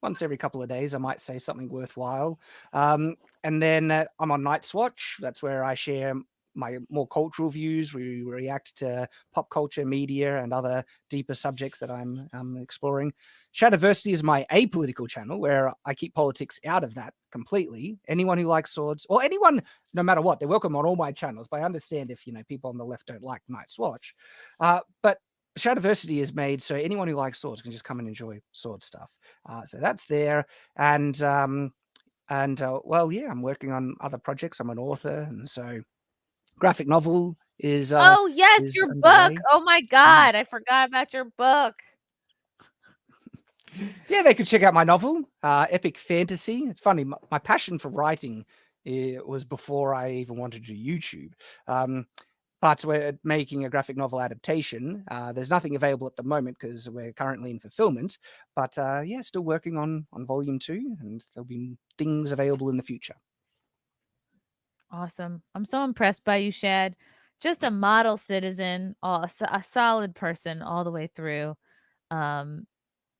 once every couple of days I might say something worthwhile. And then I'm on Night's Watch. That's where I share my more cultural views. We react to pop culture, media, and other deeper subjects that I'm exploring. Shadiversity is my apolitical channel where I keep politics out of that completely. Anyone who likes swords, or anyone, no matter what, they're welcome on all my channels. But I understand if people on the left don't like Night's Watch. But Shadiversity is made so anyone who likes swords can just come and enjoy sword stuff. So that's there. And well, yeah, I'm working on other projects. I'm an author, and so graphic novel is Oh yes, is your underway. book. Oh my god, I forgot about your book. Yeah, they could check out my novel, Epic Fantasy. It's funny, my passion for writing was before I even wanted to do YouTube. But we're making a graphic novel adaptation. There's nothing available at the moment because we're currently in fulfillment. But yeah, still working on volume 2, and there'll be things available in the future. Awesome. I'm so impressed by you, Shad. Just a model citizen, a solid person all the way through.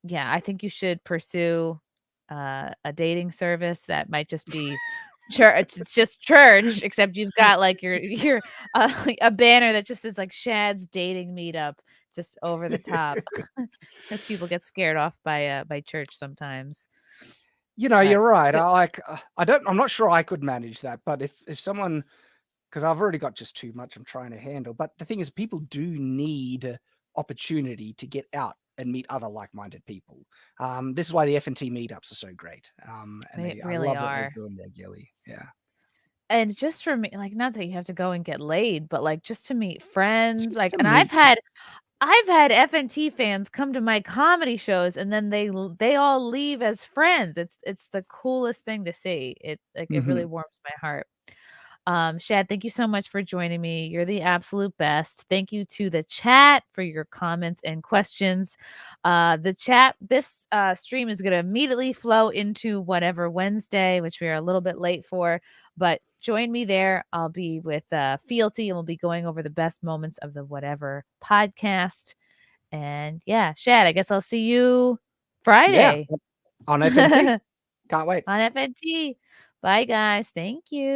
Yeah, I think you should pursue a dating service that might just be church. It's just church, except you've got like your a banner that just is like Shad's dating meetup, just over the top, because people get scared off by church sometimes. You know, you're right. I'm not sure I could manage that, but if someone, because I've already got just too much I'm trying to handle. But the thing is, people do need opportunity to get out and meet other like-minded people. This is why the F&T meetups are so great. And They I really love that are. they're doing regularly. Yeah. And just for me, like, not that you have to go and get laid, but like just to meet friends, like, to and meet I've had FNT fans come to my comedy shows and then they all leave as friends. It's the coolest thing to see. It really warms my heart. Shad, thank you so much for joining me. You're the absolute best. Thank you to the chat for your comments and questions. The chat, this stream is going to immediately flow into whatever Wednesday, which we are a little bit late for, but join me there. I'll be with Fealty and we'll be going over the best moments of the whatever podcast. And yeah, Shad, I guess I'll see you Friday. on FNT. Can't wait. On FNT. Bye, guys. Thank you.